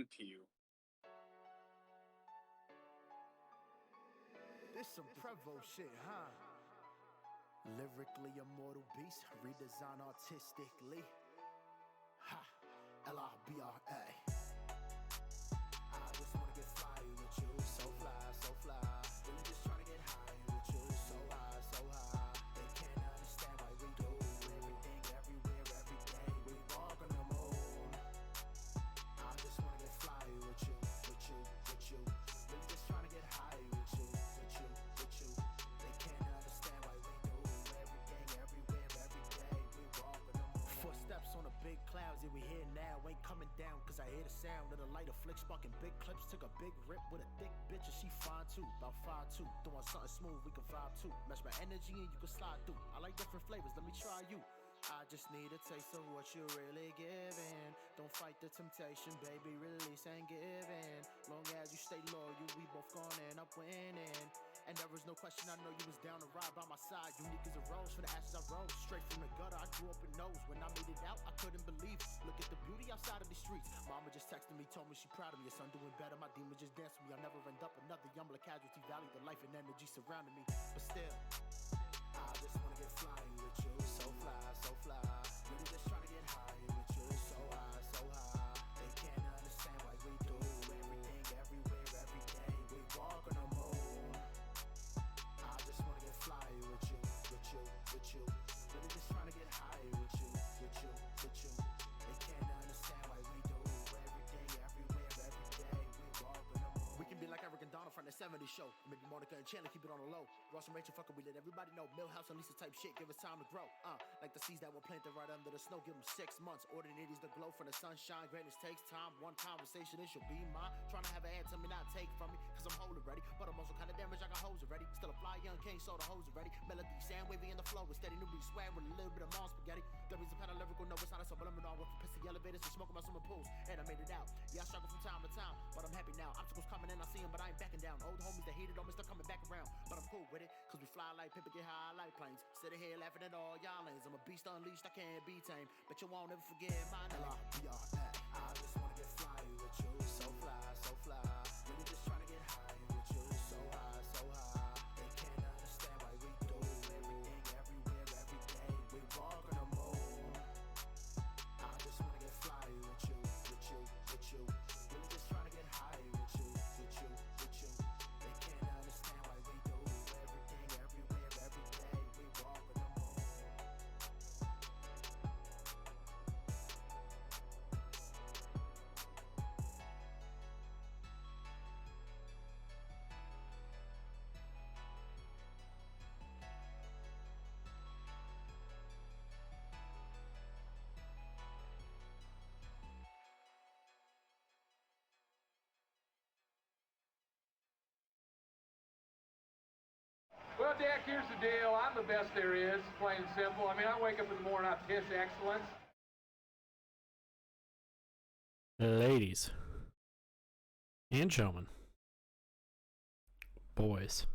Pew. This some Prevo shit, huh? Lyrically immortal beast, redesign artistically. Ha, L-I-B-R-A. I just wanna get fly with you, so fly, so fly. Really just tryna get high with you, so high, so high. They can't understand why we do everything, everywhere, every day. We walk on the moon. I just wanna get fly with you, with you, with you. Really just tryna get high with you, with you, with you. They can't understand why we do everything, everywhere, every day. We walk on the moon. Footsteps on the big clouds, yeah, we here now, ain't coming down. Cause I hear the sound of the lighter flick sparking big clips. Took a big rip with a thick bitch and she fine too. About 5'2", throwing something smooth, we can vibe too. Match my energy and you can slide through. I like different flavors, let me try you. I just need a taste of what you're really giving. Don't fight the temptation, baby, release and give in. Long as you stay loyal, we both gonna end up winning. And there was no question, I know you was down to ride by my side. Unique as a rose, for the ashes I rose. Straight from the gutter, I grew up in nose. When I made it out, I couldn't believe it. Look at the beauty outside of these streets. Mama just texted me, told me she proud of me. Your son doing better, my demon just danced with me. I'll never end up another Yumla casualty valley. The life and energy surrounding me. But still, I just wanna get flying with you. So fly, so fly. Really just trying to get high with you. So high, so high. They can't understand why we do everything, everywhere, every day. We walk on the moon. I just wanna get fly with you, with you, with you. Really just trying to get high with you, with you, with you. They can't understand why we do everything, everywhere, every day. We walk on the moon. We can be like Eric and Donna from the 70s show. Maybe Monica and Chandler, keep it on the low. Ross and Rachel, fucker, we let everybody know. Millhouse and Lisa type shit, give us time to grow. Like the seeds that were planted right under the snow, give them 6 months. Ordinary's the glow from the sunshine. Greatness takes time. One conversation, it should be mine. Trying to have an answer, me not take from me, cause I'm whole already. But I'm also kind of damaged, I got hoes already. Still a fly young king, so the hoes already. Melody, sand wavy in the flow, with steady newbie swag with a little bit of mom spaghetti. There is a kind of lyrical, no, it's not a subliminal. With pissy elevators and smoking my swimming pools. And I made it out. Yeah, I struggle from time to time, but I'm happy now. Obstacles coming in, I see them, but I ain't backing down. Old homies that hated on me, still coming back around. But I'm cool with it, cause we fly like Pippa, get high like planes. Sitting here laughing at all y'all lanes. I'm a beast unleashed, I can't be tamed. But you won't ever forget my name. L-I-B-R-A. I just wanna get fly with you. So fly, so fly. Really just trying to get high with you. So high, so high. They can't understand why we do everything, everywhere, every day. We walk on the moon. I just wanna get fly with you, with you, with you. Really just trying to get high with you, with you, with you. They can't understand why we do everything, everywhere, every day. We walk on the moon. Well, Dak, here's the deal. I'm the best there is, plain and simple. I mean, I wake up in the morning, I piss excellence. Ladies and gentlemen, boys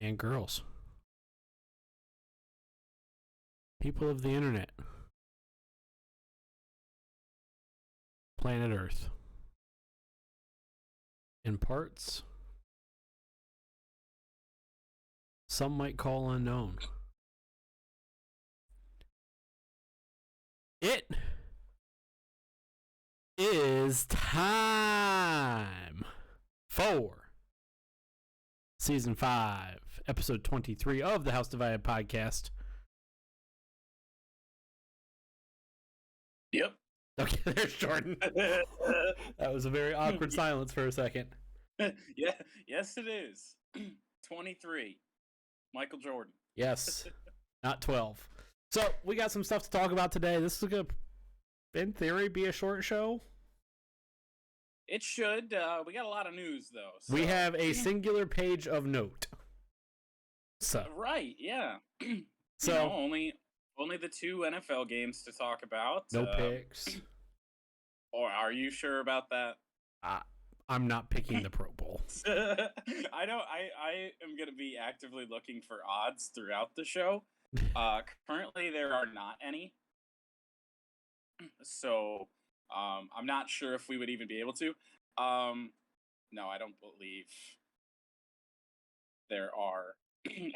and girls, people of the internet, planet Earth, in parts some might call unknown. It is time for Season 5, Episode 23 of the House Divided Podcast. Yep. Okay, there's Jordan. That was a very awkward silence for a second. Yeah, yes it is. 23. Michael Jordan. Yes, not 12. So, we got some stuff to talk about today. This is going to, in theory, be a short show. It should. We got a lot of news, though. So. We have a singular page of note. So right, yeah. So you know, only the 2 NFL games to talk about. No picks. Or are you sure about that? I'm not picking the Pro Bowl. I am going to be actively looking for odds throughout the show. Currently, there are not any. So I'm not sure if we would even be able to. No, I don't believe there are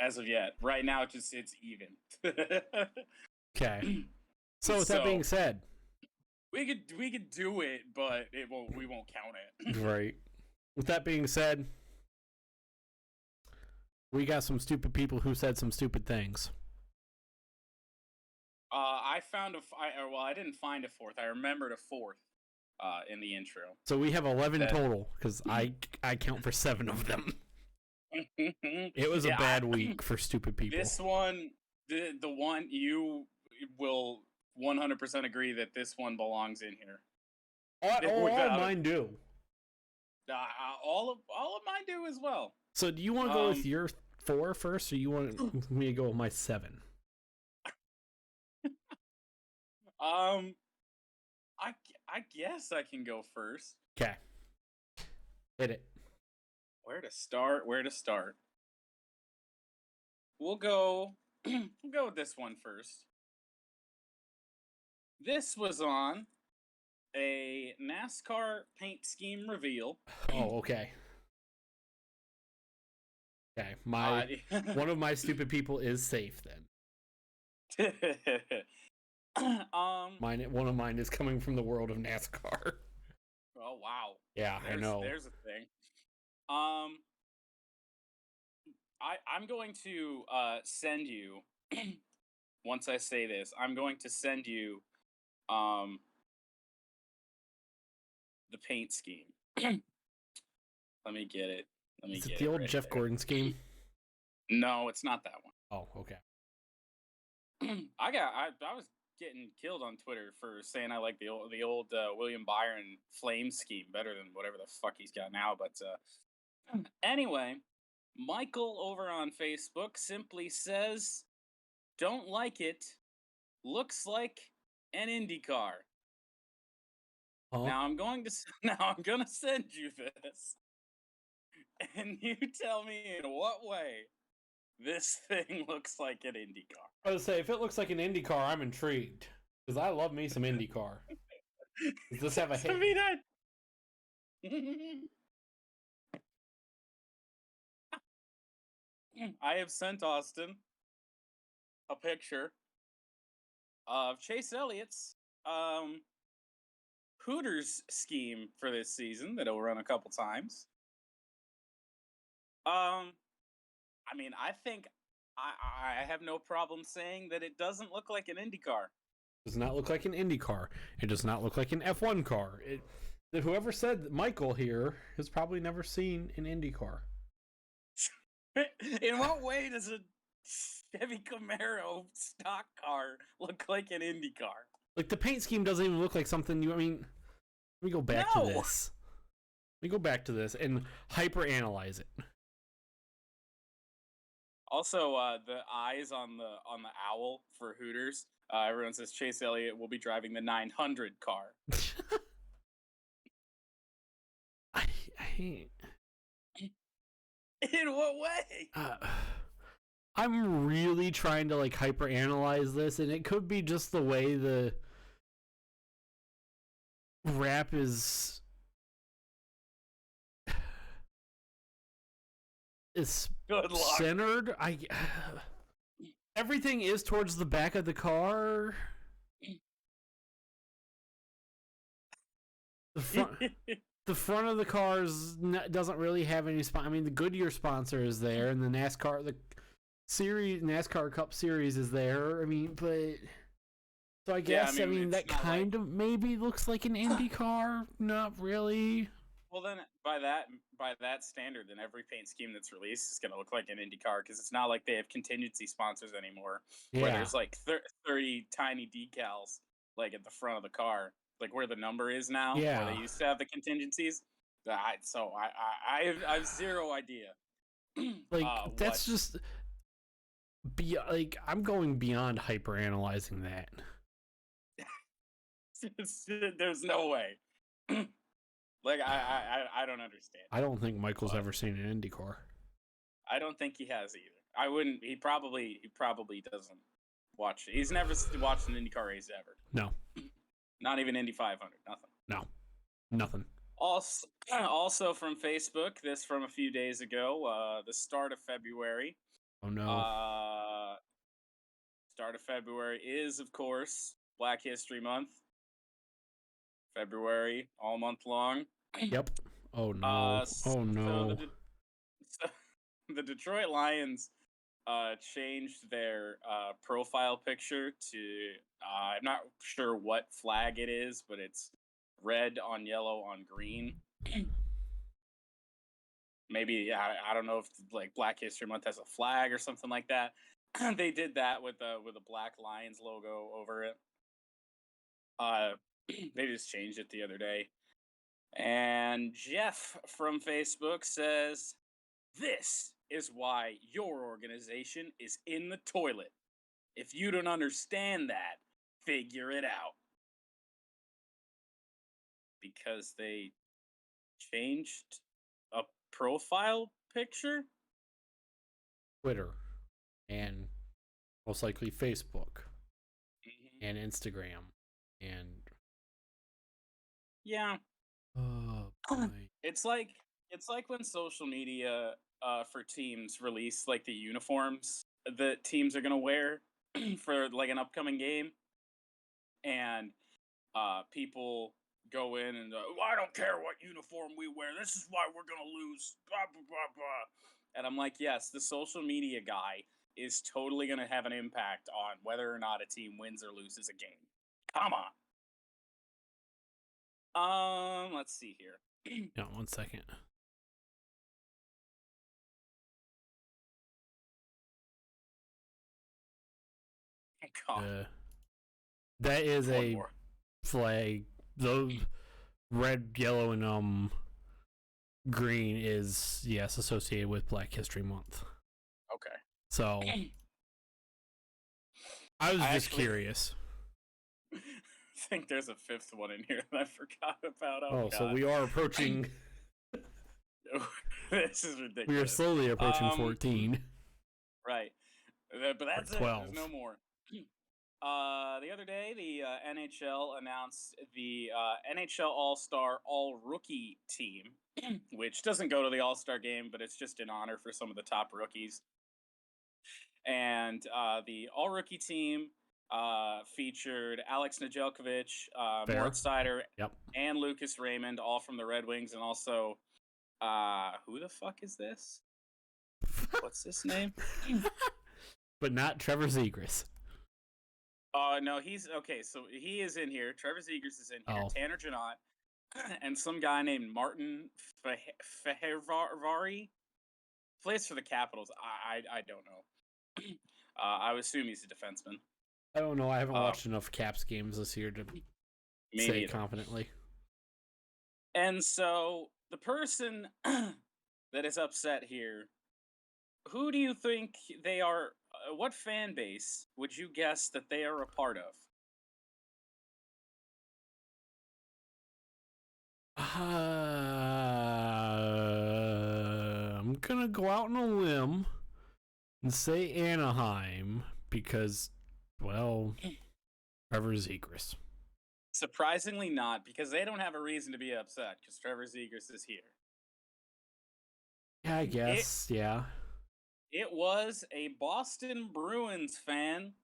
as of yet. Right now, it's even. Okay. So with that being said, we could do it, but we won't count it. right. With that being said, we got some stupid people who said some stupid things. I found I didn't find a fourth. I remembered a fourth in the intro. So we have 11 total because I count for 7 of them. It was a bad week for stupid people. This one, the one you will 100% agree that this one belongs in here. All of mine do. All of mine do as well. So do you want to go with your 4 first, or you want me to go with my 7? I guess I can go first. Okay. Hit it. Where to start? We'll go with this one first. This was on a NASCAR paint scheme reveal. Oh, okay. Okay, one of my stupid people is safe then. One of mine is coming from the world of NASCAR. Oh wow. Yeah, I know. There's a thing. I'm going to send you once I say this. I'm going to send you the paint scheme. Let me get it. Is it the old Jeff Gordon scheme? No, it's not that one. Oh, okay. I was getting killed on Twitter for saying I like the old William Byron flame scheme better than whatever the fuck he's got now. But anyway, Michael over on Facebook simply says, "Don't like it. Looks like an Indy car." Huh? Now I'm going to send you this, and you tell me in what way this thing looks like an Indy car. I was say, if it looks like an Indy car, I'm intrigued because I love me some Indy car. Does this have a hit? I have sent Austin a picture of Chase Elliott's Hooters scheme for this season that he'll run a couple times. I mean, I think I have no problem saying that it doesn't look like an Indy car. It does not look like an Indy car. It does not look like an F1 car. Whoever said Michael here has probably never seen an Indy car. In what way does a Chevy Camaro stock car look like an Indy car? Like, the paint scheme doesn't even look like something let me go back to this. Let me go back to this and hyper-analyze it. Also, the eyes on the owl for Hooters. Everyone says Chase Elliott will be driving the 900 car. In what way? I'm really trying to hyper analyze this, and it could be just the way the wrap is Good luck. Centered. Everything is towards the back of the car. The front of the cars doesn't really have any sponsor. I mean, the Goodyear sponsor is there, and the NASCAR Cup Series is there. I mean, but so I guess that kind of maybe looks like an Indy car. Not really. Well, then by that standard, then every paint scheme that's released is going to look like an Indy car because it's not like they have contingency sponsors anymore. Yeah. Where there's 30 tiny decals at the front of the car. Where the number is now, where they used to have the contingencies. I have zero idea. That's just I'm going beyond hyper analyzing that. There's no way. I don't understand. I don't think Michael's ever seen an Indy car. I don't think he has either. I wouldn't. He probably doesn't watch it. He's never watched an IndyCar race ever. No. Not even Indy 500. Nothing. No, nothing. Also from Facebook, this from a few days ago, the start of February. Oh no. Start of February is, of course, Black History Month. February, all month long. Yep. Oh no. Oh no. So the Detroit Lions changed their profile picture to, I'm not sure what flag it is, but it's red on yellow on green. Maybe, I don't know if like Black History Month has a flag or something like that. They did that with a Black Lions logo over it. They just changed it the other day. And Jeff from Facebook says, "This is why your organization is in the toilet. If you don't understand that, figure it out." Because they changed a profile picture? Twitter and most likely Facebook and Instagram and Yeah. oh boy. It's like when social media for teams release like the uniforms that teams are gonna wear for like an upcoming game, and people go in and well, I don't care what uniform we wear. This is why we're gonna lose. Blah blah blah blah. And I'm like, yes, the social media guy is totally gonna have an impact on whether or not a team wins or loses a game. Come on. Let's see here. Yeah, 1 second. God. That is One a more. flag. The red, yellow, and green is, yes, associated with Black History Month. Okay. So I was just curious. I think there's a fifth one in here that I forgot about. Oh, so we are approaching. This is ridiculous. We are slowly approaching 14. Right. But that's it. 12. There's no more. The other day, the NHL announced the NHL All-Star All-Rookie team, which doesn't go to the All-Star game, but it's just an honor for some of the top rookies. And the All-Rookie team featured Alex Nedeljkovic, Mort Seider, and Lucas Raymond, all from the Red Wings, and also, who the fuck is this? What's this name? But not Trevor Zegras. No, he's okay. So he is in here. Trevor Zegras is in here. Oh. Tanner Janot, and some guy named Martin Fehervari plays for the Capitals. I don't know. I would assume he's a defenseman. I don't know. I haven't watched enough Caps games this year to say it confidently. And so the person that is upset here, who do you think they are? What fan base would you guess that they are a part of? I'm gonna go out on a limb and say Anaheim because, well, Trevor Zegras. Surprisingly not, because they don't have a reason to be upset because Trevor Zegras is here. Yeah, I guess, yeah. It was a Boston Bruins fan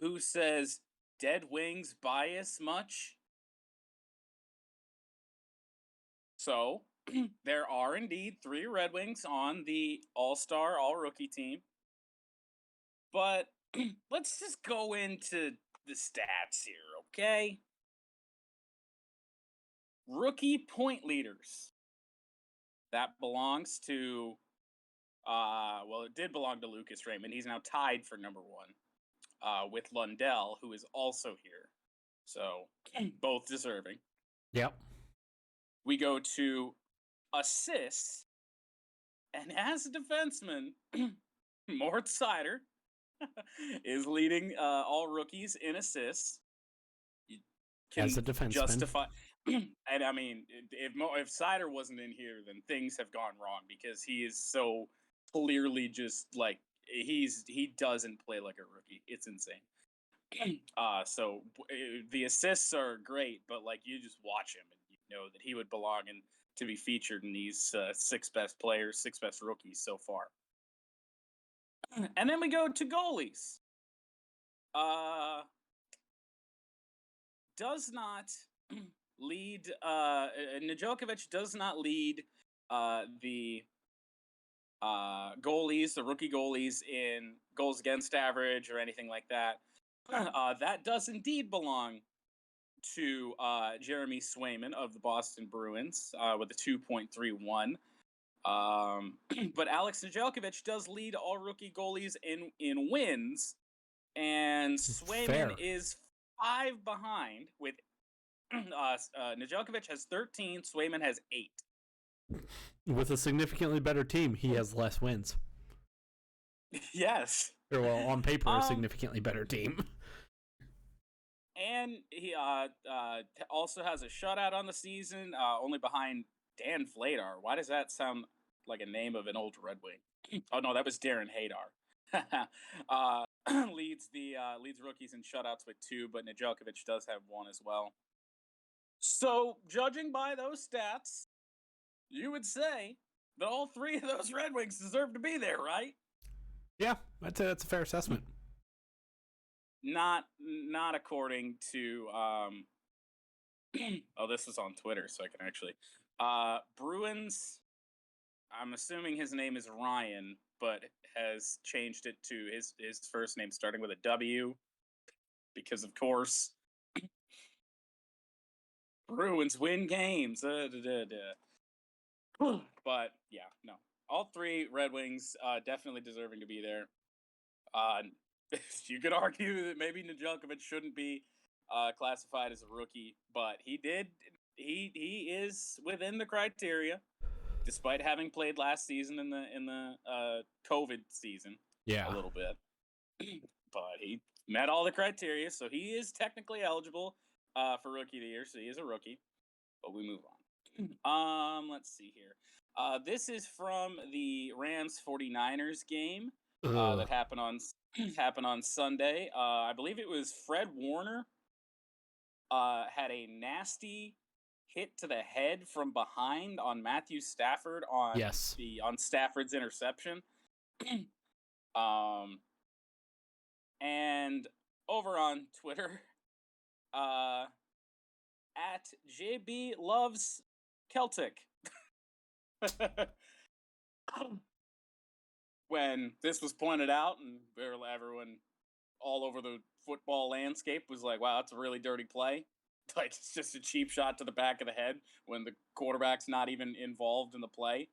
who says, "Dead Wings bias much?" So, there are indeed 3 Red Wings on the All-Star, All-Rookie team. But let's just go into the stats here, okay? Rookie point leaders. That belongs to... well, it did belong to Lucas Raymond. He's now tied for number 1 with Lundell, who is also here. So, both deserving. Yep. We go to assists, and as a defenseman, Mort Seider is leading all rookies in assists. As a defenseman. Justify... And I mean, if Seider wasn't in here, then things have gone wrong because he is so clearly just like he doesn't play like a rookie. It's insane. So the assists are great, but like you just watch him and you know that he would belong in to be featured in these six best players, six best rookies so far. And then we go to goalies. Does not lead. Nedeljkovic does not lead the goalies, the rookie goalies, in goals against average or anything like that. That does indeed belong to Jeremy Swayman of the Boston Bruins with a 2.31. But Alex Nedeljkovic does lead all rookie goalies in wins, and Swayman is 5 behind with Nedeljkovic has 13, Swayman has 8. With a significantly better team, he has less wins. Yes. Or, well, on paper, a significantly better team. And he also has a shutout on the season, only behind Dan Vladar. Why does that sound like a name of an old Red Wing? Oh no, that was Darren Hadar. Leads rookies in shutouts with 2, but Nedeljkovic does have 1 as well. So, judging by those stats, you would say that all 3 of those Red Wings deserve to be there, right? Yeah, I'd say that's a fair assessment. Not according to oh, this is on Twitter, so I can actually Bruins. I'm assuming his name is Ryan, but has changed it to his first name starting with a W, because of course Bruins win games. But yeah, no, all 3 Red Wings definitely deserving to be there. You could argue that maybe Nedeljkovic shouldn't be classified as a rookie, but he is within the criteria, despite having played last season in the COVID season. Yeah, a little bit, but he met all the criteria, so he is technically eligible for Rookie of the Year. So he is a rookie. But we move on. Let's see here. This is from the Rams 49ers game that happened on Sunday. I believe it was Fred Warner had a nasty hit to the head from behind on Matthew Stafford on Stafford's interception. And over on Twitter, at JB Loves Celtic, when this was pointed out, and everyone all over the football landscape was like, wow, that's a really dirty play. Like, it's just a cheap shot to the back of the head when the quarterback's not even involved in the play.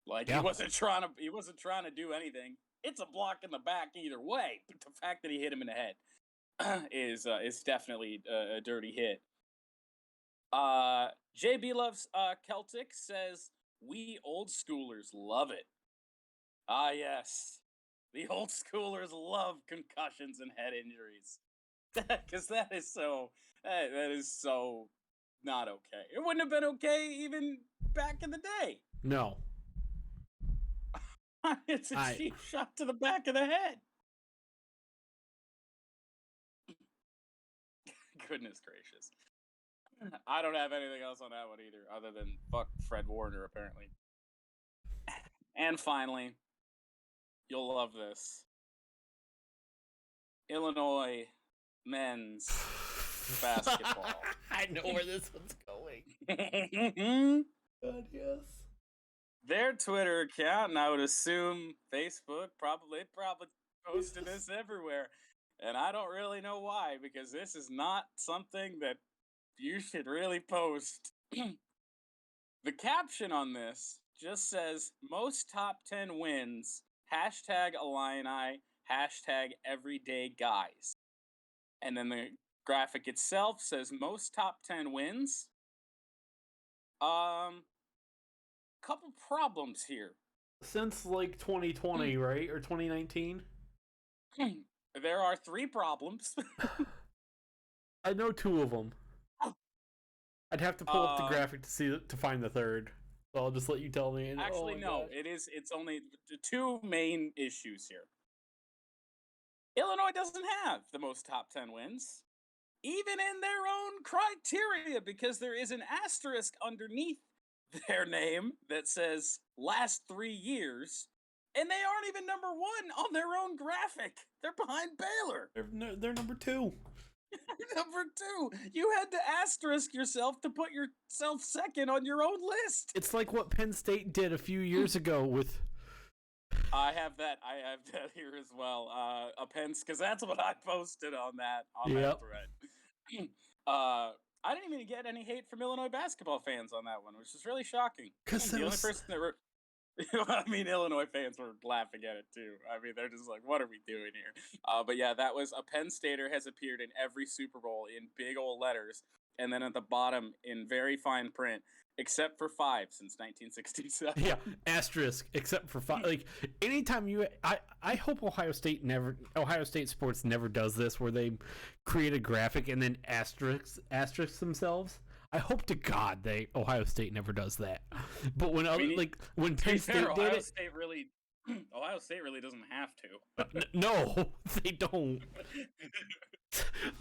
Like, he wasn't trying to do anything. It's a block in the back either way, but the fact that he hit him in the head is definitely a dirty hit. JB Loves Celtic says, we old schoolers love it. Ah, yes. The old schoolers love concussions and head injuries. Because that is so not okay. It wouldn't have been okay even back in the day. No. It's a cheap shot to the back of the head. Goodness gracious. I don't have anything else on that one either, other than fuck Fred Warner, apparently. And finally, you'll love this. Illinois men's basketball. I know where this one's going. God, yes. Their Twitter account, and I would assume Facebook, probably posted this everywhere. And I don't really know why, because this is not something that you should really post. The caption on this just says, most top 10 wins, #Illini, #everyday guys. And then the graphic itself says most top 10 wins. Couple problems here. Since like 2020, right? Or 2019? There are 3 problems. I know 2 of them. I'd have to pull up the graphic to find the third. So I'll just let you tell me. Actually, no. Gosh. It's only 2 main issues here. Illinois doesn't have the most top 10 wins, even in their own criteria, because there is an asterisk underneath their name that says last 3 years, and they aren't even number 1 on their own graphic. They're behind Baylor. They're number 2. Number 2. You had to asterisk yourself to put yourself second on your own list. It's like what Penn State did a few years ago with... I have that here as well. Because that's what I posted on that thread. I didn't even get any hate from Illinois basketball fans on that one, which is really shocking. Because the only person that I mean, Illinois fans were laughing at it too. I mean, they're just like, "What are we doing here?" But yeah, that was a Penn Stater has appeared in every Super Bowl in big old letters, and then at the bottom in very fine print, except for 5 since 1967. Yeah, asterisk, except for 5. Like, anytime I hope Ohio State sports never does this, where they create a graphic and then asterisk themselves. I hope to God Ohio State never does that. But when when Penn State did Ohio it, State really doesn't have to. No, they don't.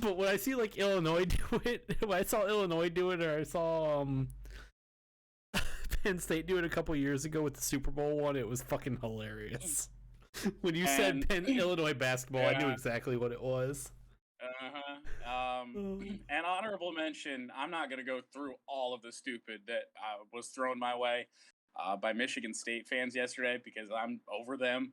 But when I see like Illinois do it, when I saw Illinois do it, or I saw Penn State do it a couple years ago with the Super Bowl one, it was fucking hilarious. When you said Illinois basketball, I knew exactly what it was. An honorable mention, I'm not going to go through all of the stupid that was thrown my way by Michigan State fans yesterday, because I'm over them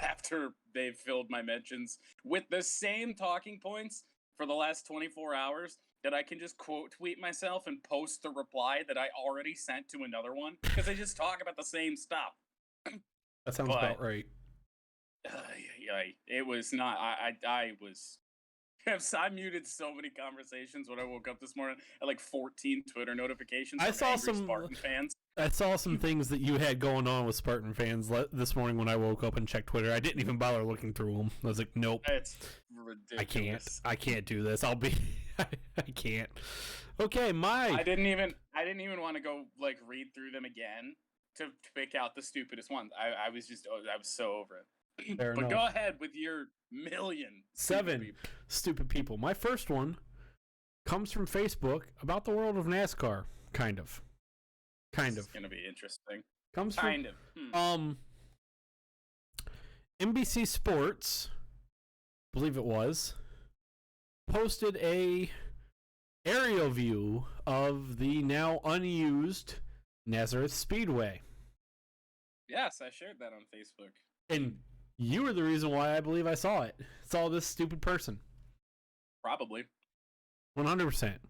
after they've filled my mentions with the same talking points for the last 24 hours that I can just quote tweet myself and post the reply that I already sent to another one, because they just talk about the same stuff. That sounds about right. It was not. I muted so many conversations when I woke up this morning. I had like 14 Twitter notifications. I saw some Spartan fans. I saw some things that you had going on with Spartan fans this morning when I woke up and checked Twitter. I didn't even bother looking through them. I was like, nope. It's ridiculous. I can't do this. I can't. Okay, I didn't even want to go like read through them again to pick out the stupidest ones. I was so over it. Fair but enough. Go ahead with your 7 stupid people. My first one comes from Facebook about the world of NASCAR. Kind of. It's gonna be interesting. Comes from NBC Sports, I believe it was, posted a aerial view of the now unused Nazareth Speedway. Yes, I shared that on Facebook. And you were the reason why I believe I saw it. Saw this stupid person. Probably. 100%.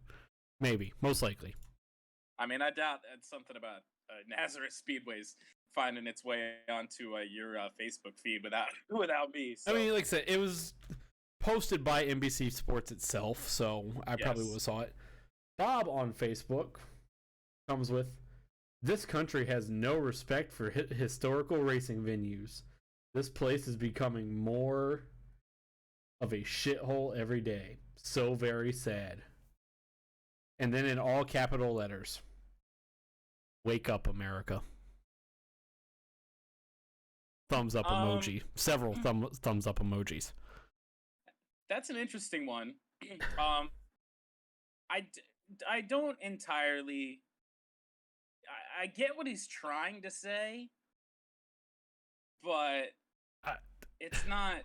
Maybe. Most likely. I mean, I doubt it's something about Nazareth Speedways finding its way onto your Facebook feed without me. So. I mean, like I said, it was posted by NBC Sports itself, so I probably would have saw it. Bob on Facebook comes with, "This country has no respect for historical racing venues. This place is becoming more of a shithole every day. So very sad." And then in all capital letters, "Wake up, America." Thumbs up emoji. Several thumbs up emojis. That's an interesting one. I don't entirely... I get what he's trying to say, but it's not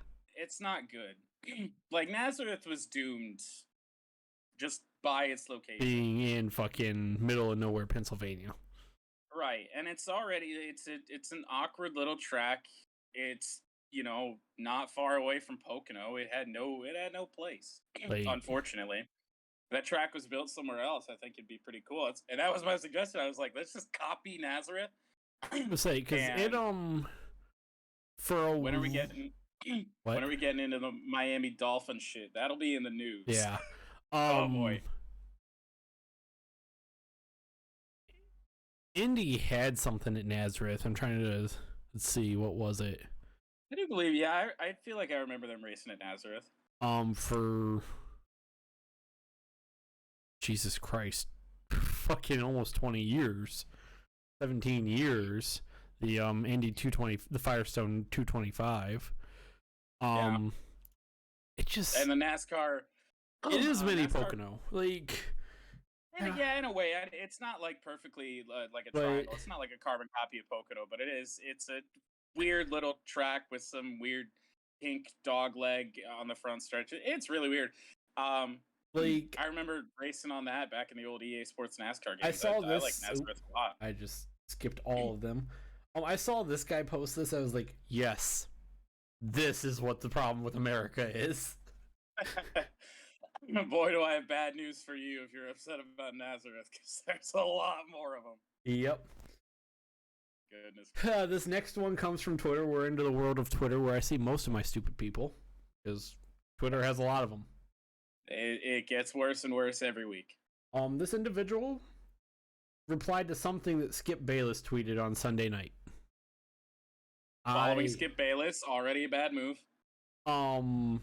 good. Like, Nazareth was doomed just by its location. Being in fucking middle of nowhere, Pennsylvania. Right, and it's an awkward little track. It's, not far away from Pocono. It had no place. Unfortunately. That track was built somewhere else. I think it'd be pretty cool. And that was my suggestion. I was like, let's just copy Nazareth. I was gonna say, because when are we getting into the Miami Dolphins shit? That'll be in the news. Yeah. Oh boy. Indy had something at Nazareth. I'm trying to see, what was it? I do believe, yeah. I feel like I remember them racing at Nazareth. For Jesus Christ, fucking almost 20 years, 17 years. The Indy 220, the Firestone 225. it just And the NASCAR, it is mini NASCAR, Pocono. Like, yeah, in a way, it's not like perfectly like a triangle. It's not like a carbon copy of Pocono, but it's a weird little track with some weird pink dog leg on the front stretch. It's really weird. like I remember racing on that back in the old EA Sports NASCAR games. I saw I this. like NASCAR a lot. I just skipped all of them. I saw this guy post this. I was like, yes, this is what the problem with America is. Boy, do I have bad news for you if you're upset about Nazareth, because there's a lot more of them. Yep. Goodness. This next one comes from Twitter. We're into the world of Twitter, where I see most of my stupid people, because Twitter has a lot of them. It gets worse and worse every week. This individual replied to something that Skip Bayless tweeted on Sunday night. Following Skip Bayless, already a bad move. On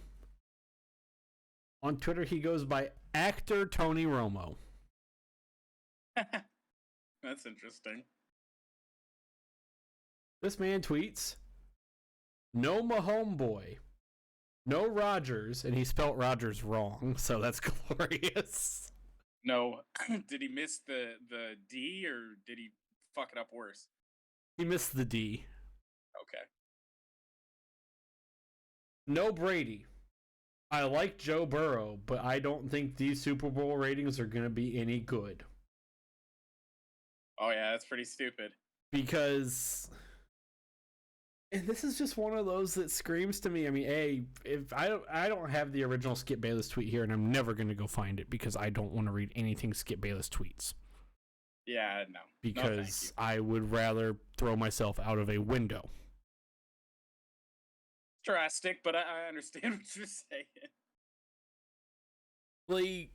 Twitter, he goes by actor Tony Romo. That's interesting. This man tweets, "No Mahomes boy, no Rodgers," and he spelt Rodgers wrong, so that's glorious. No, did he miss the D, or did he fuck it up worse? He missed the D. Okay. No Brady. I like Joe Burrow, but I don't think these Super Bowl ratings are going to be any good. Oh yeah, that's pretty stupid. Because, and this is just one of those that screams to me. I mean, if I don't have the original Skip Bayless tweet here, and I'm never going to go find it because I don't want to read anything Skip Bayless tweets. Yeah, no. Because I would rather throw myself out of a window. Drastic, but I understand what you're saying. Like,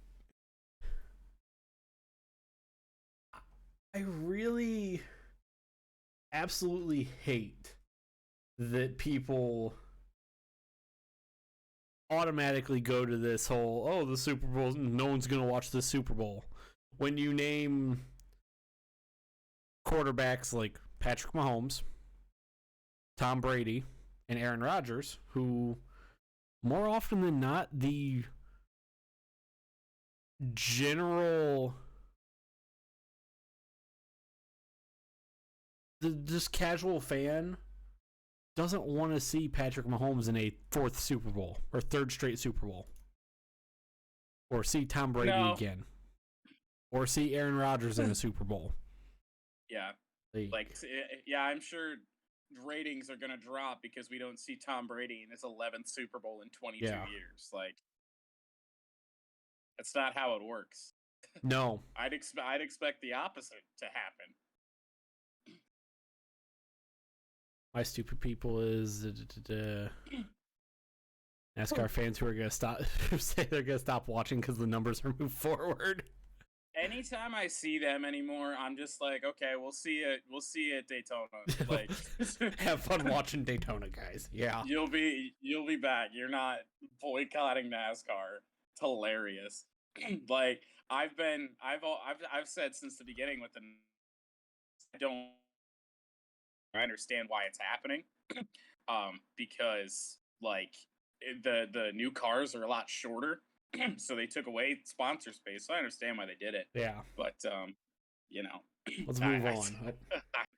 I really absolutely hate that people automatically go to this whole, oh, the Super Bowl, no one's going to watch the Super Bowl. When you name quarterbacks like Patrick Mahomes, Tom Brady, and Aaron Rodgers, who more often than not, the general, just casual fan doesn't want to see Patrick Mahomes in a fourth Super Bowl or third straight Super Bowl, or see Tom Brady again, or see Aaron Rodgers in a Super Bowl. Yeah, I'm sure ratings are gonna drop because we don't see Tom Brady in his 11th Super Bowl in 22 years. Like, that's not how it works. No, I'd expect the opposite to happen. My stupid people is NASCAR fans who are gonna stop say they're gonna stop watching because the numbers are moved forward. Anytime I see them anymore, I'm just like, okay, we'll see you at Daytona. Like, have fun watching Daytona, guys. Yeah, you'll be back. You're not boycotting NASCAR. It's hilarious. Like, I've said since the beginning with I understand why it's happening. Because like the new cars are a lot shorter. So they took away sponsor space. So I understand why they did it. Yeah. But you know, let's move on.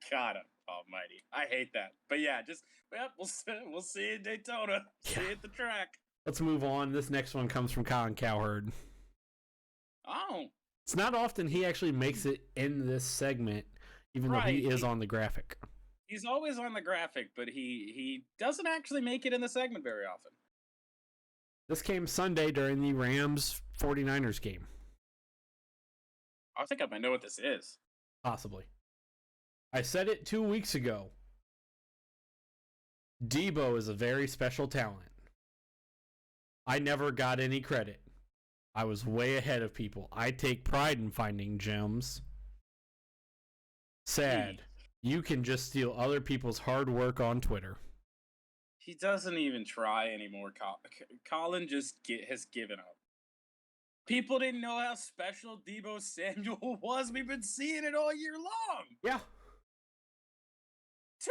God almighty, I hate that. But yeah, we'll see you in Daytona. See you at the track. Let's move on. This next one comes from Colin Cowherd. Oh. It's not often he actually makes it in this segment, even though he is on the graphic. He's always on the graphic, but he doesn't actually make it in the segment very often. This came Sunday during the Rams 49ers game. I think I might know what this is. Possibly. I said it 2 weeks ago. Debo is a very special talent. I never got any credit. I was way ahead of people. I take pride in finding gems. Sad. You can just steal other people's hard work on Twitter. He doesn't even try anymore. Colin just has given up. People didn't know how special Debo Samuel was. We've been seeing it all year long. Yeah.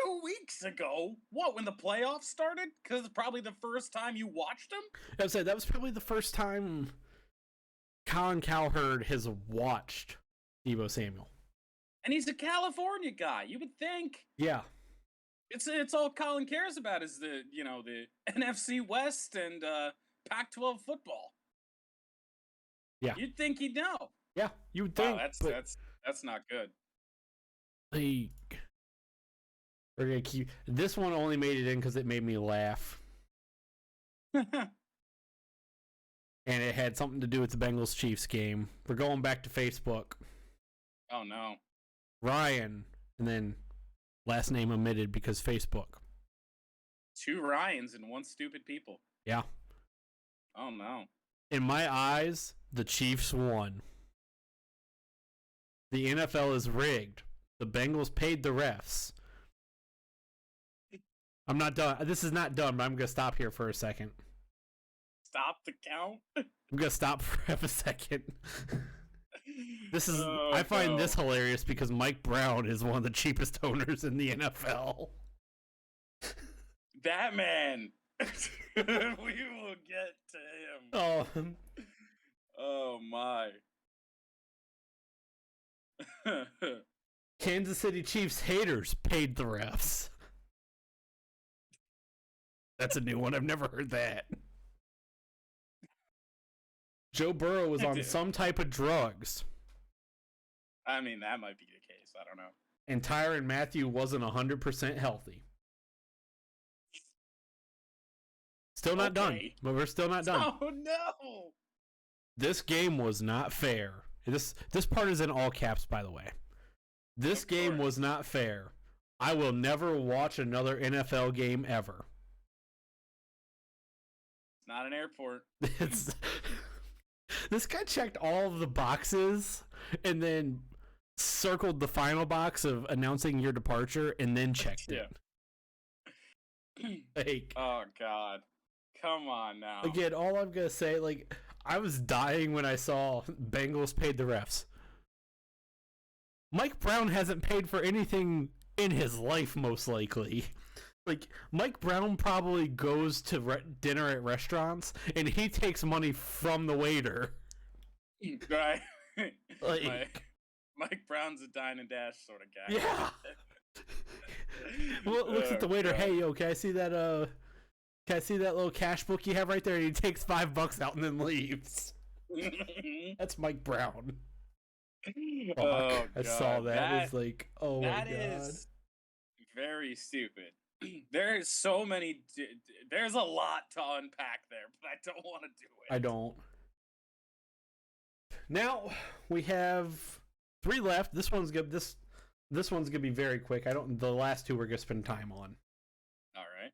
2 weeks ago. What, when the playoffs started? Because it's probably the first time you watched them? I would say that was probably the first time Colin Cowherd has watched Deebo Samuel. And he's a California guy. You would think. Yeah. It's all Colin cares about is the NFC West and Pac-12 football. Yeah. You'd think he'd know. Yeah, you would think. Wow, that's not good. We're gonna keep this one. Only made it in because it made me laugh, and it had something to do with the Bengals Chiefs game. We're going back to Facebook. Oh no, Ryan, and then last name omitted because Facebook. 2 Ryans and 1 stupid people. Yeah. Oh no. In my eyes, the Chiefs won. The NFL is rigged. The Bengals paid the refs. I'm not done. This is not done, but I'm going to stop here for a second. Stop the count? I'm going to stop for a second. This is. Oh, I find this hilarious because Mike Brown is one of the cheapest owners in the NFL. That man. We will get to him. Oh my. Kansas City Chiefs haters paid the refs. That's a new one. I've never heard that. Joe Burrow was on some type of drugs. I mean, that might be the case. I don't know. And Tyrann Mathieu wasn't 100% healthy. Still not done. But we're still not done. Oh, no! This game was not fair. This part is in all caps, by the way. This game was not fair. I will never watch another NFL game ever. It's not an airport. This guy checked all of the boxes and then circled the final box of announcing your departure and then checked it. Like, oh, God. Come on now. Again, all I'm going to say, like, I was dying when I saw Bengals paid the refs. Mike Brown hasn't paid for anything in his life, most likely. Like, Mike Brown probably goes to dinner at restaurants, and he takes money from the waiter. Right. Like, Mike Brown's a dine and dash sort of guy. Yeah. Well, looks at the waiter. God. Hey, yo, can I see that? Can I see that little cash book you have right there? And he takes $5 out and then leaves. That's Mike Brown. Oh, I saw that. It's like, oh my God. That is very stupid. There's so many. There's a lot to unpack there, but I don't want to do it. I don't. Now we have 3 left. This one's good. This one's gonna be very quick. The last 2 we're gonna spend time on. All right.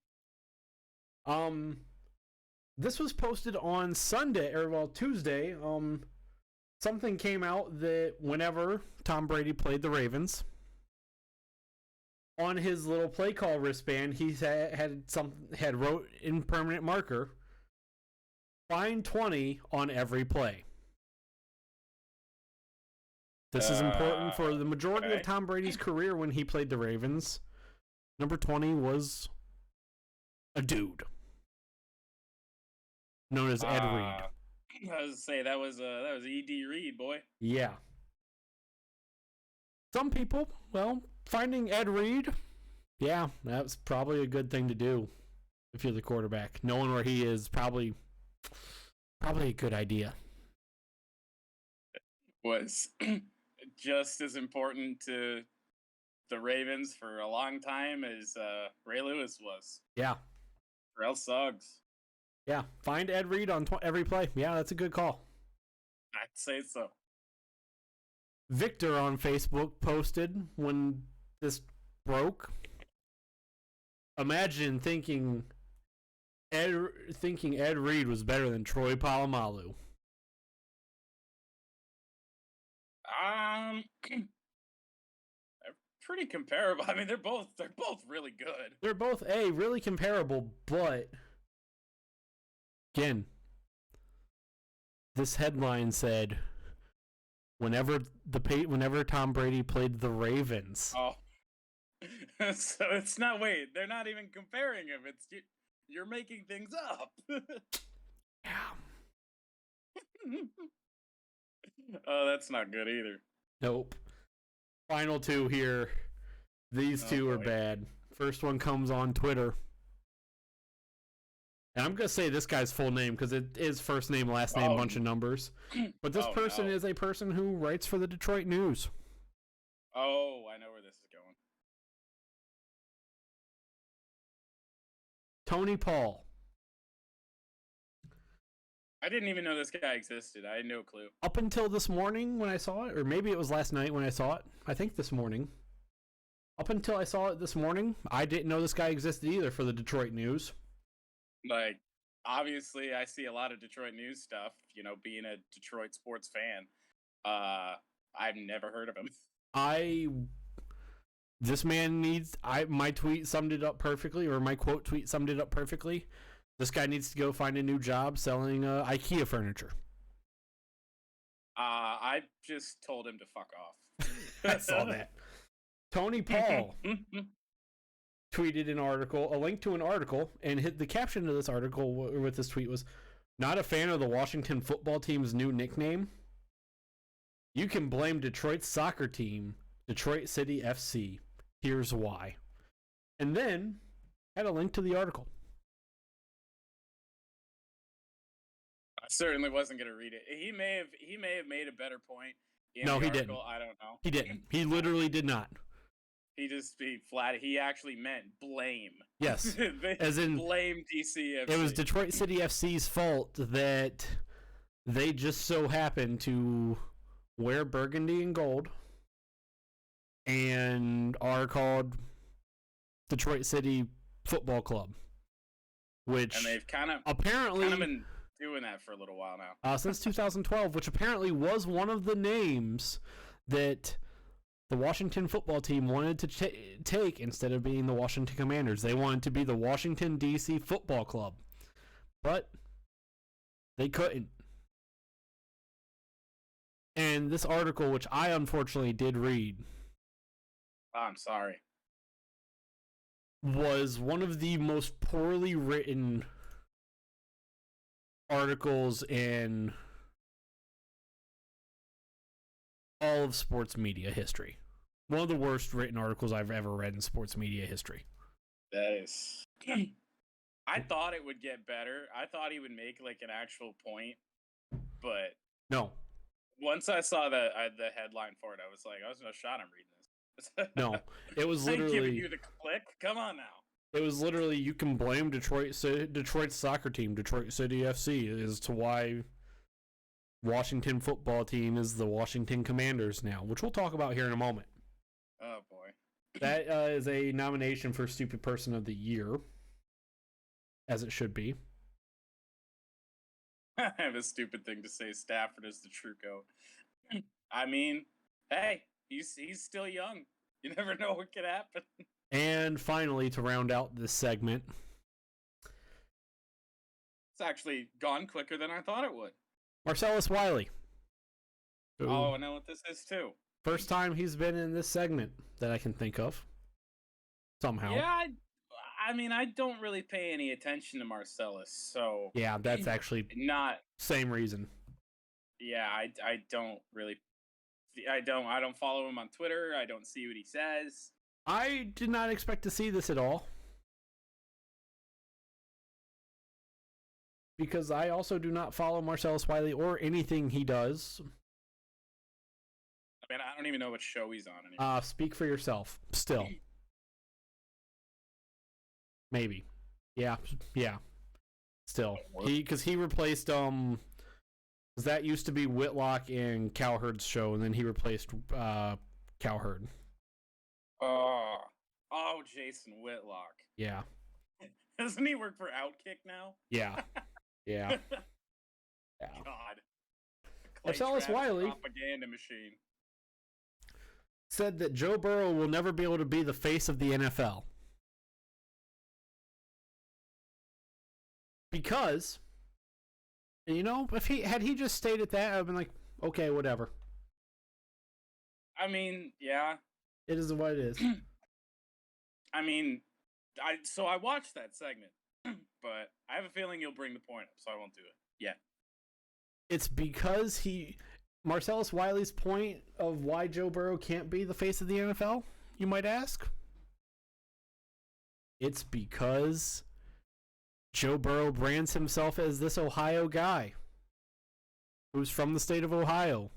This was posted on Tuesday. Something came out that whenever Tom Brady played the Ravens, on his little play call wristband, he had wrote in permanent marker, "Fine 20 on every play." This is important for the majority of Tom Brady's career when he played the Ravens. Number 20 was a dude known as Ed Reed. I was to say that was E.D. Reed, boy. Yeah. Some people, finding Ed Reed, yeah, that's probably a good thing to do if you're the quarterback. Knowing where he is, probably a good idea. Was just as important to the Ravens for a long time as Ray Lewis was. Yeah. Terrell Suggs. Yeah, find Ed Reed on every play. Yeah, that's a good call. I'd say so. Victor on Facebook posted when this broke. Imagine thinking Ed Reed was better than Troy Polamalu. Pretty comparable. I mean, they're both really good. They're both really comparable, but again, this headline said whenever Tom Brady played the Ravens. Oh. So it's not. Wait, they're not even comparing him. It's you're making things up. Yeah. Oh, that's not good either. Nope. Final two here. These two are bad. First one comes on Twitter. And I'm going to say this guy's full name because it is first name, last name, bunch of numbers. But this person is a person who writes for the Detroit News. Oh, I know where this is going. Tony Paul. I didn't even know this guy existed. I had no clue. Up until this morning when I saw it, or maybe it was last night when I saw it. I think this morning. Up until I saw it this morning, I didn't know this guy existed either for the Detroit News. Like, obviously, I see a lot of Detroit news stuff, being a Detroit sports fan. I've never heard of him. My tweet summed it up perfectly, or my quote tweet summed it up perfectly. This guy needs to go find a new job selling IKEA furniture. I just told him to fuck off. I saw that. Tony Paul tweeted a link to an article, and the caption of this article with this tweet was, "Not a fan of the Washington football team's new nickname? You can blame Detroit's soccer team, Detroit City FC. Here's why." And then had a link to the article. I certainly wasn't going to read it. He may have made a better point. No, he didn't. I don't know. He didn't. He literally did not. He actually meant blame. Yes. As in blame DCFC. It was Detroit City FC's fault that they just so happened to wear burgundy and gold and are called Detroit City Football Club. And they've kind of been doing that for a little while now. Since 2012, which apparently was one of the names that the Washington football team wanted to take instead of being the Washington Commanders. They wanted to be the Washington, D.C. Football Club. But they couldn't. And this article, which I unfortunately did read, I'm sorry, was one of the most poorly written articles in all of sports media history. One of the worst written articles I've ever read in sports media history. That is... I thought it would get better. I thought he would make like an actual point, but no. Once I saw the headline for it, I was like, I was no shot. I'm reading this. No, it was literally I'm giving you the click. Come on now. It was literally, you can blame Detroit's soccer team, Detroit City FC, as to why Washington football team is the Washington Commanders now, which we'll talk about here in a moment. Oh, boy. That is a nomination for Stupid Person of the Year, as it should be. I have a stupid thing to say. Stafford is the true GOAT. I mean, hey, he's still young. You never know what could happen. And finally, to round out this segment, it's actually gone quicker than I thought it would. Marcellus Wiley. Oh, I know what this is too. First time he's been in this segment that I can think of. Somehow. Yeah, I mean, I don't really pay any attention to Marcellus, so... Yeah, that's actually not... Same reason. Yeah, I don't really... I don't follow him on Twitter. I don't see what he says. I did not expect to see this at all. Because I also do not follow Marcellus Wiley or anything he does. I mean, I don't even know what show he's on anymore. Speak for yourself. Still. Maybe. Yeah. Still. Because he replaced, because that used to be Whitlock and Cowherd's show, and then he replaced Cowherd. Oh, Jason Whitlock. Yeah. Doesn't he work for Outkick now? Yeah. Yeah. God. Marcellus Wiley propaganda machine said that Joe Burrow will never be able to be the face of the NFL. Because, if he just stated that, I've been like, okay, whatever. I mean, yeah. It is what it is. I mean, I watched that segment, but I have a feeling you'll bring the point up, so I won't do it yet. It's because Marcellus Wiley's point of why Joe Burrow can't be the face of the NFL, you might ask? It's because Joe Burrow brands himself as this Ohio guy who's from the state of Ohio,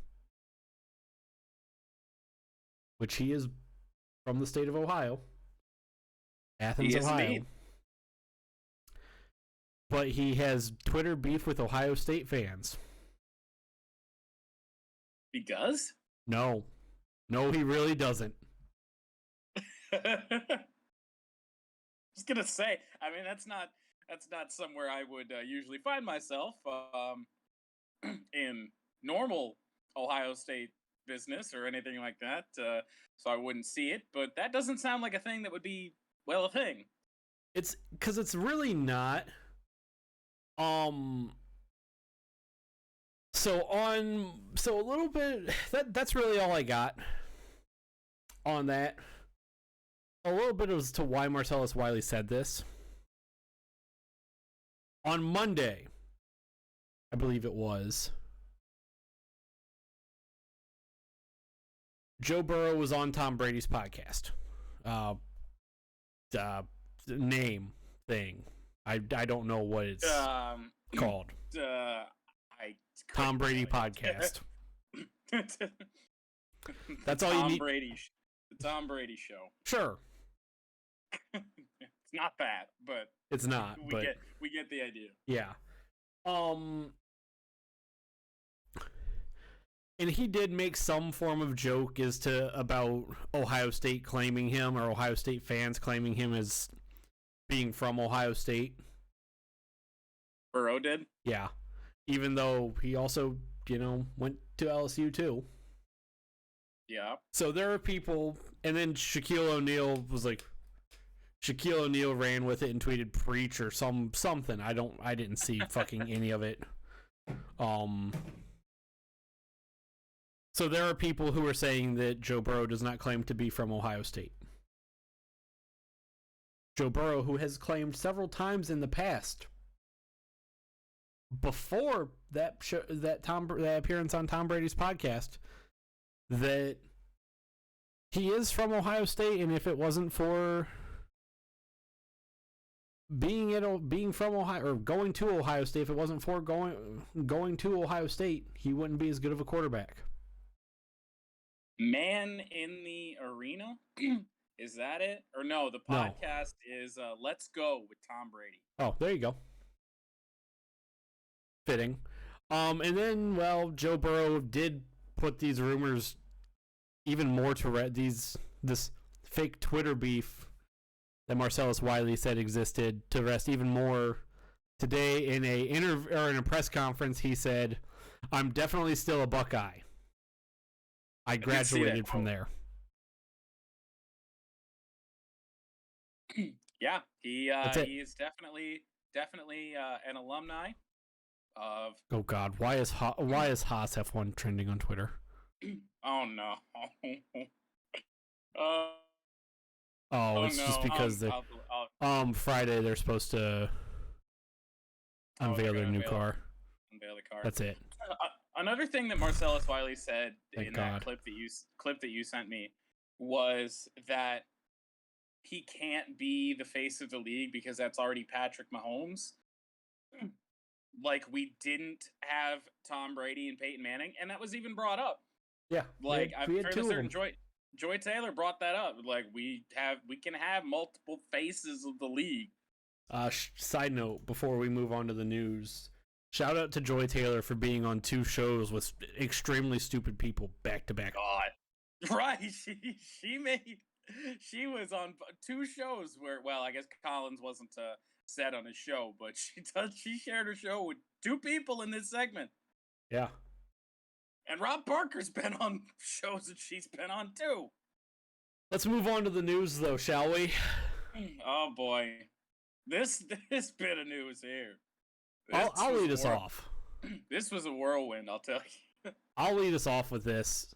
which he is from the state of Ohio, Athens, Ohio. Indeed. But he has Twitter beef with Ohio State fans. He does? No, he really doesn't. Just gonna say, I mean, that's not somewhere I would usually find myself in normal Ohio State business or anything like that, so I wouldn't see it. But that doesn't sound like a thing that would be a thing. It's because it's really not. So a little bit that's really all I got on that. A little bit as to why Marcellus Wiley said this. On Monday, I believe it was, Joe Burrow was on Tom Brady's podcast. Name thing. I don't know what it's called. Tom Brady podcast. That's all you need. The Tom Brady show. Sure. It's not that, but it's not. We get the idea. Yeah. And he did make some form of joke about Ohio State claiming him, or Ohio State fans claiming him as being from Ohio State. Burrow did? Yeah. Even though he also, went to LSU too. Yeah. So there are people, and then Shaquille O'Neal ran with it and tweeted "preach" or something. I didn't see fucking any of it. So there are people who are saying that Joe Burrow does not claim to be from Ohio State. Joe Burrow, who has claimed several times in the past, before that appearance on Tom Brady's podcast, that he is from Ohio State, and if it wasn't for being from Ohio or going to Ohio State, if it wasn't for going to Ohio State, he wouldn't be as good of a quarterback. Man in the Arena? Is that it? Or no, the podcast is Let's Go with Tom Brady. Oh, there you go. Fitting. And then, Joe Burrow did put these rumors even more to this fake Twitter beef that Marcellus Wiley said existed to rest even more. Today in a press conference, he said, "I'm definitely still a Buckeye. I graduated from there." Yeah, he is definitely an alumni of. Oh God, why is Haas F1 trending on Twitter? Oh no. It's just because Friday they're supposed to unveil their new car. Unveil the car. That's it. Another thing that Marcellus Wiley said that clip that you sent me was that he can't be the face of the league because that's already Patrick Mahomes. Like, we didn't have Tom Brady and Peyton Manning, and that was even brought up. Yeah, like I've heard a certain Joy Taylor brought that up. Like, we can have multiple faces of the league. Side note, before we move on to the news, shout out to Joy Taylor for being on 2 shows with extremely stupid people back to back. God, right? She was on 2 shows where, I guess Collins wasn't said on his show, but she shared her show with 2 people in this segment. Yeah. And Rob Parker's been on shows that she's been on too. Let's move on to the news, though, shall we? Oh boy, this bit of news here. I'll lead us off. This was a whirlwind, I'll tell you. I'll lead us off with this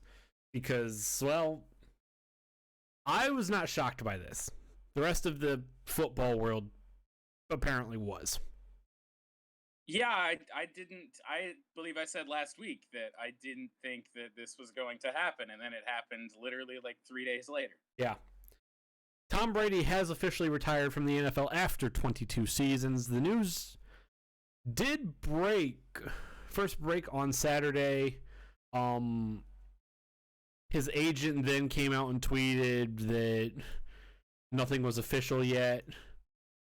because, I was not shocked by this. The rest of the football world apparently was. Yeah, I believe I said last week that I didn't think that this was going to happen, and then it happened literally like 3 days later. Yeah. Tom Brady has officially retired from the NFL after 22 seasons. The news did first break on Saturday. His agent then came out and tweeted that nothing was official yet.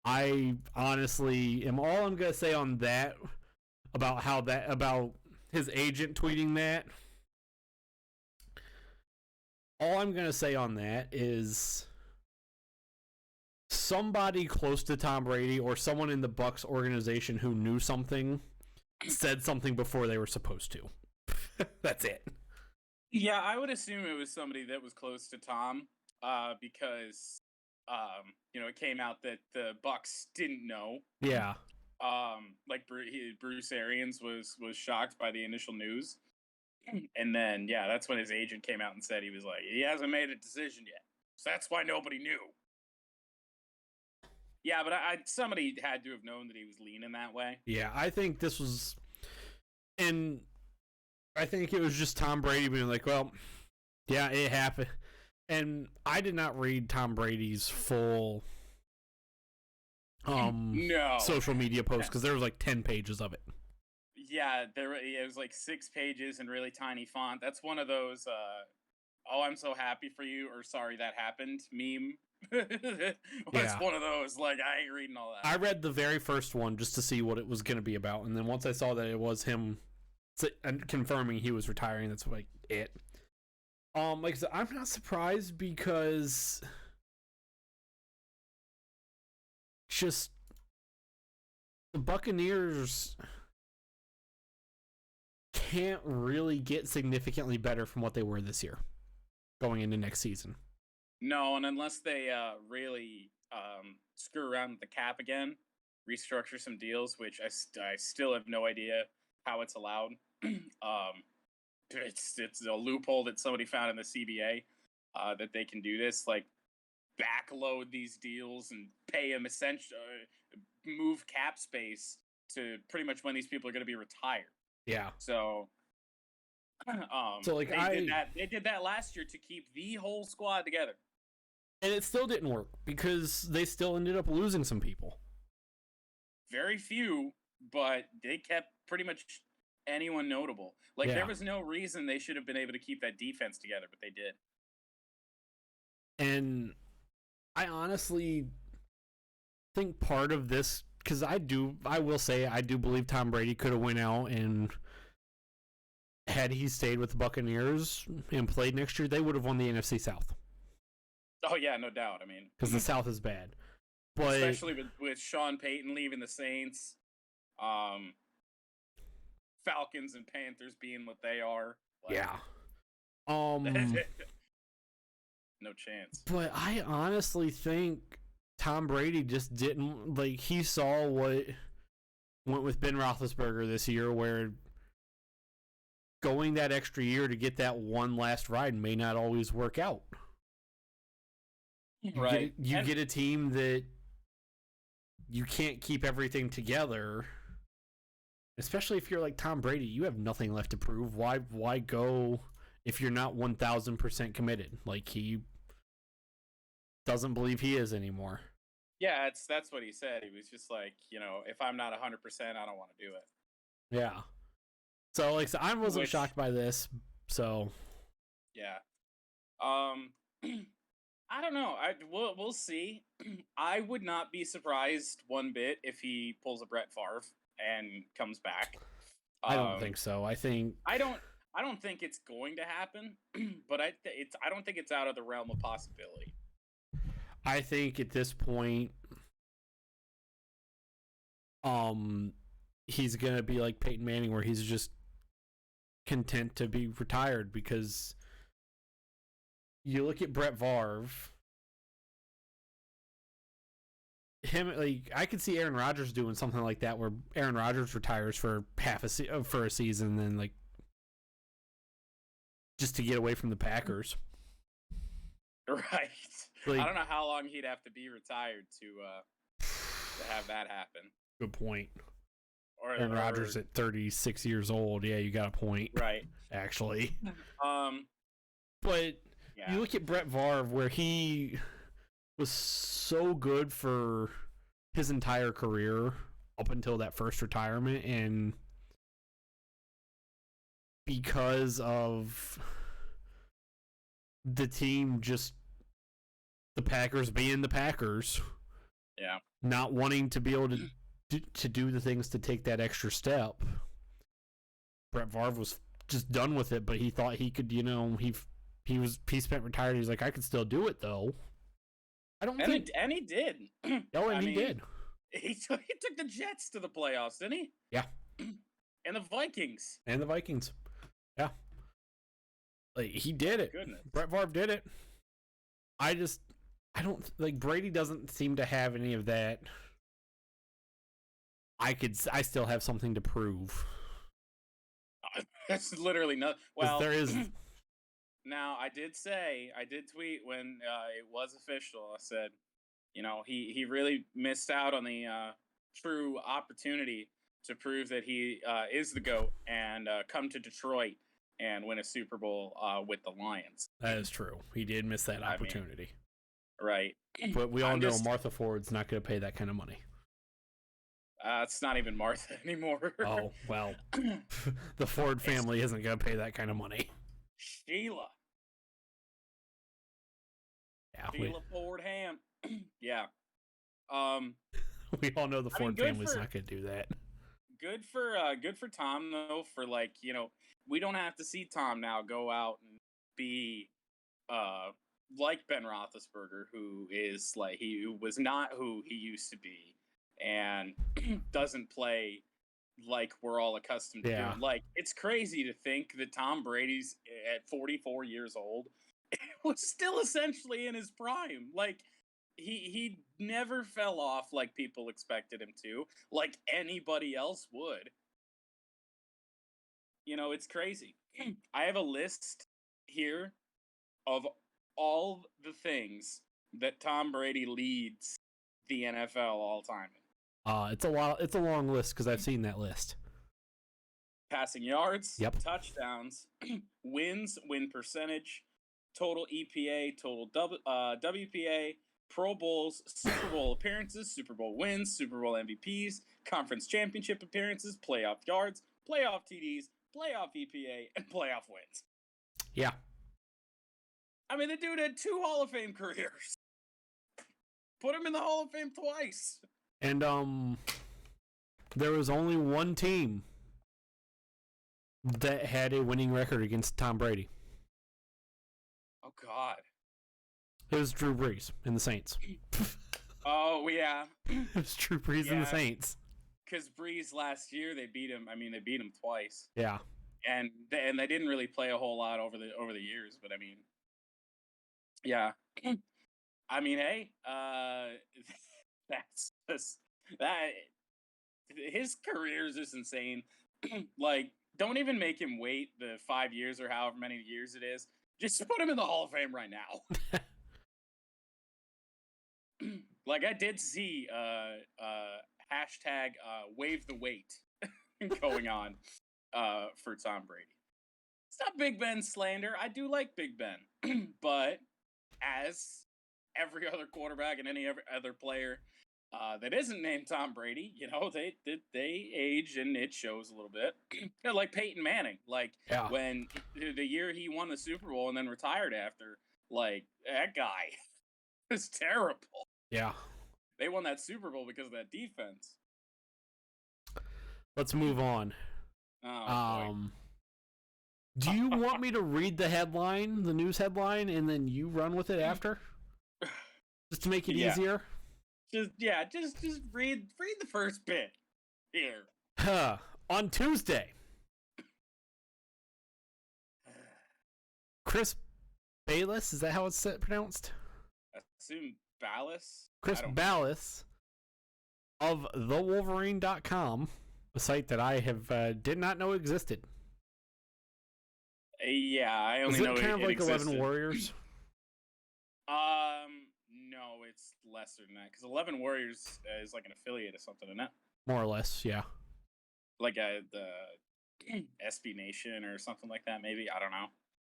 I honestly am all I'm gonna say on that about his agent tweeting that. All I'm gonna say on that is somebody close to Tom Brady or someone in the Bucs organization who knew something said something before they were supposed to. That's it. Yeah, I would assume it was somebody that was close to Tom, because it came out that the Bucs didn't know. Yeah. Like Bruce Arians was shocked by the initial news, and then that's when his agent came out and said he was like, he hasn't made a decision yet, so that's why nobody knew. Yeah, but somebody had to have known that he was leaning that way. Yeah, I think this was, and I think it was just Tom Brady being like, well, yeah, it happened. And I did not read Tom Brady's full social media post because there was like 10 pages of it. Yeah, it was like 6 pages in really tiny font. That's one of those, oh, I'm so happy for you, or sorry that happened meme. It's one of those, like, I ain't reading all that. I read the very first one just to see what it was going to be about, and then once I saw that it was him confirming he was retiring, that's like it. Like I said, I'm not surprised because just the Buccaneers can't really get significantly better from what they were this year going into next season. No, and unless they really screw around with the cap again, restructure some deals, which I still have no idea how it's allowed. It's a loophole that somebody found in the CBA that they can do this, like backload these deals and pay them essentially move cap space to pretty much when these people are going to be retired. Yeah. So like they did that last year to keep the whole squad together. And it still didn't work because they still ended up losing some people. Very few, but they kept pretty much anyone notable. Like, there was no reason they should have been able to keep that defense together, but they did. And I honestly think part of this, because I will say I do believe Tom Brady could have went out and had he stayed with the Buccaneers and played next year, they would have won the NFC South. Oh, yeah, no doubt. I mean, because the South is bad. But especially with Sean Payton leaving the Saints, Falcons and Panthers being what they are. Like, yeah. No chance. But I honestly think Tom Brady just didn't, like, he saw what went with Ben Roethlisberger this year, where going that extra year to get that one last ride may not always work out. Right. You get a team that you can't keep everything together, especially if you're like Tom Brady. You have nothing left to prove. Why go if you're not 1,000% committed? Like, he doesn't believe he is anymore. Yeah, that's what he said. He was just like, if I'm not 100%, I don't want to do it. Yeah. So, like, I wasn't shocked by this. So, yeah. I don't know. We'll see. I would not be surprised one bit if he pulls a Brett Favre and comes back. I don't think so. I don't think it's going to happen, but I don't think it's out of the realm of possibility. I think at this point, he's gonna be like Peyton Manning, where he's just content to be retired, because you look at Brett Favre, I could see Aaron Rodgers doing something like that, where Aaron Rodgers retires for for a season, and like just to get away from the Packers. Right. Like, I don't know how long he'd have to be retired to have that happen. Good point. Or Aaron Rodgers at 36 years old. Yeah, you got a point. Right. Actually. But yeah. you look at Brett Favre, where he was so good for his entire career up until that first retirement, and because of the team just the Packers being the Packers, yeah, not wanting to be able to do the things to take that extra step, Brett Favre was just done with it. But he thought he could, he spent retired. He's like, I could still do it though. I don't think, and he did. Oh, and he did. He took the Jets to the playoffs, didn't he? Yeah. And the Vikings. Yeah. Like, he did it. Goodness. Brett Favre did it. I don't like, Brady doesn't seem to have any of that. I still have something to prove. That's literally not. Well, there is. Now, I did tweet when it was official. I said, he really missed out on the true opportunity to prove that he is the GOAT and come to Detroit and win a Super Bowl with the Lions. That is true. He did miss that opportunity. Right. But we all know Martha Ford's not going to pay that kind of money. It's not even Martha anymore. Oh, well. The Ford family isn't going to pay that kind of money. Sheila. Yeah, Sheila Ford Ham. Yeah. We all know the Ford family's not going to do that. Good for Tom though. For we don't have to see Tom now go out and be like Ben Roethlisberger, who is who was not who he used to be, and doesn't play like we're all accustomed to doing. Like, it's crazy to think that Tom Brady's at 44 years old was still essentially in his prime. Like, he never fell off like people expected him to, like anybody else would. It's crazy. I have a list here of all the things that Tom Brady leads the NFL all time in. It's a long list because I've seen that list. Passing yards, yep. Touchdowns, wins, win percentage, total EPA, total WPA, Pro Bowls, Super Bowl appearances, Super Bowl wins, Super Bowl MVPs, conference championship appearances, playoff yards, playoff TDs, playoff EPA, and playoff wins. Yeah. I mean, the dude had 2 Hall of Fame careers. Put him in the Hall of Fame twice. And there was only one team that had a winning record against Tom Brady. Oh, God. It was Drew Brees and the Saints. Oh, yeah. It was Drew Brees and the Saints. Because Brees last year, they beat him. I mean, they beat him twice. Yeah. And they didn't really play a whole lot over the years, but I mean, yeah. I mean, hey, that's just that. His career is just insane. Like, don't even make him wait the 5 years or however many years it is. Just put him in the Hall of Fame right now. Like, I did see hashtag wave the weight going on for Tom Brady. It's not Big Ben slander. I do like Big Ben. But as every other quarterback and any other player that isn't named Tom Brady, they age and it shows a little bit. Like Peyton Manning. Like, when the year he won the Super Bowl and then retired after, like, that guy was terrible. Yeah. They won that Super Bowl because of that defense. Let's move on. Oh, do you want me to read the headline, the news headline, and then you run with it after? Just to make it easier? Just read the first bit here. On Tuesday, Chris Bayless, is that how it's pronounced? I assume Ballas? Chris Ballas of thewolverine.com, a site that I have did not know existed. Yeah, I only know it kind of like existed. 11 Warriors? lesser than that because 11 Warriors is like an affiliate or something, isn't it? More or less, yeah. Like the SB Nation or something like that, maybe. I don't know.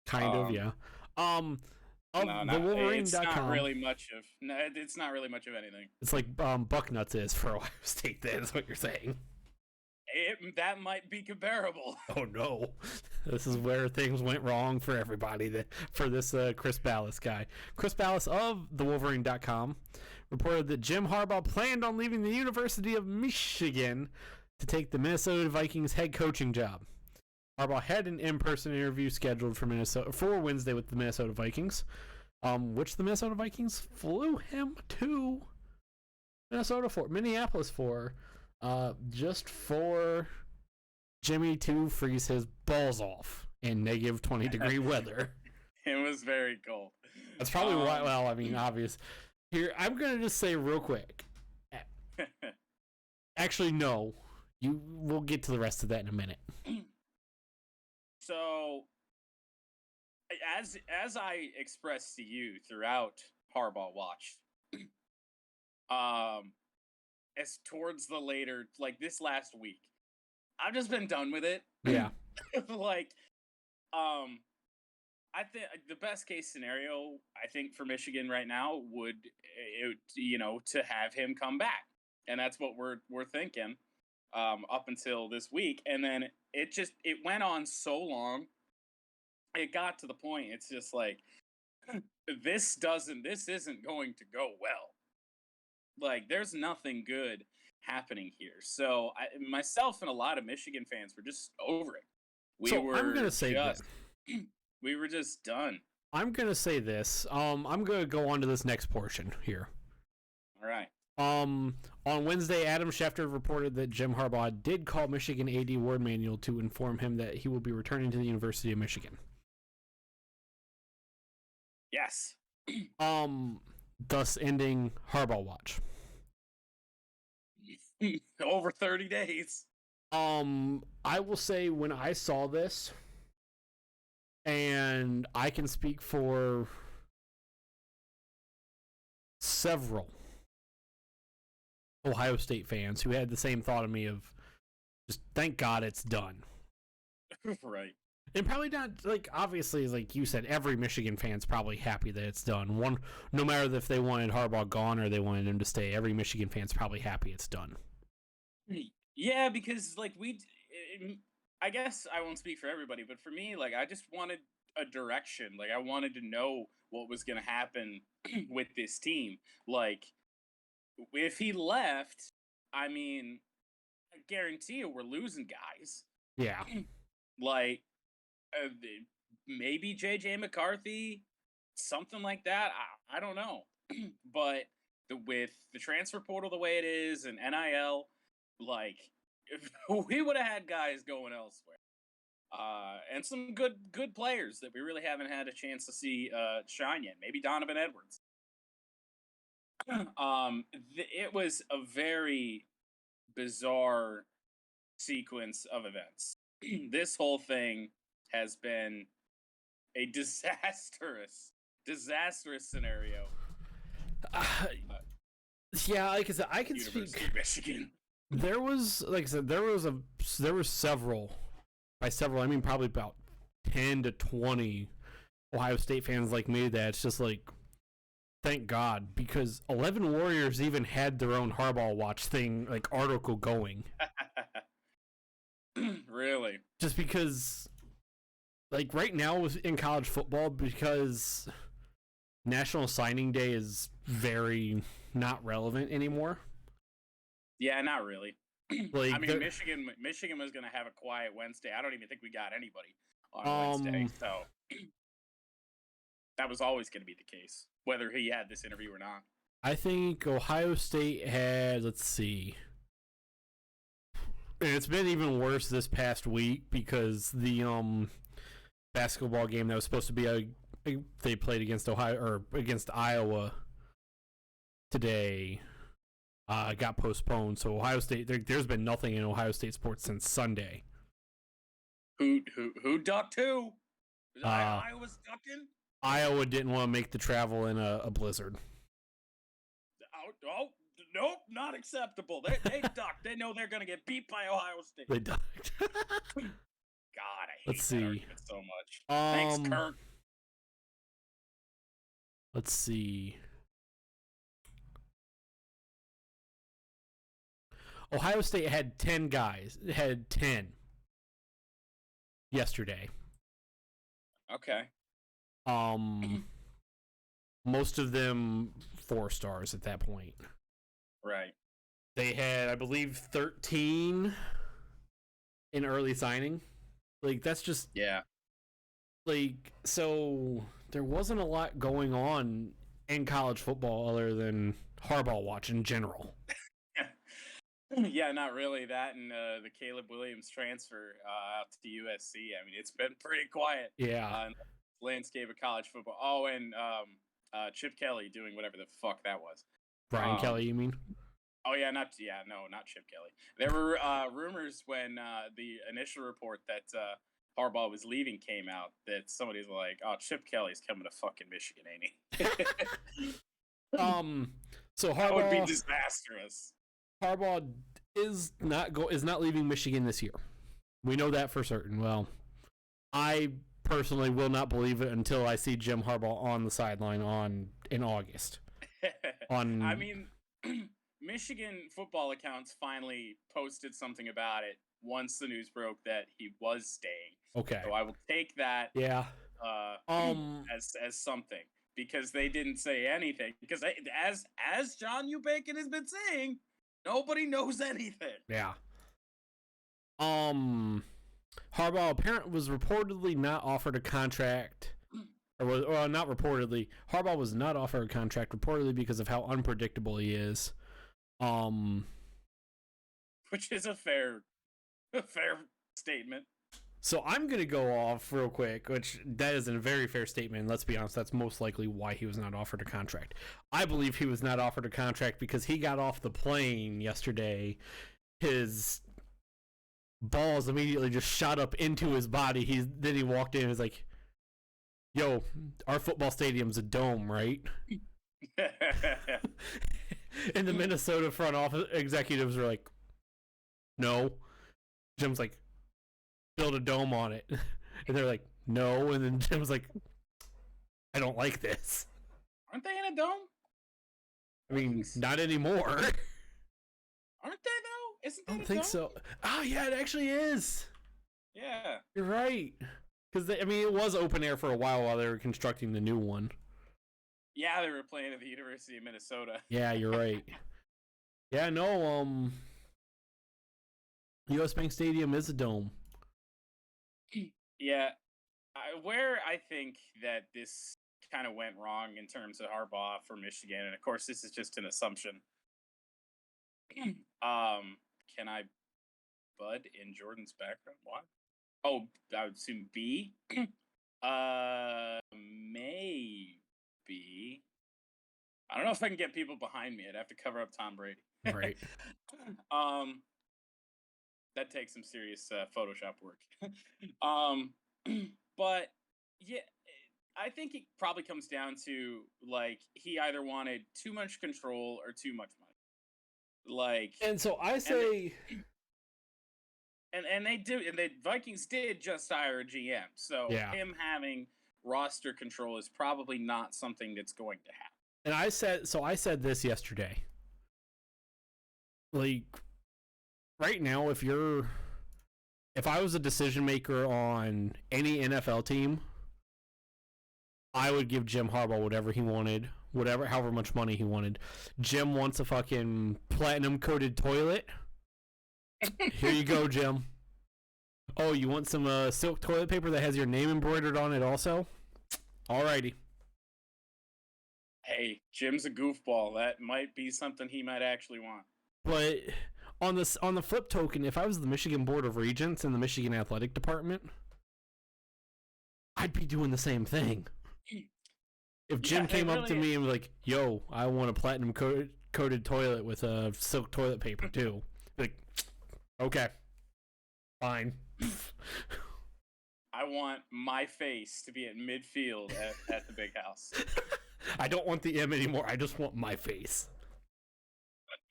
Kind of, yeah. Of No, the Wolverine.com. it's not really much of. No, it's not really much of anything. It's like Bucknuts is for Ohio State. That is what you're saying. That might be comparable. Oh no, this is where things went wrong for everybody. For this Chris Ballas guy. Chris Ballas of the Wolverine.com reported that Jim Harbaugh planned on leaving the University of Michigan to take the Minnesota Vikings head coaching job. Harbaugh had an in-person interview scheduled for Wednesday with the Minnesota Vikings, which the Minnesota Vikings flew him to Minneapolis for, just for Jimmy to freeze his balls off in negative 20-degree weather. It was very cold. That's probably why. Well, I mean, obvious. Here, I'm gonna just say real quick. Actually, no. We'll get to the rest of that in a minute. So, as I expressed to you throughout Harbaugh Watch, as towards the later, like this last week, I've just been done with it. Yeah. Like, I think the best case scenario, I think for Michigan right now would, to have him come back, and that's what we're thinking. Up until this week, and then it went on so long. It got to the point. It's just like this isn't going to go well. Like there's nothing good happening here. So myself and a lot of Michigan fans were just over it. I'm gonna say this. We were just done. I'm gonna say this. I'm gonna go on to this next portion here. All right. On Wednesday, Adam Schefter reported that Jim Harbaugh did call Michigan AD Ward Manuel to inform him that he will be returning to the University of Michigan. Yes. Thus ending Harbaugh Watch. Over 30 days. I will say when I saw this, and I can speak for several Ohio State fans who had the same thought of me of just thank God it's done. Right. And probably not, like, obviously, like you said, every Michigan fan's probably happy that it's done. No matter if they wanted Harbaugh gone or they wanted him to stay, every Michigan fan's probably happy it's done. Yeah, because, like, I guess I won't speak for everybody, but for me, like, I just wanted a direction. Like, I wanted to know what was going to happen with this team. Like, if he left, I mean, I guarantee you we're losing guys. Yeah. Like, maybe J.J. McCarthy, something like that. I don't know. But with the transfer portal the way it is and NIL, like, we would have had guys going elsewhere. And some good players that we really haven't had a chance to see shine yet. Maybe Donovan Edwards. It was a very bizarre sequence of events. This whole thing has been a disastrous scenario. Yeah, like I said, I can University speak. of Michigan. There was, like I said, there were several. By several, I mean probably about 10 to 20 Ohio State fans like me that it's just like, thank God, because 11 Warriors even had their own Harbaugh Watch thing, like article going. Really? Just because, like right now in college football, because National Signing Day is very not relevant anymore. Yeah, not really. Like, I mean, Michigan was going to have a quiet Wednesday. I don't even think we got anybody on Wednesday. So that was always going to be the case, whether he had this interview or not. I think Ohio State had, let's see. And it's been even worse this past week because the basketball game that was supposed to be they played against against Iowa today got postponed. So Ohio State, there's been nothing in Ohio State sports since Sunday. Who ducked who? Iowa's ducking? Iowa didn't want to make the travel in a blizzard. not acceptable. They ducked. They know they're gonna get beat by Ohio State. They ducked. God, I hate Let's that see. argument so much. Thanks, Kirk. Let's see. Ohio State had 10 guys. It had 10 yesterday. Okay. Most of them 4 stars at that point. Right. They had, I believe, 13 in early signing. Like, that's just... Yeah. Like, so there wasn't a lot going on in college football other than Harbaugh watch in general. Yeah, not really. That and the Caleb Williams transfer out to USC. I mean, it's been pretty quiet. Yeah. In the landscape of college football. Oh, and Chip Kelly doing whatever the fuck that was. Brian Kelly, you mean? Oh yeah, not Chip Kelly. There were rumors when the initial report that Harbaugh was leaving came out that somebody's like, "Oh, Chip Kelly's coming to fucking Michigan, ain't he?" So Harbaugh that would be disastrous. Harbaugh is not leaving Michigan this year. We know that for certain. Well, I personally will not believe it until I see Jim Harbaugh on the sideline in August. I mean, Michigan football accounts finally posted something about it once the news broke that he was staying. Okay. So I will take that. Yeah. As something, because they didn't say anything. Because as John U. Bacon has been saying, nobody knows anything. Yeah. Harbaugh apparently was reportedly not offered a contract, or not reportedly. Harbaugh was not offered a contract reportedly because of how unpredictable he is. Which is a fair statement. So I'm going to go off real quick, which that is a very fair statement. And let's be honest, that's most likely why he was not offered a contract. I believe he was not offered a contract because he got off the plane yesterday. His balls immediately just shot up into his body. Then he walked in and was like, "Yo, our football stadium's a dome, right?" And the Minnesota front office executives were like, "No." Jim's like, "Build a dome on it." And they're like, "No." And then Jim's like, "I don't like this." Aren't they in a dome? I mean, not anymore. Aren't they though? Isn't that I don't think so. Oh, yeah, it actually is. Yeah. You're right. Because, it was open air for a while they were constructing the new one. Yeah, they were playing at the University of Minnesota. Yeah, you're right. Yeah, no, U.S. Bank Stadium is a dome. Yeah. Where I think that this kind of went wrong in terms of Harbaugh for Michigan, and of course this is just an assumption. Can I bud in Jordan's background? What? Oh, I would assume B. Maybe. I don't know if I can get people behind me. I'd have to cover up Tom Brady. Right. That takes some serious Photoshop work. But yeah, I think it probably comes down to like he either wanted too much control or too much money. Like, and so I say, and they do, and the Vikings did just hire a GM, so yeah. Him having roster control is probably not something that's going to happen. And I said this yesterday. Like, right now, if I was a decision maker on any NFL team, I would give Jim Harbaugh whatever he wanted, however much money he wanted. Jim wants a fucking platinum coated toilet. Here you go, Jim. Oh, you want some silk toilet paper that has your name embroidered on it also? Alrighty. Hey, Jim's a goofball. That might be something he might actually want. But on the flip token, if I was the Michigan Board of Regents in the Michigan Athletic Department, I'd be doing the same thing. If Jim came up to me and was like, "Yo, I want a platinum coated toilet with a silk toilet paper too," like, okay, fine. I want my face to be at midfield at the big house. I don't want the M anymore. I just want my face.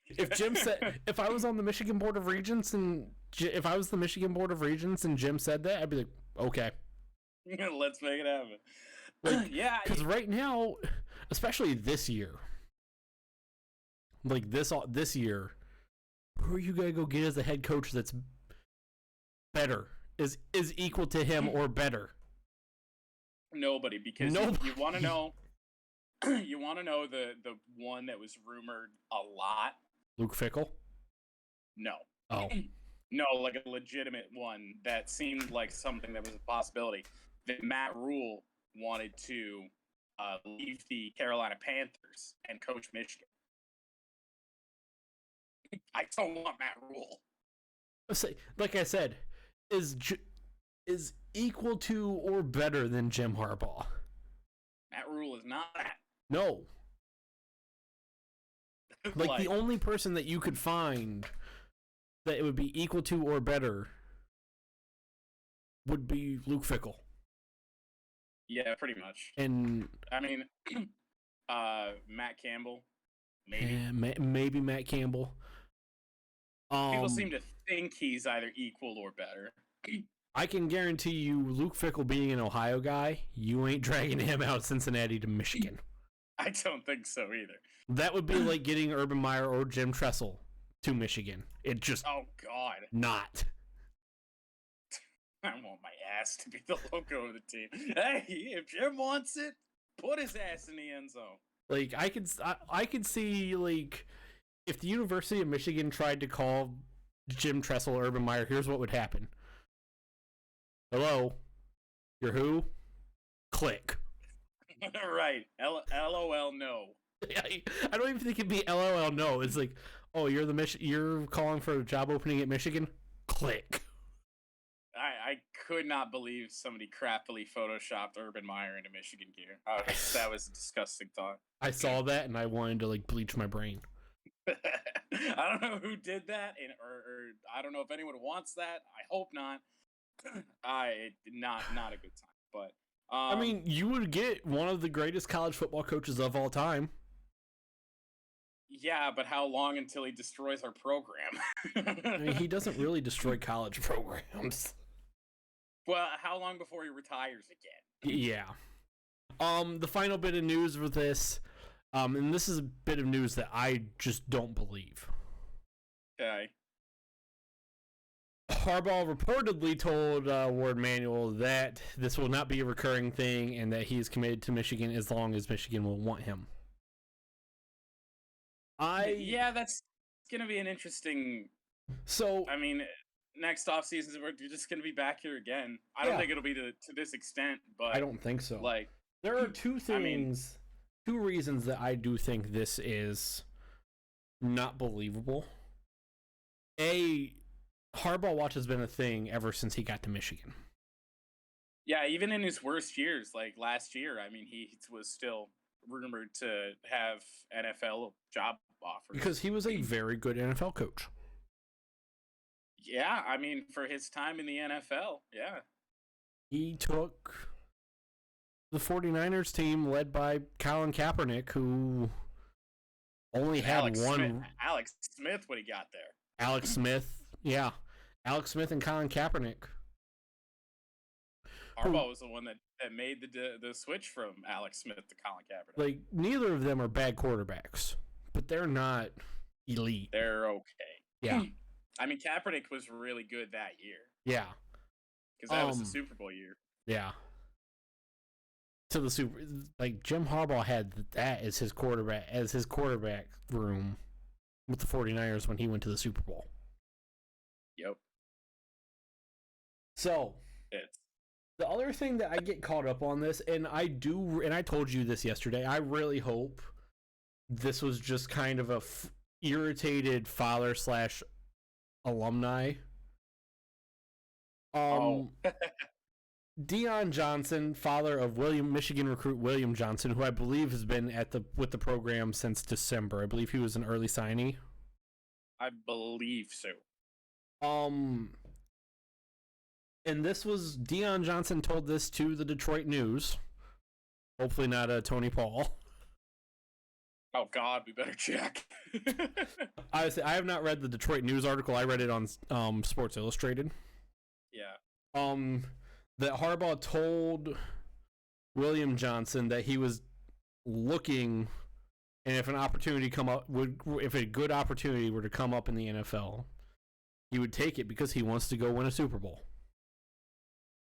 If Jim said, if I was on the Michigan Board of Regents and if I was the Michigan Board of Regents and Jim said that, I'd be like, okay, let's make it happen. Like, yeah, because right now, especially this year, like this year, who are you gonna go get as a head coach that's better, is equal to him or better? Nobody, because Nobody. You want to know. You want to know the one that was rumored a lot? Luke Fickell? No. Oh. No, like a legitimate one that seemed like something that was a possibility. That Matt Rule wanted to leave the Carolina Panthers and coach Michigan. I don't want Matt Rule. Like I said, is equal to or better than Jim Harbaugh? Matt Rule is not that. No. Like, the only person that you could find that it would be equal to or better would be Luke Fickell. Yeah, pretty much. And I mean, Matt Campbell, maybe. Maybe Matt Campbell. People seem to think he's either equal or better. I can guarantee you, Luke Fickell being an Ohio guy, you ain't dragging him out of Cincinnati to Michigan. I don't think so either. That would be like getting Urban Meyer or Jim Tressel to Michigan. It just... Oh, God. Not. I want my ass to be the logo of the team. Hey, if Jim wants it, put his ass in the end zone. Like, I could see, like, if the University of Michigan tried to call Jim Tressel or Urban Meyer, here's what would happen. Hello? You're who? Click. Right. LOL no. I don't even think it'd be LOL no. It's like, oh, you're calling for a job opening at Michigan? Click. I could not believe somebody crappily photoshopped Urban Meyer into Michigan gear. That was a disgusting thought. I saw that and I wanted to, like, bleach my brain. I don't know who did that, or I don't know if anyone wants that. I hope not. Not a good time. But I mean, you would get one of the greatest college football coaches of all time. Yeah, but how long until he destroys our program? I mean, he doesn't really destroy college programs. Well, how long before he retires again? Yeah. The final bit of news with this, and this is a bit of news that I just don't believe. Okay. Harbaugh reportedly told Ward Manuel that this will not be a recurring thing and that he is committed to Michigan as long as Michigan will want him. Yeah, that's going to be an interesting... So, I mean, next offseason, we're just going to be back here again. I don't think it'll be to this extent, but... I don't think so. Like, there are two reasons that I do think this is not believable. Harbaugh watch has been a thing ever since he got to Michigan. Yeah, even in his worst years, like last year, I mean, he was still rumored to have NFL job offers. Because he was a very good NFL coach. Yeah, I mean, for his time in the NFL, yeah. He took the 49ers team led by Colin Kaepernick, who only had one... Alex Smith when he got there. Alex Smith, yeah. Alex Smith and Colin Kaepernick. Harbaugh was the one that made the switch from Alex Smith to Colin Kaepernick. Like, neither of them are bad quarterbacks, but they're not elite. They're okay. Yeah. I mean, Kaepernick was really good that year. Yeah. Because that was the Super Bowl year. Yeah. Like, Jim Harbaugh had that as his quarterback room with the 49ers when he went to the Super Bowl. Yep. So, the other thing that I get caught up on this, and I told you this yesterday, I really hope this was just kind of a irritated father/alumni. Deion Johnson, father of Michigan recruit William Johnson, who I believe has been with the program since December. I believe he was an early signee. I believe so. And this was Deion Johnson told this to the Detroit News. Hopefully not Tony Paul. Oh God, we better check. I have not read the Detroit News article. I read it on Sports Illustrated. Yeah. That Harbaugh told William Johnson that he was looking, and if an opportunity if a good opportunity were to come up in the NFL, he would take it because he wants to go win a Super Bowl.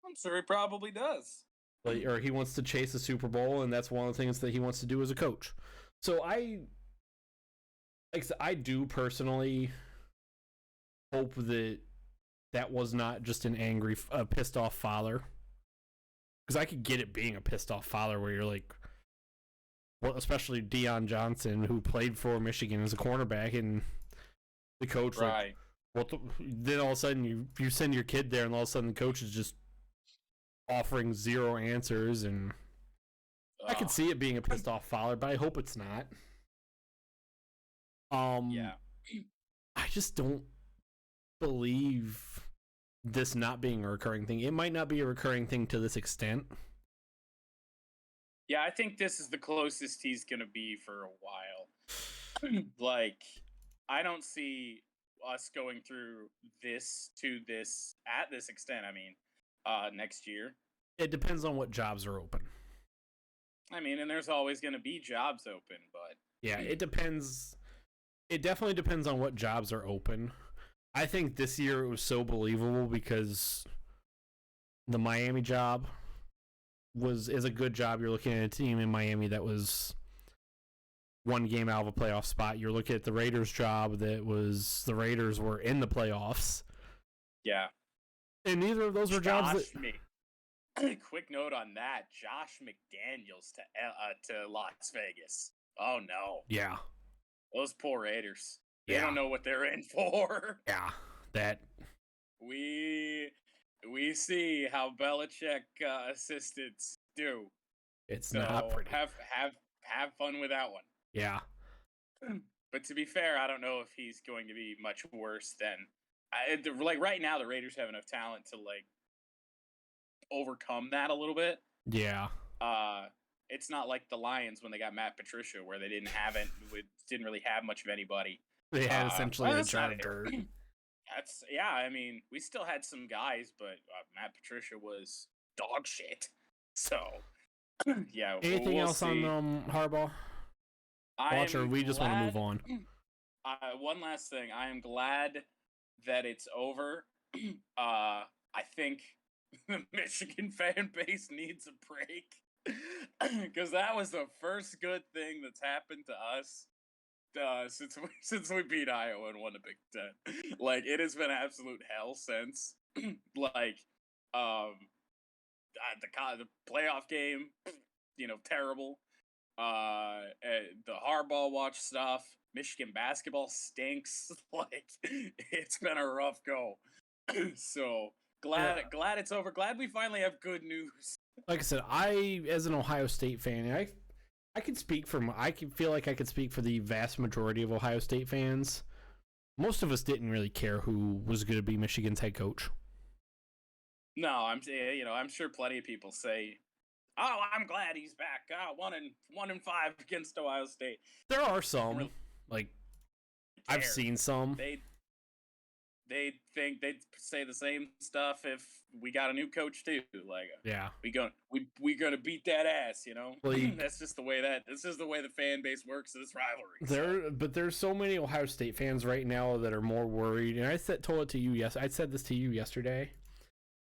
I'm sure he probably does. Or he wants to chase a Super Bowl, and that's one of the things that he wants to do as a coach. So I do personally hope that was not just an angry, pissed off father. Because I could get it being a pissed off father where you're like, well, especially Deion Johnson, who played for Michigan as a cornerback, and the coach, right? Then all of a sudden you send your kid there, and all of a sudden the coach is just offering zero answers, and I could see it being a pissed off father, but I hope it's not. Yeah. I just don't believe this not being a recurring thing. It might not be a recurring thing to this extent. Yeah, I think this is the closest he's going to be for a while. Like, I don't see us going through this at this extent. I mean, next year. It depends on what jobs are open. I mean, and there's always going to be jobs open, but... Yeah, it depends. It definitely depends on what jobs are open. I think this year it was so believable because the Miami job is a good job. You're looking at a team in Miami that was one game out of a playoff spot. You're looking at the Raiders job the Raiders were in the playoffs. Yeah. And neither of those were jobs that... Quick note on that. Josh McDaniels to Las Vegas. Oh, no. Yeah. Those poor Raiders. They don't know what they're in for. Yeah, that... We see how Belichick assistants do. It's not pretty. Have fun with that one. Yeah. But to be fair, I don't know if he's going to be much worse than... right now, the Raiders have enough talent to, overcome that a little bit. Yeah. It's not like the Lions when they got Matt Patricia, where they didn't really have much of anybody. They had essentially a jar of dirt. I mean, we still had some guys, but Matt Patricia was dog shit. So, yeah. Anything else see. on Harbaugh? Or we just want to move on? One last thing. I am glad that it's over. I think the Michigan fan base needs a break. Because that was the first good thing that's happened to us since we beat Iowa and won the Big Ten. It has been absolute hell since. The playoff game, terrible. The Harbaugh watch stuff. Michigan basketball stinks. It's been a rough go. So glad it's over. Glad we finally have good news. Like I said, as an Ohio State fan, I feel like I could speak for the vast majority of Ohio State fans. Most of us didn't really care who was going to be Michigan's head coach. No, I'm sure plenty of people say, "Oh, I'm glad he's back. 1-5 against Ohio State." There are some, I've seen some. They think they'd say the same stuff if we got a new coach too. We gonna beat that ass, That's just the way the fan base works in this rivalry. But there's so many Ohio State fans right now that are more worried, and I said this to you yesterday.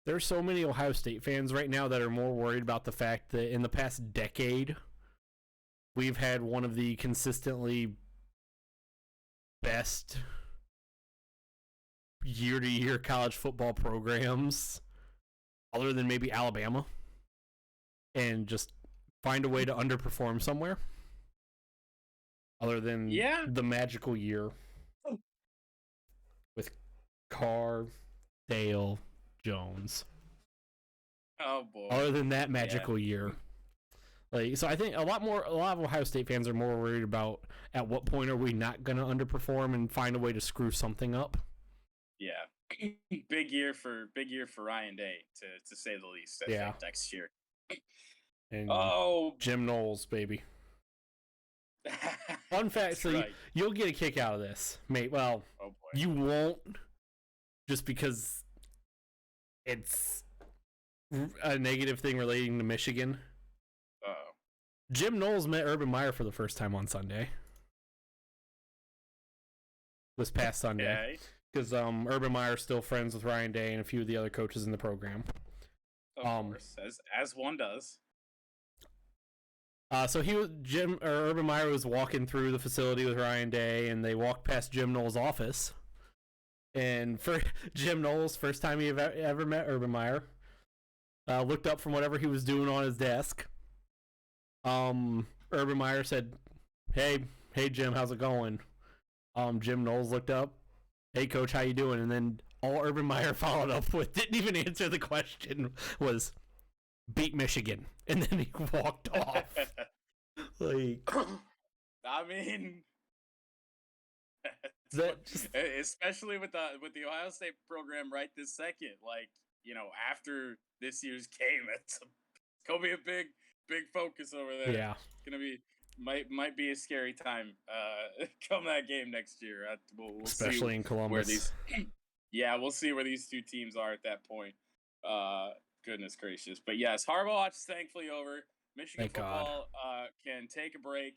There's so many Ohio State fans right now that are more worried about the fact that in the past decade, we've had one of the consistently best year-to-year college football programs, other than maybe Alabama, and just find a way to underperform somewhere, other than the magical year with Carr, Dale, Jones. Oh boy! Other than that magical year, so I think a lot of Ohio State fans are more worried about at what point are we not going to underperform and find a way to screw something up. Yeah, big year for Ryan Day to say the least. I think next year. And Jim Knowles, baby. Fun fact, so right. you'll get a kick out of this, mate. Well, Oh boy. you won't, just because it's a negative thing relating to Michigan. Uh-oh. Jim Knowles met Urban Meyer for the first time on Sunday. This past Sunday. Because Urban Meyer's still friends with Ryan Day and a few of the other coaches in the program. Of course, as one does. So Urban Meyer was walking through the facility with Ryan Day, and they walked past Jim Knowles' office. And for Jim Knowles, first time he ever met Urban Meyer, looked up from whatever he was doing on his desk. Urban Meyer said, "Hey Jim, how's it going?" Jim Knowles looked up, "Hey coach, how you doing?" And then all Urban Meyer followed up with, didn't even answer the question, was beat Michigan, and then he walked off. Like, I mean, especially with the Ohio State program right this second, like, you know, after this year's game, it's gonna be a big focus over there. Yeah, it's gonna be might be a scary time come that game next year. We'll especially see in Columbus. where these, we'll see where these two teams are at that point. Goodness gracious. But yes, Harbaugh watch is thankfully over. Michigan Thank football can take a break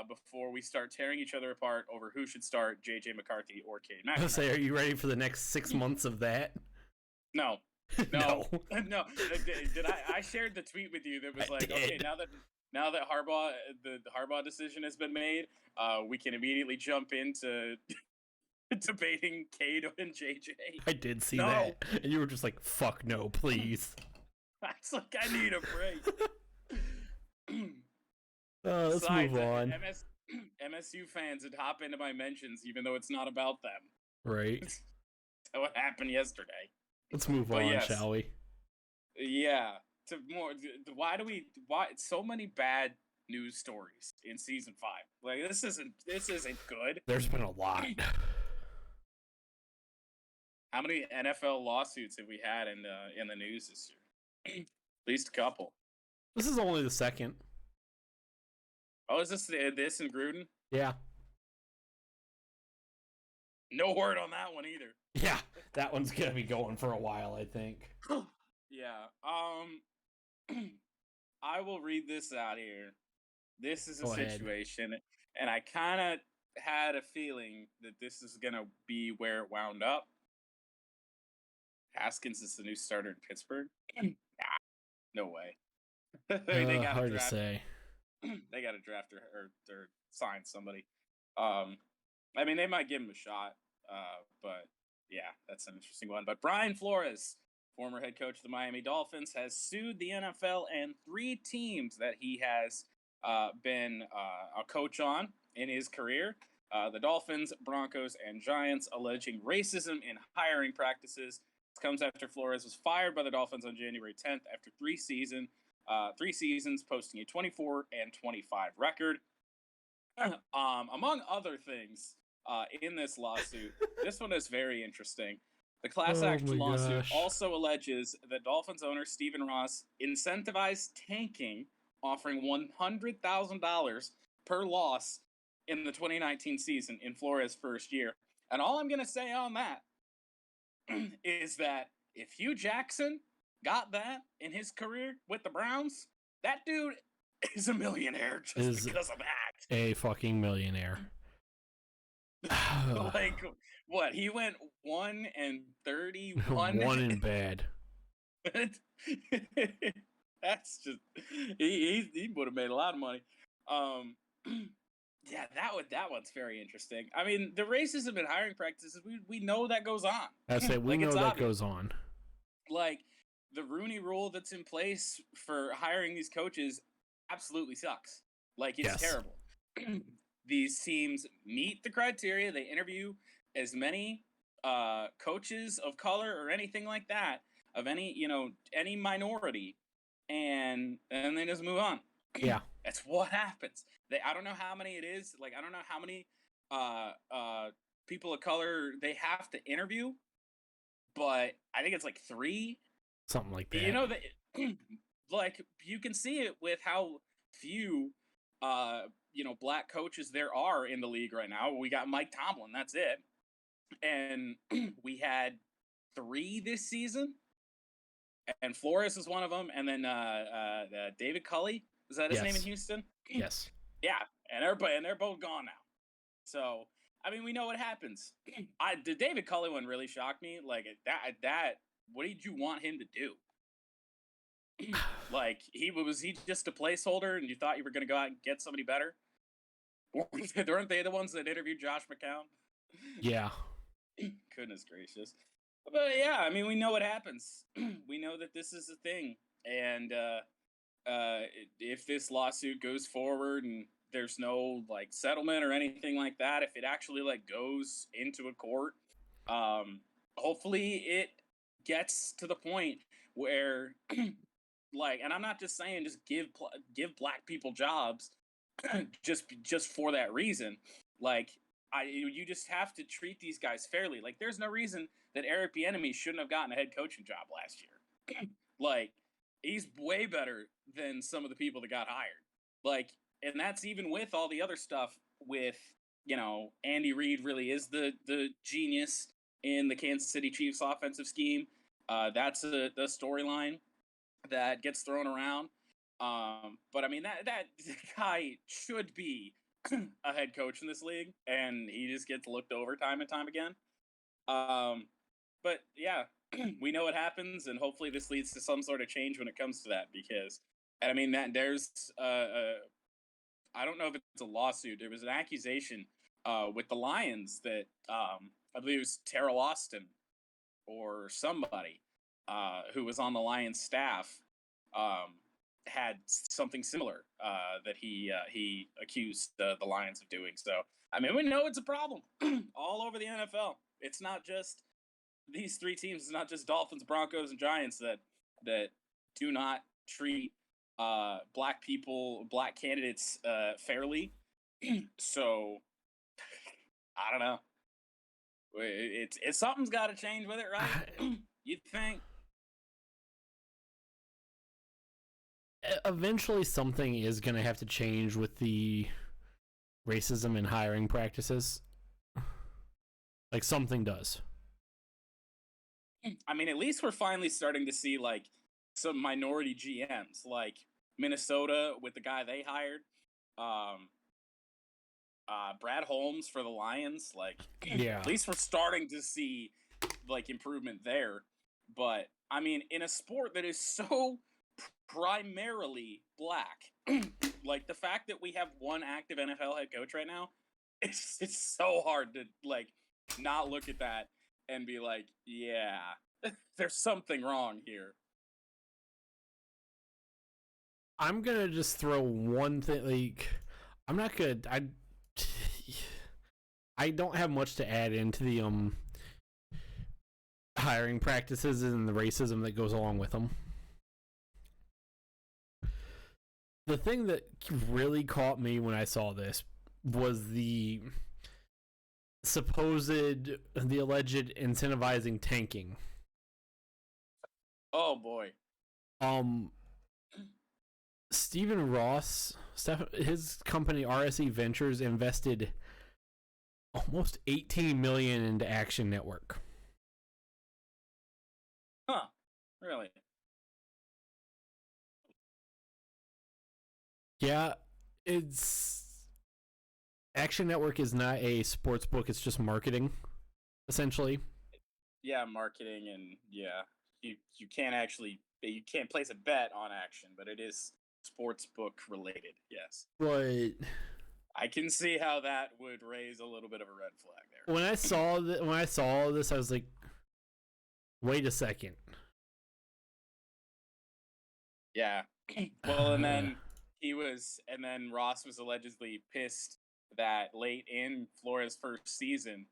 before we start tearing each other apart over who should start, J.J. McCarthy or Cade McNamara. I was say, are you ready for the next 6 months of that? No. No. Did I shared the tweet with you that was like, okay, now that the Harbaugh decision has been made, we can immediately jump into debating Cade and JJ. I did see that. And you were just like, fuck no, please. I was like, I need a break. Let's move on. MSU fans would hop into my mentions even though it's not about them. Right. That's what happened yesterday. Let's move on, shall we? Yeah. Why so many bad news stories in season 5? Like, this isn't good. There's been a lot. How many NFL lawsuits have we had in the news this year? At least a couple. This is only the second. Oh, is this in Gruden? Yeah. No word on that one either. Yeah, that one's gonna be going for a while, I think. Yeah. I will read this out here. This is a situation, and I kind of had a feeling that this is gonna be where it wound up. Haskins is the new starter in Pittsburgh. Nah, no way. They got hard to say. They got to draft or sign somebody. I mean, they might give him a shot, but yeah, that's an interesting one. But Brian Flores, former head coach of the Miami Dolphins, has sued the NFL and 3 teams that he has been a coach on in his career. The Dolphins, Broncos, and Giants, alleging racism in hiring practices. This comes after Flores was fired by the Dolphins on January 10th after 3 seasons, posting a 24-25 record. Among other things, in this lawsuit, this one is very interesting. The class action lawsuit also alleges that Dolphins owner Stephen Ross incentivized tanking, offering $100,000 per loss in the 2019 season in Flores' first year. And all I'm going to say on that is that if Hugh Jackson got that in his career with the Browns, that dude is a millionaire just because of that. A fucking millionaire. Like, what? He went 1-31. 1 in bad. That's just he would have made a lot of money. Yeah, that one's very interesting. I mean, the racism in hiring practices, we know that goes on. I say we know that goes on. Like, the Rooney Rule that's in place for hiring these coaches absolutely sucks. Like, it's terrible. These teams meet the criteria. They interview as many coaches of color or anything like that, of any minority, and they just move on. Yeah. That's what happens. I don't know how many it is. Like, I don't know how many people of color they have to interview, but I think it's like 3. Something like that. You know, like, you can see it with how few black coaches there are in the league right now. We got Mike Tomlin, that's it. And we had 3 this season. And Flores is one of them. And then David Culley, is that his name in Houston? Yes. Yeah, and they're both gone now. So, I mean, we know what happens. The David Culley one really shocked me. Like, that what did you want him to do? Like, was he just a placeholder and you thought you were going to go out and get somebody better? Or weren't they the ones that interviewed Josh McCown? Yeah. Goodness gracious. But yeah, I mean, we know what happens. We know that this is a thing. And if this lawsuit goes forward and there's no like settlement or anything like that, if it actually like goes into a court, hopefully it gets to the point where like, and I'm not just saying just give black people jobs just for that reason. Like, you just have to treat these guys fairly. Like, there's no reason that Eric Bieniemy shouldn't have gotten a head coaching job last year. Like, he's way better than some of the people that got hired. Like, and that's even with all the other stuff with, Andy Reid really is the genius in the Kansas City Chiefs offensive scheme. That's the storyline that gets thrown around. But I mean, that guy should be a head coach in this league, and he just gets looked over time and time again. But yeah, we know what happens, and hopefully this leads to some sort of change when it comes to that, because, I mean, that there's, I don't know if it's a lawsuit. There was an accusation with the Lions that I believe it was Terrell Austin or somebody who was on the Lions staff had something similar that he accused the Lions of doing. So, I mean, we know it's a problem all over the NFL. It's not just these 3 teams. It's not just Dolphins, Broncos, and Giants that do not treat black people, black candidates fairly. So, I don't know. It's something's got to change with it, right? You'd think. Eventually something is going to have to change with the racism in hiring practices. Like, something does. I mean, at least we're finally starting to see, like, some minority GMs, like Minnesota with the guy they hired, Brad Holmes for the Lions. Like, yeah. At least we're starting to see, like, improvement there. But, I mean, in a sport that is so primarily black, like, the fact that we have one active NFL head coach right now, it's so hard to, like, not look at that and be like, yeah, there's something wrong here. I'm gonna just throw one thing. Like, I'm not gonna. I don't have much to add into the hiring practices and the racism that goes along with them. The thing that really caught me when I saw this was the alleged incentivizing tanking. Oh boy. Stephen Ross, his company RSE Ventures invested almost $18 million into Action Network. Huh? Really? Yeah, Action Network is not a sports book, it's just marketing, essentially. Yeah, marketing, and yeah, you can't place a bet on Action, but it is sports book related, yes. But I can see how that would raise a little bit of a red flag there. When I saw this, I was like, wait a second. Yeah. Well, and then Ross was allegedly pissed that late in Flores' first season,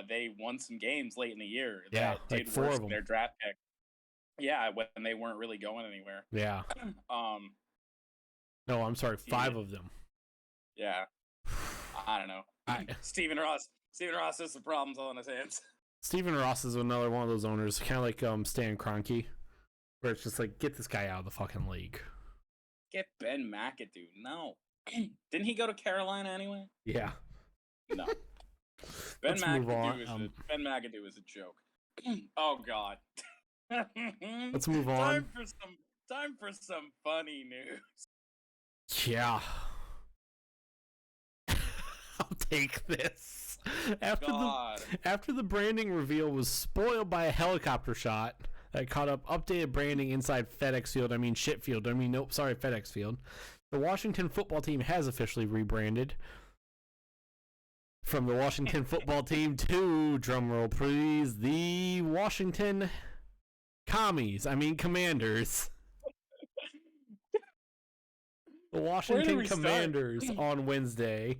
they won some games late in the year that did worse than their draft pick. Yeah, when they weren't really going anywhere. Yeah. No, I'm sorry, 5 of them. Yeah. I don't know. Stephen Ross has some problems on his hands. Stephen Ross is another one of those owners, kind of like Stan Kroenke, where it's just like, get this guy out of the fucking league. Get Ben McAdoo. No. Didn't he go to Carolina anyway? Yeah. No. Let's move on. Ben McAdoo is a joke. Oh God. Let's move on. Time for some funny news. Yeah. I'll take this. After the branding reveal was spoiled by a helicopter shot that caught up updated branding inside FedEx Field. FedEx Field. The Washington football team has officially rebranded. From the Washington football team to, drumroll please, the Washington Commanders. The Washington Commanders on Wednesday.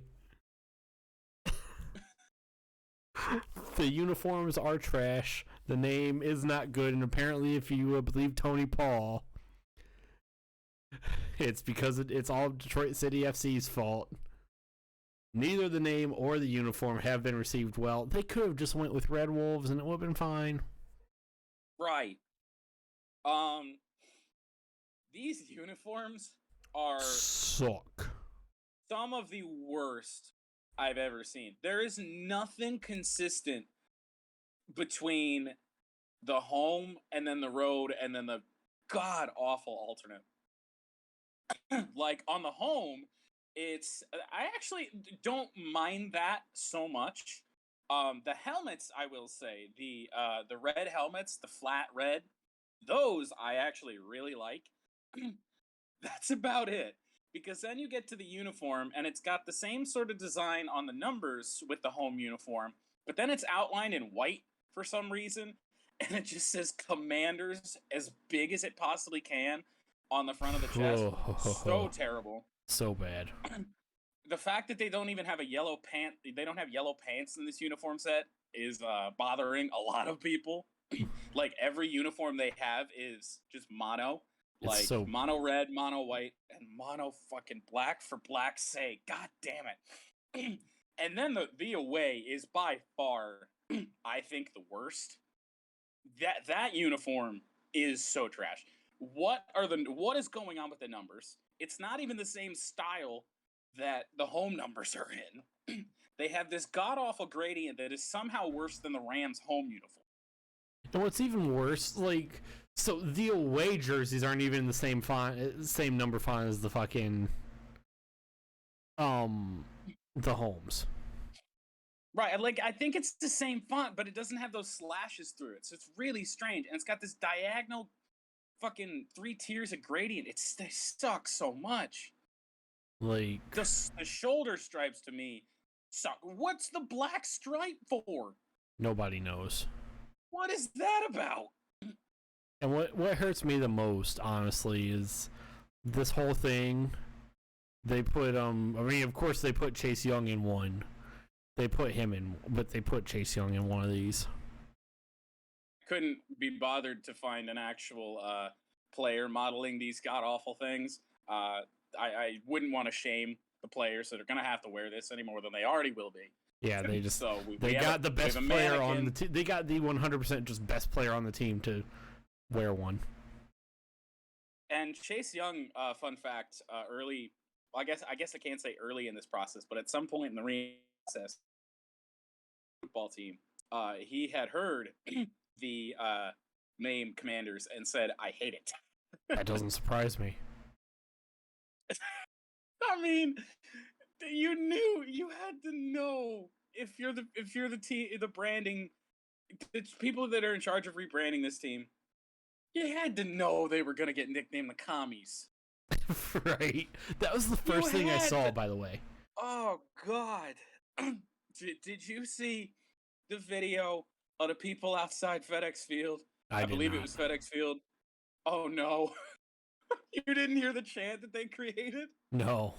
The uniforms are trash. The name is not good, and apparently, if you believe Tony Paul, it's because it's all Detroit City FC's fault. Neither the name or the uniform have been received well. They could have just went with Red Wolves, and it would have been fine. Right. These uniforms suck. Some of the worst I've ever seen. There is nothing consistent between the home and then the road and then the god awful alternate. Like on the home, I actually don't mind that so much. The helmets, I will say, the red helmets, the flat red, those I actually really like. That's about it. Because then you get to the uniform, and it's got the same sort of design on the numbers with the home uniform, but then it's outlined in white for some reason, and it just says Commanders as big as it possibly can on the front of the chest. So terrible. So bad. The fact that they don't even have they don't have yellow pants in this uniform set is bothering a lot of people. Like, every uniform they have is just mono. Like, mono red, mono white, and mono fucking black for black's sake. God damn it. And then the away is by far, I think, the worst. That uniform is so trash. What is going on with the numbers? It's not even the same style that the home numbers are in. They have this god-awful gradient that is somehow worse than the Rams' home uniform. And what's even worse, so the away jerseys aren't even in the same number font as the fucking the homes. Right, I think it's the same font, but it doesn't have those slashes through it, so it's really strange. And it's got this diagonal fucking 3 tiers of gradient. They suck so much. The shoulder stripes to me suck. What's the black stripe for? Nobody knows. What is that about? And what hurts me the most, honestly, is this whole thing. They put of course they put Chase Young in one. They put him in, but they put Chase Young in one of these. Couldn't be bothered to find an actual player modeling these god-awful things. I wouldn't want to shame the players that are going to have to wear this any more than they already will be. Yeah, they just they got the best player on the team. They got the 100% just best player on the team to wear one. And Chase Young, fun fact, early. Well, I guess I can't say early in this process, but at some point in the process, football team, he had heard the name Commanders and said, "I hate it." That doesn't surprise me. I mean, you had to know if you're the team, the branding, the people that are in charge of rebranding this team. You had to know they were gonna get nicknamed the Commies. Right. That was the first thing I saw, by the way. Oh God! Did you see the video of the people outside FedEx Field? I believe it was FedEx Field. Oh no! You didn't hear the chant that they created? No.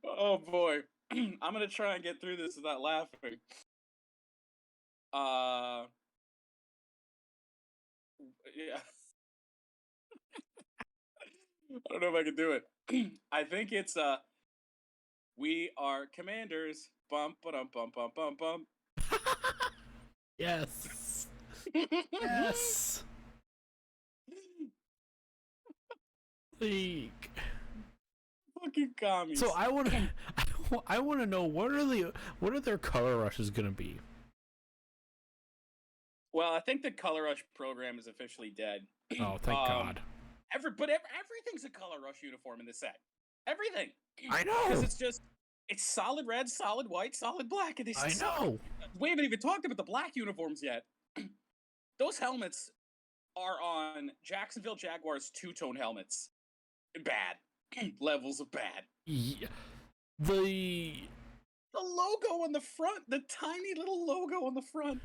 Oh boy. I'm gonna try and get through this without laughing. Yeah. I don't know if I can do it. I think it's we are Commanders. Bump ba-dum bump bump bump bump. Yes. Yes. Like, Fucking commies. so I want to know what are their color rushes gonna be? Well, I think the Color Rush program is officially dead. Oh, thank God. Everything's a Color Rush uniform in this set. Everything. I know. Because it's solid red, solid white, solid black. And I know. We haven't even talked about the black uniforms yet. Those helmets are on Jacksonville Jaguars two-tone helmets. Bad. Levels of bad. Yeah. The logo on the front, the tiny little logo on the front.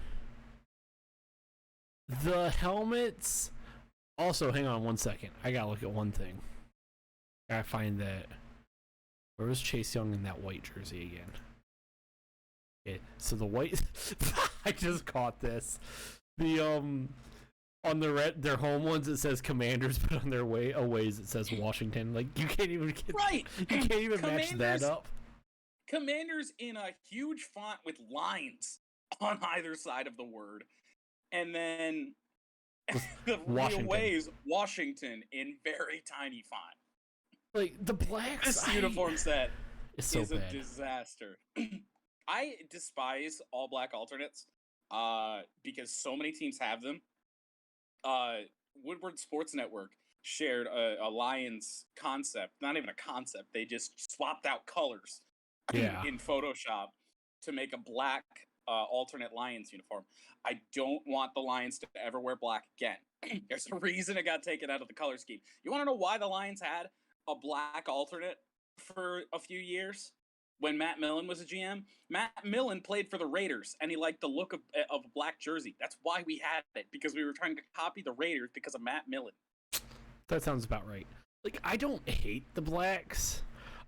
The helmets. Also, hang on 1 second. I gotta look at one thing. I find that. Where was Chase Young in that white jersey again? Okay, so the white. I just caught this. The on the their home ones it says Commanders, but on their aways it says Washington. Like you can't even get right. You can't even match that up. Commanders in a huge font with lines on either side of the word, and then the aways Washington in very tiny font. Like the blacks. This uniform set is a disaster. I despise all black alternates because so many teams have them. Woodward Sports Network shared a Lions concept, not even a concept. They just swapped out colors in Photoshop to make a black alternate Lions uniform. I don't want the Lions to ever wear black again. There's a reason it got taken out of the color scheme. You want to know why the Lions had a black alternate for a few years? When Matt Millen was a GM, Matt Millen played for the Raiders, and he liked the look of a black jersey. That's why we had it, because we were trying to copy the Raiders because of Matt Millen. That sounds about right. Like, I don't hate the blacks,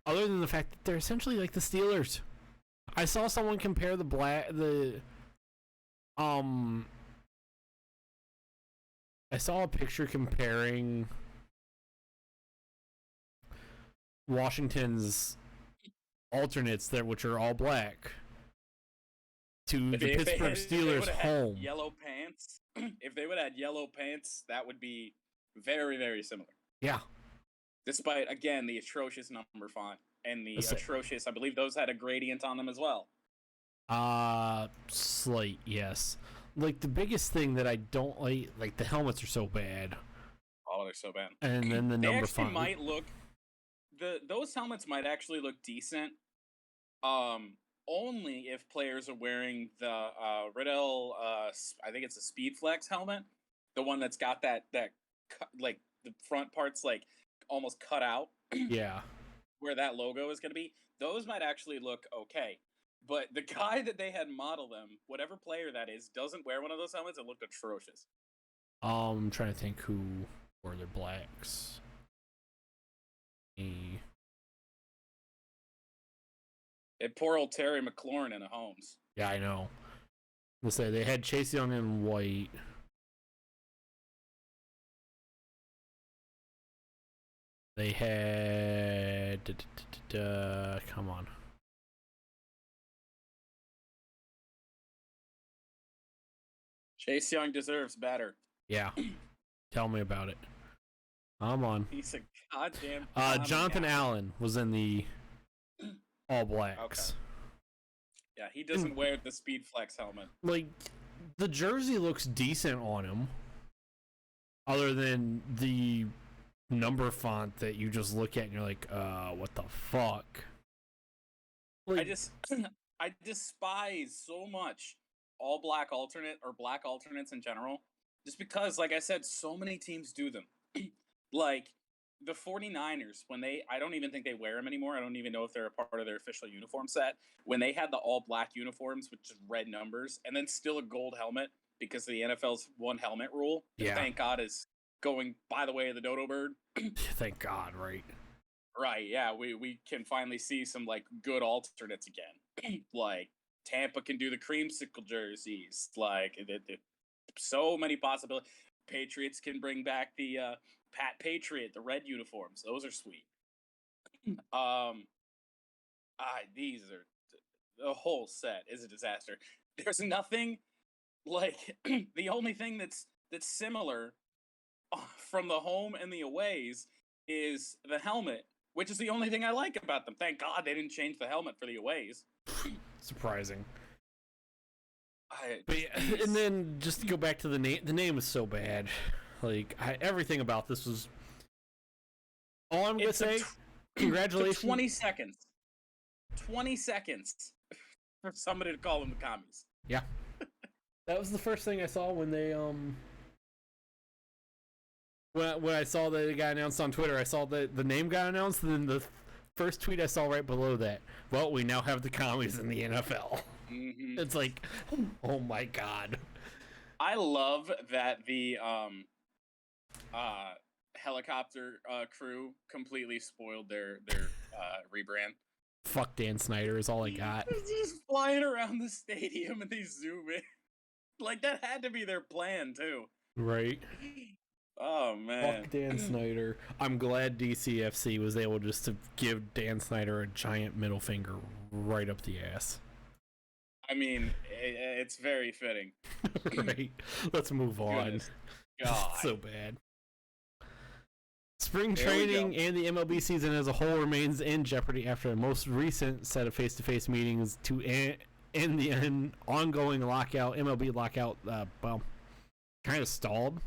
other than the fact that they're essentially like the Steelers. I saw someone compare I saw a picture comparing Washington's alternates which are all black to the Pittsburgh Steelers home. Yellow pants. If they would have had yellow pants, that would be very, very similar. Yeah. Despite, again, the atrocious number font and the atrocious, I believe those had a gradient on them as well. Slight, yes. Like, the biggest thing that I don't like the helmets are so bad. Oh, they're so bad. And then the number font might look. Those helmets might actually look decent. Only if players are wearing the Riddle, I think it's a Speed Flex helmet, the one that's got that like the front part's like almost cut out. Yeah. Where that logo is going to be. Those might actually look okay. But the guy that they had model them, whatever player that is, doesn't wear one of those helmets. It looked atrocious. I'm trying to think who wore their blacks. Poor old Terry McLaurin in a Holmes. Yeah, I know. We'll say they had Chase Young in white. They had come on. Chase Young deserves better. Yeah. Tell me about it. I'm on. He's a goddamn Jonathan Allen was in the all blacks. Okay. Yeah, he doesn't wear the Speed Flex helmet. Like, the jersey looks decent on him. Other than the number font that you just look at and you're like, what the fuck? Like, I despise so much all black alternate or black alternates in general. Just because, like I said, so many teams do them. Like, the 49ers, I don't even think they wear them anymore. I don't even know if they're a part of their official uniform set. When they had the all black uniforms with just red numbers and then still a gold helmet because of the NFL's one helmet rule. Yeah. Thank God is going by the way of the dodo bird. Thank God, right? Right, yeah. We can finally see some, like, good alternates again. Like, Tampa can do the creamsicle jerseys. Like, so many possibilities. Patriots can bring back the Pat Patriot, the red uniforms. Those are sweet. These are the whole set is a disaster. There's nothing like the only thing that's similar from the home and the aways is the helmet, which is the only thing I like about them. Thank God they didn't change the helmet for the aways. Surprising. But yeah, and then just to go back to the name. The name is so bad. Like everything about this was. All I'm gonna say, congratulations. 20 seconds. 20 seconds for somebody to call them the commies. Yeah. That was the first thing I saw when they when I saw that it got announced on Twitter. I saw that the name got announced, and then the first tweet I saw right below that, well, we now have the commies in the NFL. Mm-hmm. It's like, oh my God. I love that the helicopter crew completely spoiled their rebrand. Fuck Dan Snyder is all I got. Just flying around the stadium and they zoom in. Like, that had to be their plan, too. Right. Oh, man. Fuck Dan Snyder. I'm glad DCFC was able just to give Dan Snyder a giant middle finger right up the ass. I mean, it's very fitting. Right. Let's move on. God. So bad. Spring training and the MLB season as a whole remains in jeopardy after a most recent set of face-to-face meetings to end the ongoing lockout. MLB lockout, well, kind of stalled.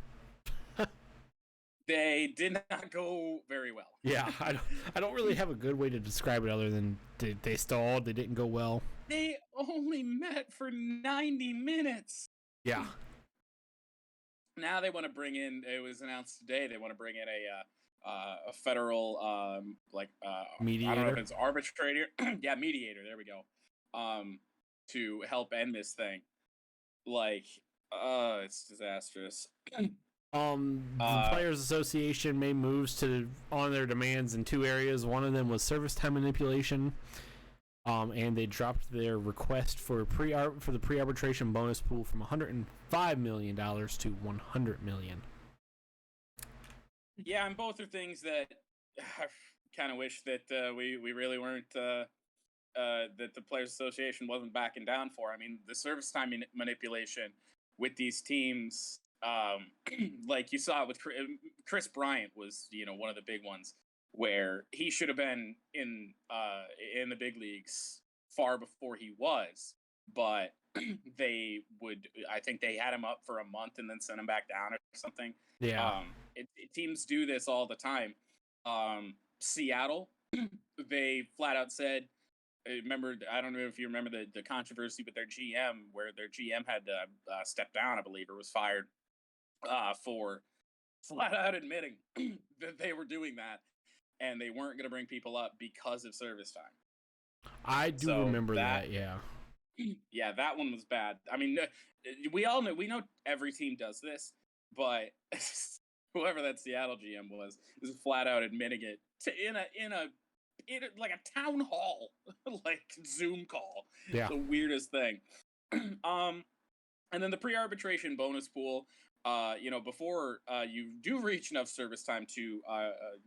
They did not go very well. Yeah, I don't really have a good way to describe it other than they stalled. They didn't go well. They only met for 90 minutes. Yeah. Now they want to bring in. It was announced today. They want to bring in a federal mediator. I don't know if it's arbitrator. Yeah, mediator. There we go. To help end this thing. Like, it's disastrous. The Players Association made moves on their demands in two areas. One of them was service time manipulation, and they dropped their request for the pre-arbitration bonus pool from $105 million to $100 million. Yeah, and both are things that I kind of wish that we really weren't. That the Players Association wasn't backing down for. I mean, the service time manipulation with these teams. Like you saw it with Chris Bryant was, one of the big ones where he should have been in the big leagues far before he was, but I think they had him up for a month and then sent him back down or something. Yeah. Teams do this all the time. Seattle, they flat out said, remember, I don't know if you remember the controversy with their GM where their GM had to step down, I believe, or was fired. For flat out admitting that they were doing that and they weren't going to bring people up because of service time. I do remember that, yeah. Yeah, that one was bad. I mean, we know every team does this, but whoever that Seattle GM was is flat out admitting it in like a town hall, like Zoom call. Yeah. The weirdest thing. And then the pre-arbitration bonus pool. Before you do reach enough service time to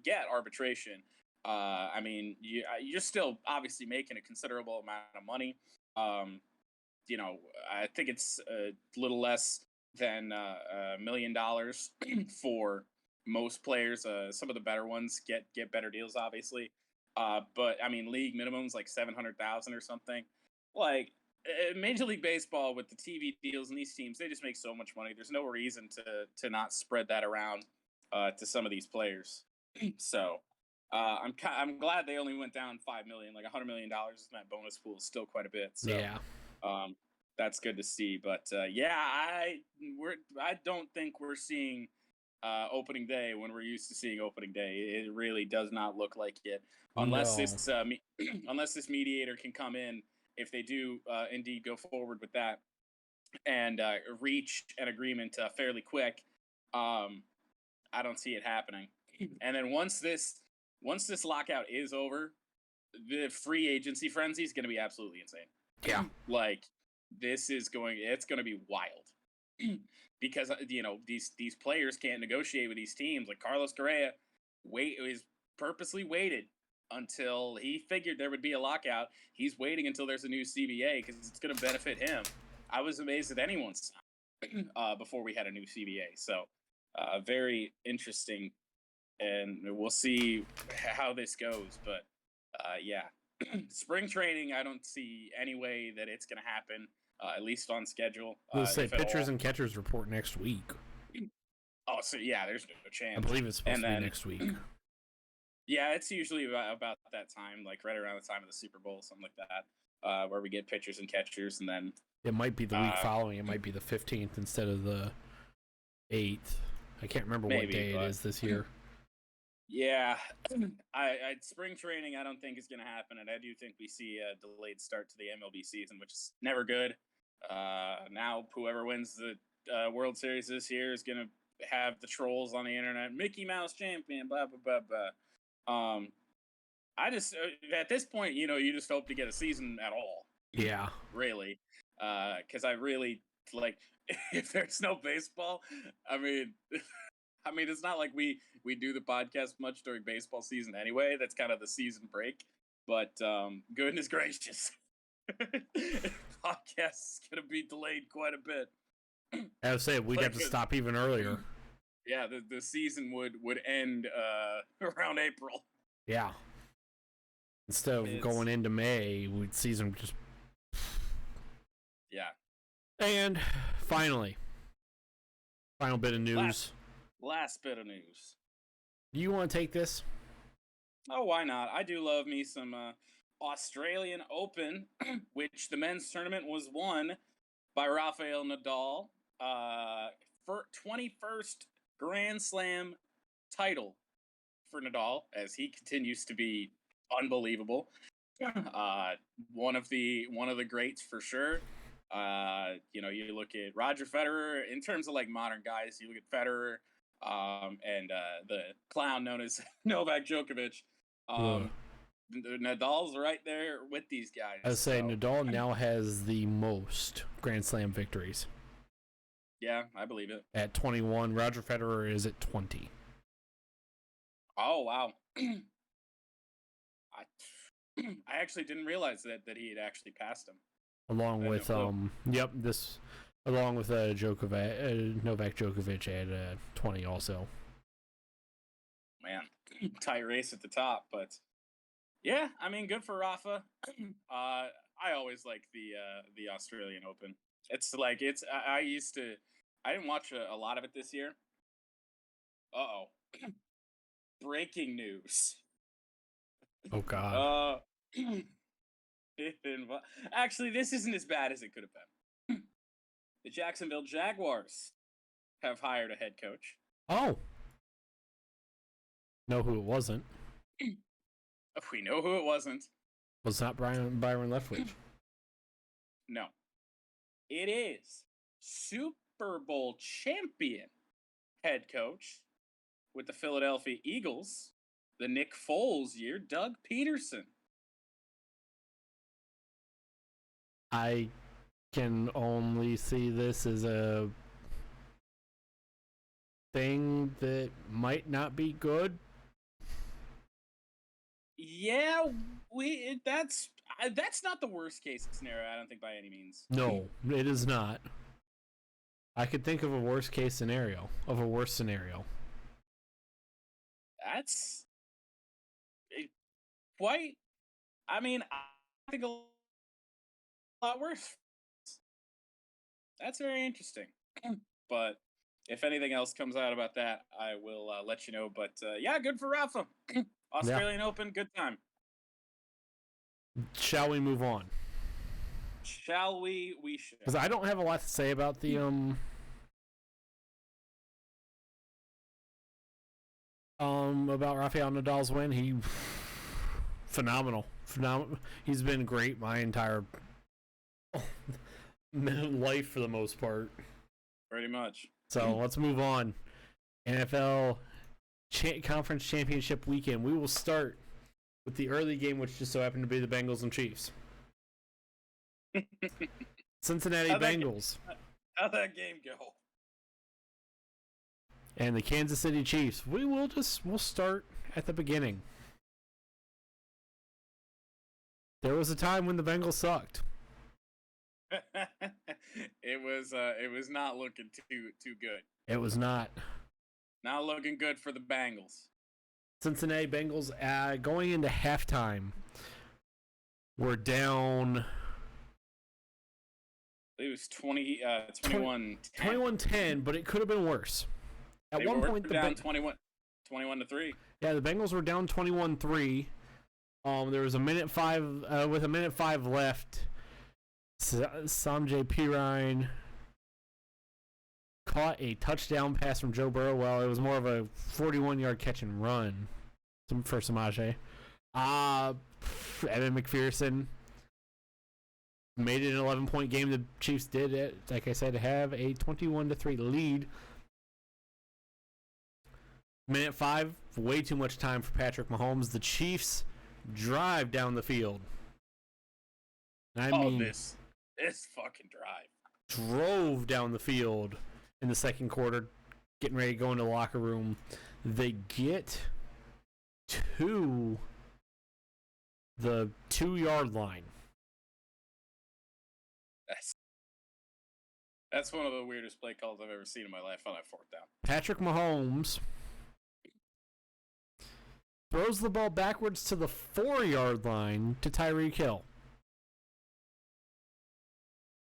get arbitration, I mean, you're still obviously making a considerable amount of money. I think it's a little less than $1 million for most players. Some of the better ones get better deals, obviously. But I mean, league minimums like $700,000 or something. Like, Major League Baseball with the TV deals and these teams, they just make so much money. There's no reason to not spread that around to some of these players. So I'm glad they only went down $5 million. Like $100 million in that bonus pool is still quite a bit. So, yeah, that's good to see. But I don't think we're seeing opening day when we're used to seeing opening day. It really does not look like it unless this mediator can come in. If they do indeed go forward with that and reach an agreement fairly quick, I don't see it happening. And then once this lockout is over, the free agency frenzy is going to be absolutely insane. Yeah, like it's going to be wild because these players can't negotiate with these teams. Like Carlos Correa, purposely waited until he figured there would be a lockout. He's waiting until there's a new CBA because it's going to benefit him. I was amazed at anyone's before we had a new CBA. So very interesting and we'll see how this goes. But yeah, spring training, I don't see any way that it's going to happen, at least on schedule. We'll say pitchers and catchers report next week. Oh, so yeah, there's no chance. I believe it's supposed to be next week. Yeah, it's usually about that time, like right around the time of the Super Bowl, something like that, where we get pitchers and catchers, and then it might be the week following. It might be the 15th instead of the 8th. I can't remember what day it is this year. Yeah, spring training I don't think is going to happen, and I do think we see a delayed start to the MLB season, which is never good. Now, whoever wins the World Series this year is going to have the trolls on the internet, Mickey Mouse champion, blah blah blah blah. I just at this point, you just hope to get a season at all. Yeah, really, because I really like if there's no baseball. I mean, it's not like we do the podcast much during baseball season anyway. That's kind of the season break. But goodness gracious, podcast is gonna be delayed quite a bit. I would say we'd have to stop even earlier. Yeah, the season would end around April. Yeah. Instead of going into May, season just. Yeah. And finally, final bit of news. Last bit of news. Do you want to take this? Oh, why not? I do love me some Australian Open, which the men's tournament was won by Rafael Nadal. For 21st Grand Slam title for Nadal, as he continues to be unbelievable. One of the greats for sure. You look at Roger Federer in terms of like modern guys. You look at Federer, and the clown known as Novak Djokovic. Nadal's right there with these guys. I would say Nadal now has the most Grand Slam victories. Yeah, I believe it. At 21, Roger Federer is at 20. Oh wow! I actually didn't realize that he had actually passed him. Along with Novak Djokovic at 20 also. Man, tight race at the top, but yeah, I mean, good for Rafa. I always like the Australian Open. It's like I didn't watch a lot of it this year. Breaking news. Oh God. Actually, this isn't as bad as it could have been. The Jacksonville Jaguars have hired a head coach. Oh. Know who it wasn't. We know who it wasn't. Was not Byron Leftwich. No. It is Super Bowl champion head coach with the Philadelphia Eagles, the Nick Foles year, Doug Peterson. I can only see this as a thing that might not be good. Yeah, that's not the worst case scenario, I don't think, by any means. No, it is not. I could think of a worst scenario. That's quite. I mean, I think a lot worse. That's very interesting. But if anything else comes out about that, I will let you know. But yeah, good for Rafa. Australian Open, good time. Shall we move on? Shall we? We should. Because I don't have a lot to say about the about Rafael Nadal's win. He phenomenal. He's been great my entire life for the most part. Pretty much. So let's move on. NFL Conference Championship weekend. We will start with the early game, which just so happened to be the Bengals and Chiefs. Cincinnati Bengals. How'd that game go? And the Kansas City Chiefs. We'll start at the beginning. There was a time when the Bengals sucked. It was not looking too good. It was not. Not looking good for the Bengals. Cincinnati Bengals going into halftime. We're down. It was 21-10. 21-10, but it could have been worse. At They one were point, down 21-3. Yeah, the Bengals were down 21-3. There was a minute 5 with a minute 5 left. Samjay Pirine caught a touchdown pass from Joe Burrow. Well, it was more of a 41-yard catch and run for Samajay. Evan McPherson made it an 11-point game. The Chiefs did it, like I said, have a 21-3 lead. Minute 5, way too much time for Patrick Mahomes. The Chiefs drive down the field. I mean, this fucking drive. Drove down the field in the second quarter, getting ready to go into the locker room. They get to the 2-yard line. That's one of the weirdest play calls I've ever seen in my life on that fourth down. Patrick Mahomes throws the ball backwards to the 4-yard line to Tyreek Hill.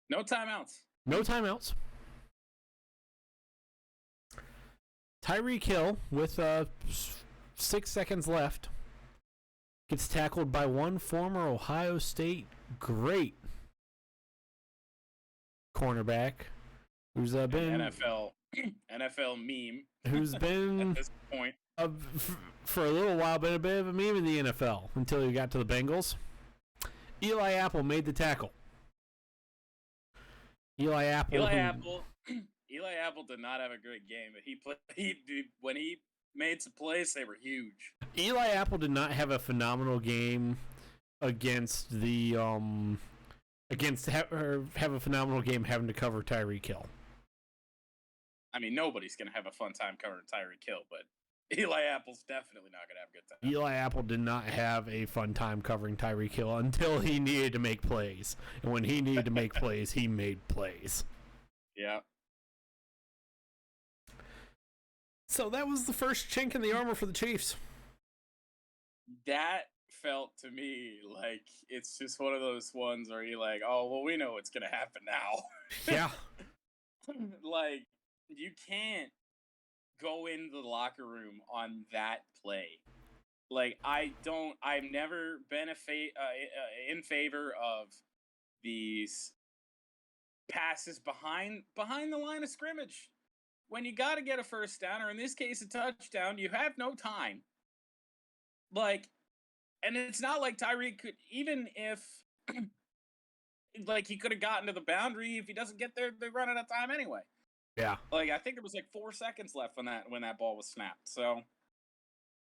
No timeouts. No timeouts. Tyreek Hill, with 6 seconds left, gets tackled by one former Ohio State great cornerback who's been NFL meme. Who's been at this point for a little while been a bit of a meme in the NFL until he got to the Bengals. Eli Apple made the tackle. Eli Apple did not have a great game, but when he made some plays, they were huge. Eli Apple did not have a phenomenal game against the have a phenomenal game having to cover Tyreek Hill. I mean, nobody's gonna have a fun time covering Tyreek Hill, but Eli Apple's definitely not gonna have a good time. Eli Apple did not have a fun time covering Tyreek Hill until he needed to make plays, and when he needed to make plays, he made plays. Yeah. So that was the first chink in the armor for the Chiefs. That felt to me like it's just one of those ones where you're like, oh, well, we know what's going to happen now. Yeah. Like, you can't go into the locker room on that play. Like, I've never been in favor of these passes behind the line of scrimmage. When you got to get a first down, or in this case, a touchdown, you have no time. Like, and it's not like Tyreek could, even if, like, he could have gotten to the boundary. If he doesn't get there, they run out of time anyway. Yeah. Like, I think there was like 4 seconds left when that ball was snapped. So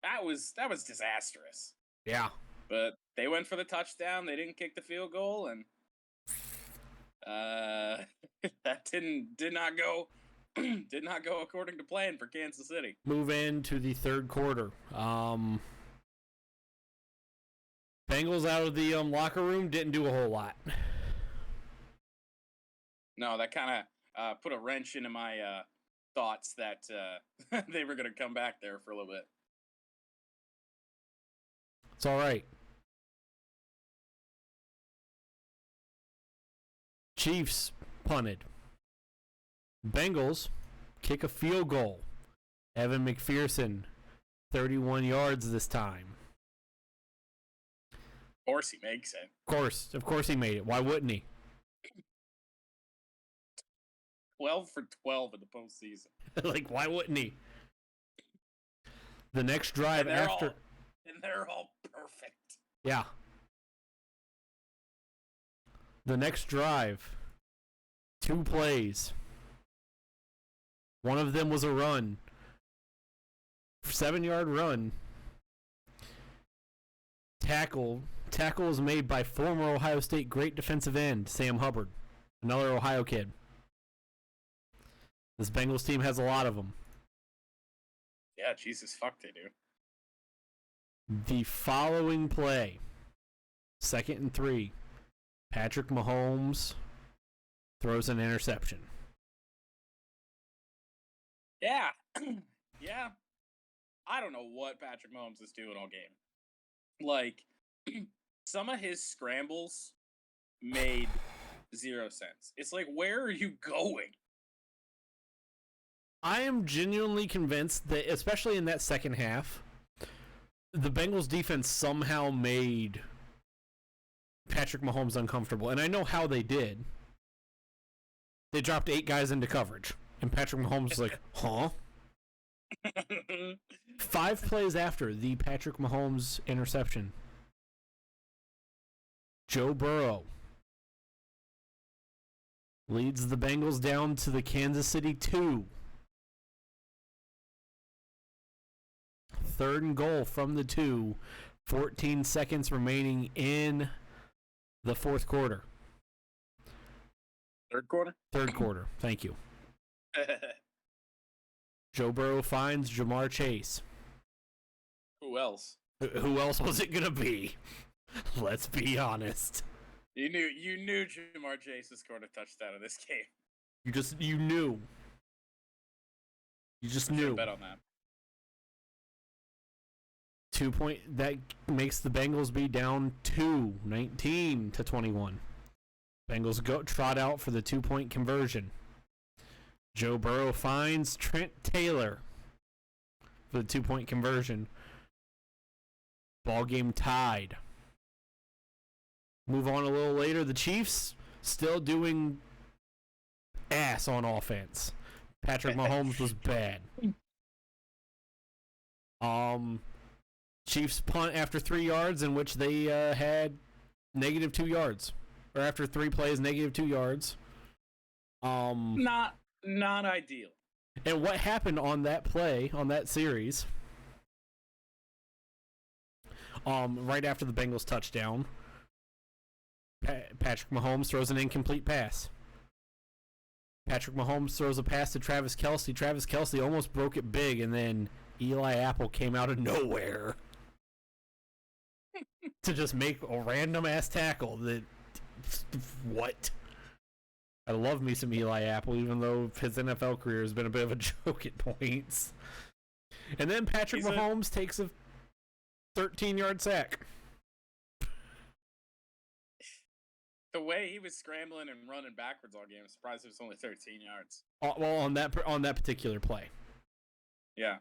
that was disastrous. Yeah. But they went for the touchdown. They didn't kick the field goal, and that did not go according to plan for Kansas City. Move into the third quarter. Bengals out of the locker room didn't do a whole lot. No, that kind of put a wrench into my thoughts that they were going to come back there for a little bit. It's all right. Chiefs punted. Bengals kick a field goal. Evan McPherson, 31 yards this time. Of course he makes it. Of course he made it. Why wouldn't he? 12 for 12 in the postseason. Like, why wouldn't he? The next drive and they're all perfect. Yeah. The next drive, 2 plays. One of them was a run. 7-yard run. Tackle was made by former Ohio State great defensive end, Sam Hubbard. Another Ohio kid. This Bengals team has a lot of them. Yeah, Jesus fuck they do. The following play, 2nd and 3, Patrick Mahomes throws an interception. Yeah. Yeah. I don't know what Patrick Mahomes is doing all game. Like, some of his scrambles made zero sense. It's like, where are you going? I am genuinely convinced that, especially in that second half, the Bengals defense somehow made Patrick Mahomes uncomfortable. And I know how they did. They dropped 8 guys into coverage. And Patrick Mahomes was like, huh? 5 plays after the Patrick Mahomes interception, Joe Burrow leads the Bengals down to the Kansas City 2. 3rd and goal from the 2. 14 seconds remaining in the 4th quarter. 3rd quarter? 3rd quarter. Thank you. Joe Burrow finds Jamar Chase. Who else? Who else was it going to be? Let's be honest. You knew Jamar Chase was scoring a touchdown in this game. You knew. You just knew. Bet on that. 2 point that makes the Bengals be down 19-21. Bengals trot out for the 2-point conversion. Joe Burrow finds Trent Taylor for the 2-point conversion. Ball game tied. Move on a little later. The Chiefs still doing ass on offense. Patrick Mahomes was bad. Chiefs punt after 3 yards, in which they had -2 yards, or after 3 plays, -2 yards. Not ideal. And what happened on that play, on that series? Right after the Bengals touchdown, Patrick Mahomes throws an incomplete pass. Patrick Mahomes throws a pass to Travis Kelce. Travis Kelce almost broke it big, and then Eli Apple came out of nowhere to just make a random-ass tackle. What? I love me some Eli Apple, even though his NFL career has been a bit of a joke at points. And then Patrick Mahomes takes a 13-yard sack. The way he was scrambling and running backwards all game, I'm surprised it was only 13 yards. Well, on that particular play. Yeah.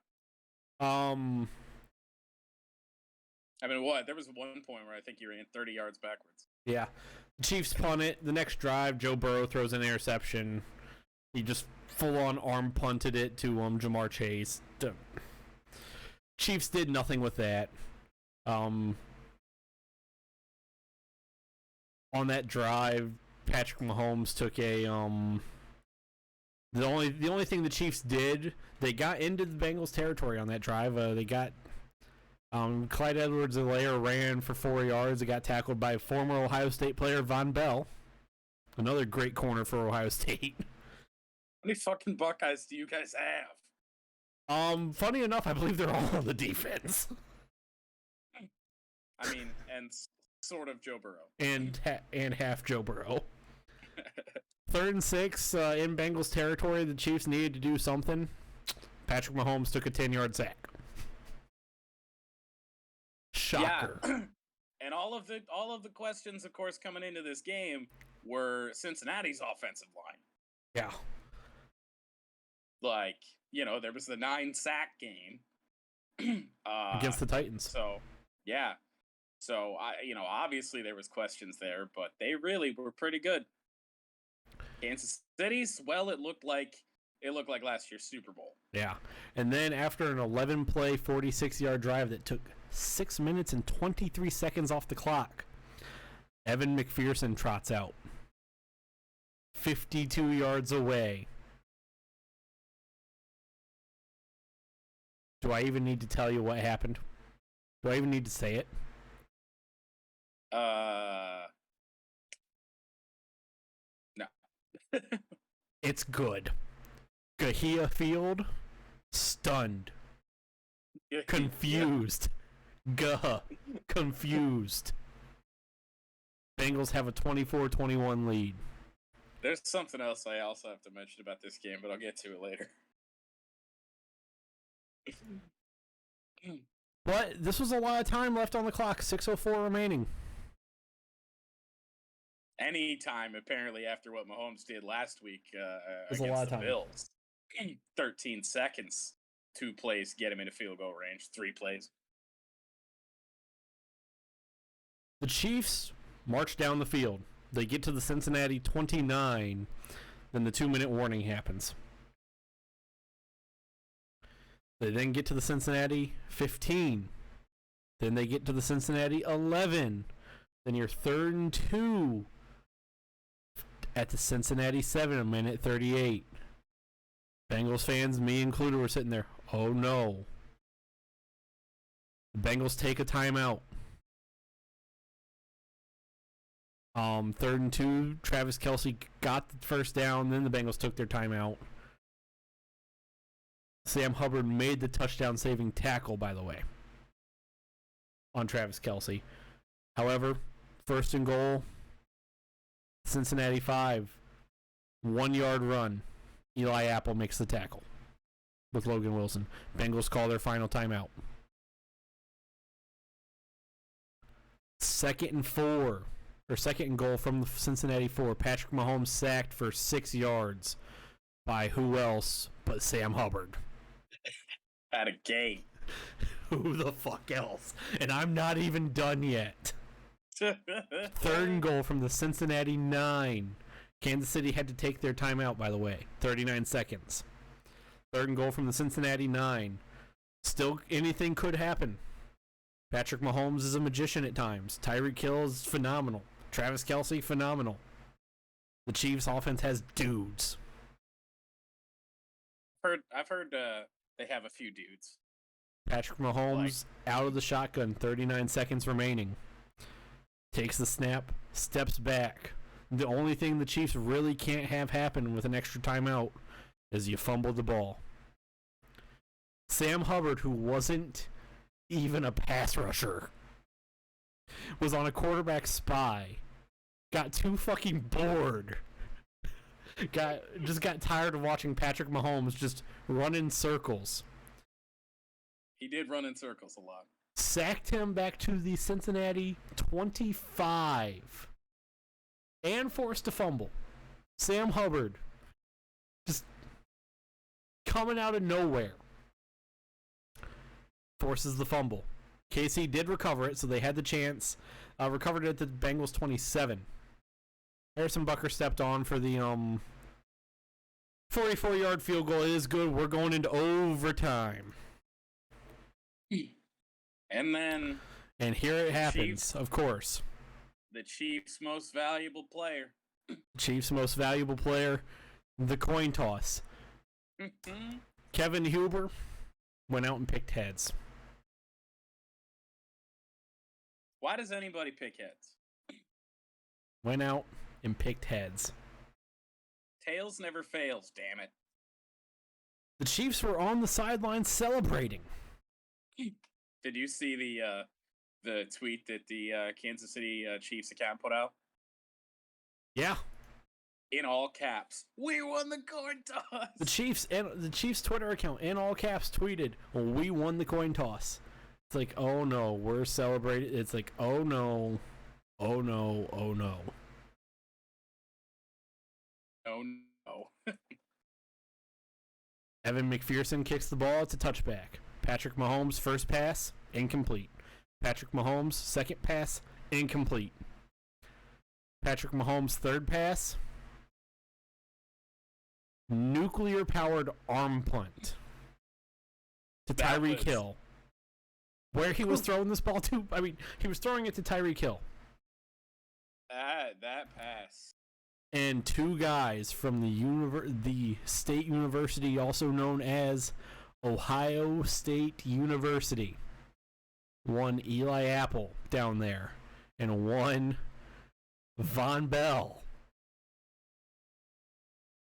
I mean, what? There was one point where I think he ran 30 yards backwards. Yeah. Chiefs punt it. The next drive, Joe Burrow throws an interception. He just full-on arm punted it to Jamar Chase. Chiefs did nothing with that. On that drive, Patrick Mahomes took a the only thing the Chiefs did, they got into the Bengals territory on that drive. They got Clyde Edwards-Helaire ran for 4 yards. He got tackled by former Ohio State player Von Bell, another great corner for Ohio State. How many fucking Buckeyes do you guys have? Funny enough, I believe they're all on the defense. I mean, and sort of Joe Burrow. And half Joe Burrow. 3rd and 6 in Bengals territory. The Chiefs needed to do something. Patrick Mahomes took a 10-yard sack. Shocker. Yeah. And all of the questions, of course, coming into this game were Cincinnati's offensive line. Yeah. Like, there was the 9-sack game against the Titans. So, yeah. So, obviously there was questions there, but they really were pretty good. Kansas City's, well, it looked like last year's Super Bowl. Yeah. And then after an 11-play, 46-yard drive that took 6 minutes and 23 seconds off the clock, Evan McPherson trots out 52 yards away. Do I even need to tell you what happened? Do I even need to say it? No. It's good. Gahia Field, stunned. Confused. Confused. Bengals have a 24-21 lead. There's something else I also have to mention about this game, but I'll get to it later. But this was a lot of time left on the clock. 6:04 remaining. Any time, apparently, after what Mahomes did last week was a lot against of the time. Bills. 13 seconds, 2 plays, get him into field goal range, 3 plays. The Chiefs march down the field. They get to the Cincinnati 29. Then the 2-minute warning happens. They then get to the Cincinnati 15. Then they get to the Cincinnati 11. Then you're 3rd and 2 at the Cincinnati 7, a minute 38. Bengals fans, me included, were sitting there. Oh no. The Bengals take a timeout. 3rd and 2, Travis Kelce got the first down, then the Bengals took their timeout. Sam Hubbard made the touchdown-saving tackle, by the way, on Travis Kelce. However, 1st and goal, Cincinnati 5, 1-yard run. Eli Apple makes the tackle with Logan Wilson. Bengals call their final timeout. 2nd and 4. Or 2nd and goal from the Cincinnati 4. Patrick Mahomes sacked for 6 yards by who else but Sam Hubbard. At a gate. Who the fuck else? And I'm not even done yet. 3rd and goal from the Cincinnati 9. Kansas City had to take their timeout, by the way. 39 seconds. 3rd and goal from the Cincinnati 9. Still, anything could happen. Patrick Mahomes is a magician at times. Tyreek Hill is phenomenal. Travis Kelce, phenomenal. The Chiefs' offense has dudes. I've heard they have a few dudes. Patrick Mahomes out of the shotgun, 39 seconds remaining. Takes the snap, steps back. The only thing the Chiefs really can't have happen with an extra timeout is you fumble the ball. Sam Hubbard, who wasn't even a pass rusher, was on a quarterback spy, got too fucking bored, got tired of watching Patrick Mahomes just run in circles. He did run in circles a lot. Sacked him back to the Cincinnati 25 and forced a fumble. Sam Hubbard just coming out of nowhere forces the fumble. KC did recover it, so they had the chance. Recovered it at the Bengals 27. Harrison Butker stepped on for the 44-yard field goal. It is good. We're going into overtime. And here it happens, Chiefs, of course. The Chiefs' most valuable player. Chiefs' most valuable player, the coin toss. Kevin Huber went out and picked heads. Why does anybody pick heads? Went out and picked heads. Tails never fails, damn it. The Chiefs were on the sidelines celebrating. Did you see the tweet that the Kansas City Chiefs account put out? Yeah. In all caps, we won the coin toss. The Chiefs Twitter account in all caps tweeted, well, "We won the coin toss." It's like, oh no, we're celebrating. It's like, oh no, oh no, oh no. Oh no. Evan McPherson kicks the ball. It's a touchback. Patrick Mahomes' first pass, incomplete. Patrick Mahomes' second pass, incomplete. Patrick Mahomes' third pass, nuclear-powered arm punt to Tyreek Hill. Where he was throwing this ball to, I mean, he was throwing it to Tyreek Hill. That pass. And two guys from the state university, also known as Ohio State University. One Eli Apple down there, and one Von Bell.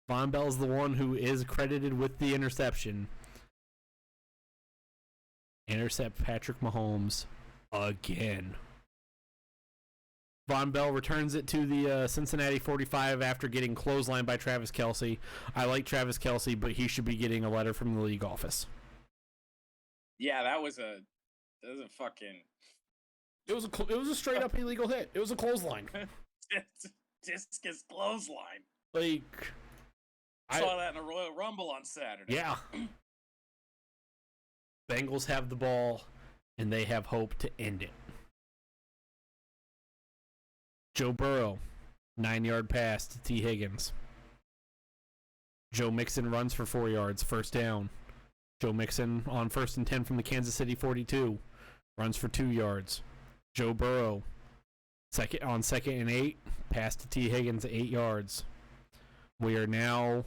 Von Bell's the one who is credited with the interception. Intercept Patrick Mahomes again. Von Bell returns it to the Cincinnati 45 after getting clotheslined by Travis Kelce. I like Travis Kelce, but he should be getting a letter from the league office. Yeah, that was a fucking. It was a straight up illegal hit. It was a clothesline. Discus clothesline. Like, I saw that in a Royal Rumble on Saturday. Yeah. Bengals have the ball, and they have hope to end it. Joe Burrow, 9-yard pass to T. Higgins. Joe Mixon runs for 4 yards, first down. Joe Mixon on 1st and 10 from the Kansas City 42, runs for 2 yards. Joe Burrow, second and 8, pass to T. Higgins, 8 yards. We are now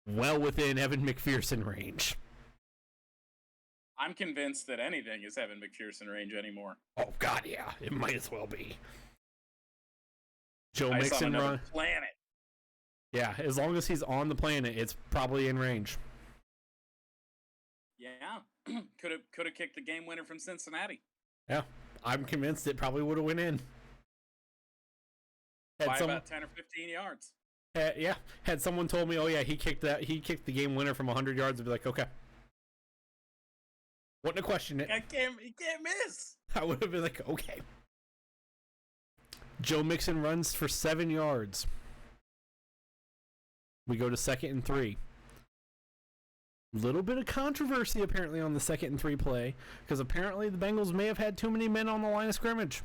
well within Evan McPherson range. I'm convinced that anything is Evan McPherson range anymore. Oh God, yeah, it might as well be. Joe I Mixon saw run. Planet. Yeah, as long as he's on the planet, it's probably in range. Yeah, could have kicked the game winner from Cincinnati. Yeah, I'm convinced it probably would have went in. By about 10 or 15 yards. Had someone told me, oh yeah, he kicked the game winner from 100 yards, I'd be like, okay. Wouldn't have questioned it. He can't miss. I would have been like, okay. Joe Mixon runs for 7 yards. We go to 2nd and 3. Little bit of controversy apparently on the 2nd and 3 play, because apparently the Bengals may have had too many men on the line of scrimmage.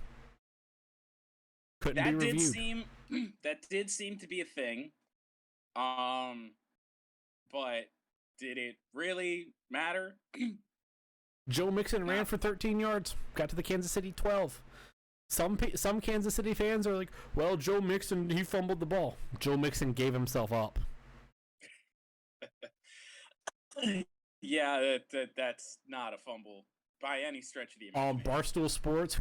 Couldn't be reviewed. That did seem to be a thing. But did it really matter? Joe Mixon ran for 13 yards, got to the Kansas City 12. Some Kansas City fans are like, well, Joe Mixon, he fumbled the ball. Joe Mixon gave himself up. Yeah, that's not a fumble by any stretch of the imagination. Barstool Sports,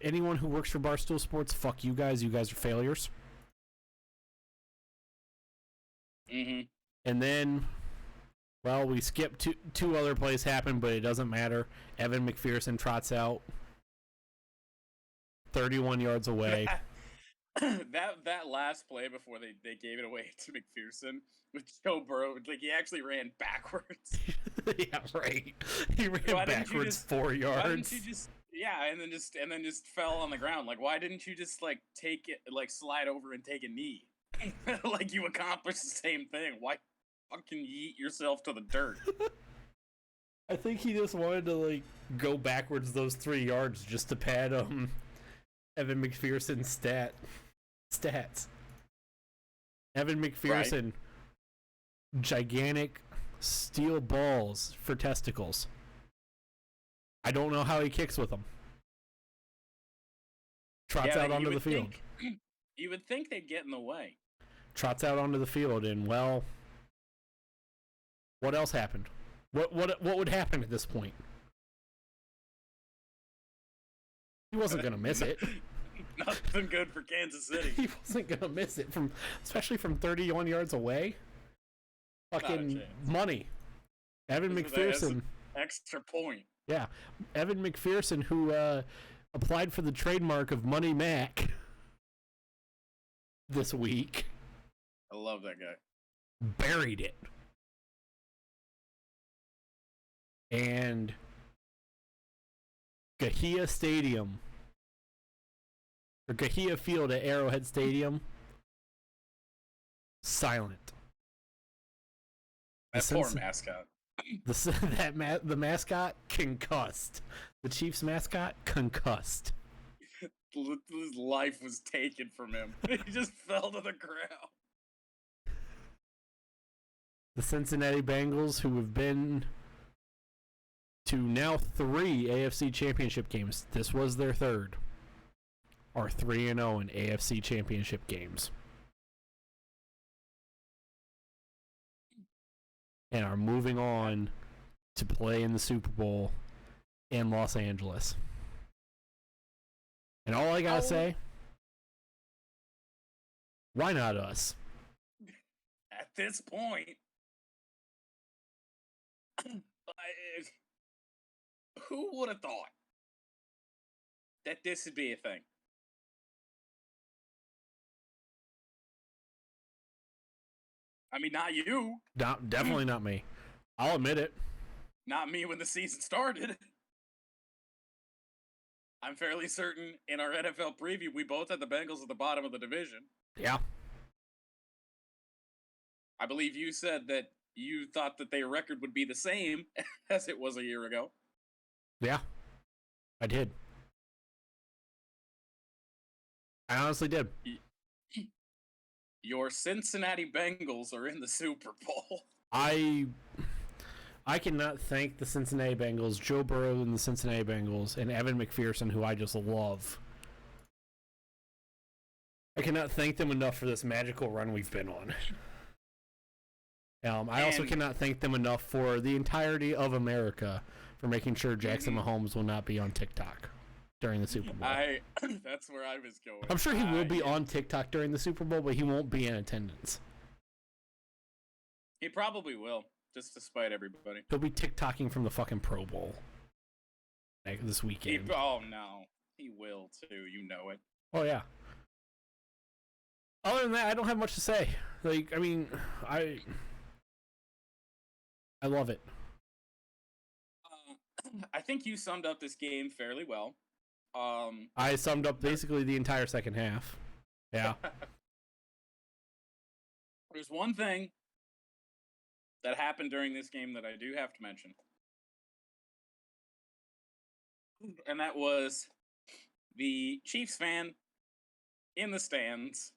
anyone who works for Barstool Sports, fuck you guys. You guys are failures. Mm-hmm. And then, well, we skipped two other plays happen, but it doesn't matter. Evan McPherson trots out 31 yards away. that last play before they gave it away to McPherson with Joe Burrow, like he actually ran backwards. Yeah, right. He ran backwards 4 yards. Why didn't you just and then just fell on the ground? Like, why didn't you just like take it, like slide over and take a knee? Like you accomplished the same thing. Why fucking yeet yourself to the dirt? I think he just wanted to like go backwards those 3 yards just to pad Evan McPherson's stats. Evan McPherson, right. Gigantic steel balls for testicles. I don't know how he kicks with them. Trots out onto the field. You would think they'd get in the way. Trots out onto the field, and well, what else happened? What would happen at this point? He wasn't gonna miss it. Nothing good for Kansas City. He wasn't gonna miss it especially from 31 yards away. Fucking money. Evan McPherson. Extra point. Yeah, Evan McPherson, who applied for the trademark of Money Mac this week. I love that guy. Buried it. And Gahia Field at Arrowhead Stadium, silent. That poor mascot. The mascot concussed. The Chiefs mascot concussed. His life was taken from him. He just fell to the ground. The Cincinnati Bengals, who have been to now 3 AFC Championship games, this was their third, are 3-0 in AFC Championship games. And are moving on to play in the Super Bowl in Los Angeles. And all I gotta say, why not us? At this point, who would have thought that this would be a thing? I mean, not you. Definitely not me. I'll admit it. Not me when the season started. I'm fairly certain in our NFL preview, we both had the Bengals at the bottom of the division. Yeah. I believe you said that you thought that their record would be the same as it was a year ago. Yeah. I did. I honestly did. Your Cincinnati Bengals are in the Super Bowl. I cannot thank the Cincinnati Bengals, Joe Burrow and the Cincinnati Bengals, and Evan McPherson, who I just love. I cannot thank them enough for this magical run we've been on. I also cannot thank them enough for the entirety of America for making sure Jackson Mahomes will not be on TikTok during the Super Bowl. That's where I was going. I'm sure he will be on TikTok during the Super Bowl, but he won't be in attendance. He probably will, just to spite everybody. He'll be TikToking from the fucking Pro Bowl this weekend. Oh, no. He will, too. You know it. Oh, yeah. Other than that, I don't have much to say. Like, I mean, I love it. I think you summed up this game fairly well. I summed up basically the entire second half. Yeah. There's one thing that happened during this game that I do have to mention. And that was the Chiefs fan in the stands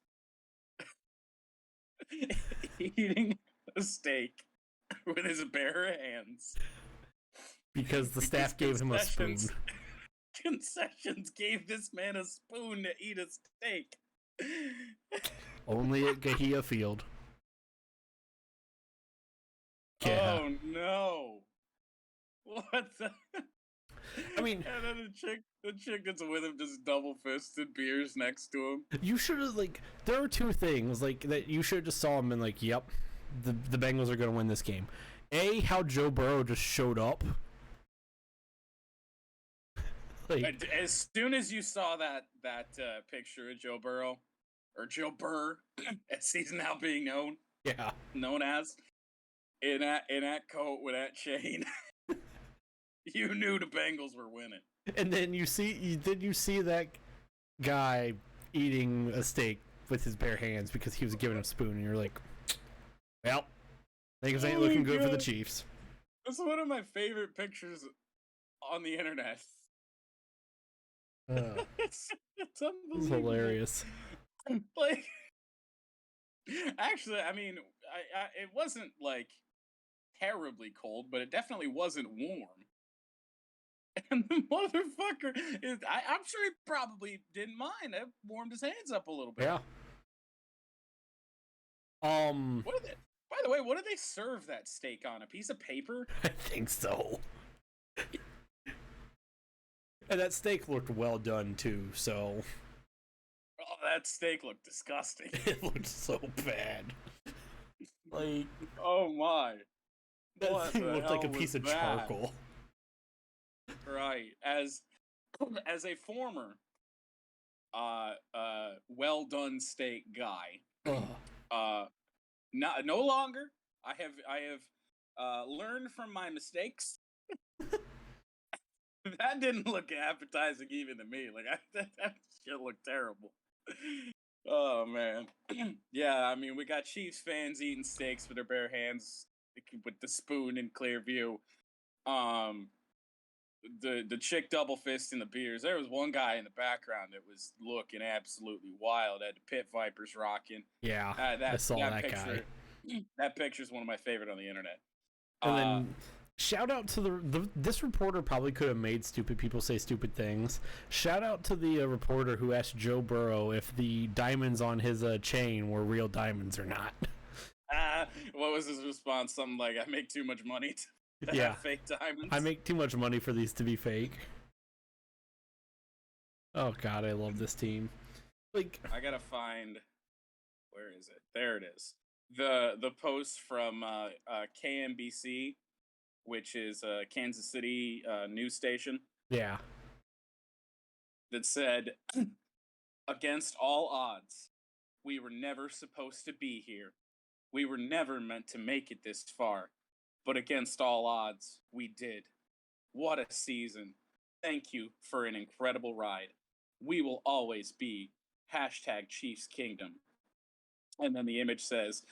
eating a steak with his bare hands. Because the staff gave him a spoon. Concessions gave this man a spoon to eat a steak. Only at Gahia Field. Yeah. Oh no! What the? I mean, and then the chick that's with him just double fisted beers next to him. You should have there were two things that you should have just saw him and yep, the Bengals are gonna win this game. A, how Joe Burrow just showed up. As soon as you saw that picture of Joe Burrow, or Joe Burr, as he's now being known as, in that coat with that chain, you knew the Bengals were winning. And then you see that guy eating a steak with his bare hands because he was giving him a spoon, and you're like, well, things ain't looking good for the Chiefs. That's one of my favorite pictures on the internet. It's unbelievable. It's hilarious. Actually, I mean, it wasn't terribly cold, but it definitely wasn't warm. And the motherfucker I'm sure he probably didn't mind. It warmed his hands up a little bit. Yeah. By the way, what did they serve that steak on? A piece of paper? I think so. And that steak looked well done too, so. Oh, that steak looked disgusting. It looked so bad. Oh my. That thing looked like a piece of charcoal. Right. As a former well done steak guy, no longer. I have learned from my mistakes. That didn't look appetizing even to me. That shit looked terrible. Oh man. Yeah, I mean, we got Chiefs fans eating steaks with their bare hands with the spoon in clear view. The chick double fisting the beers. There was one guy in the background that was looking absolutely wild. Had the pit vipers rocking. Yeah, I saw that picture, guy. That picture's one of my favorite on the internet. And then shout out to this reporter probably could have made stupid people say stupid things. Shout out to the reporter who asked Joe Burrow if the diamonds on his chain were real diamonds or not. What was his response? Something like, I make too much money to have fake diamonds. I make too much money for these to be fake. Oh god, I love this team. I gotta find, where is it? There it is. The post from KMBC, which is a Kansas City news station. Yeah. That said, against all odds, we were never supposed to be here. We were never meant to make it this far. but against all odds, we did. What a season. Thank you for an incredible ride. We will always be #Chiefs Kingdom. And then the image says,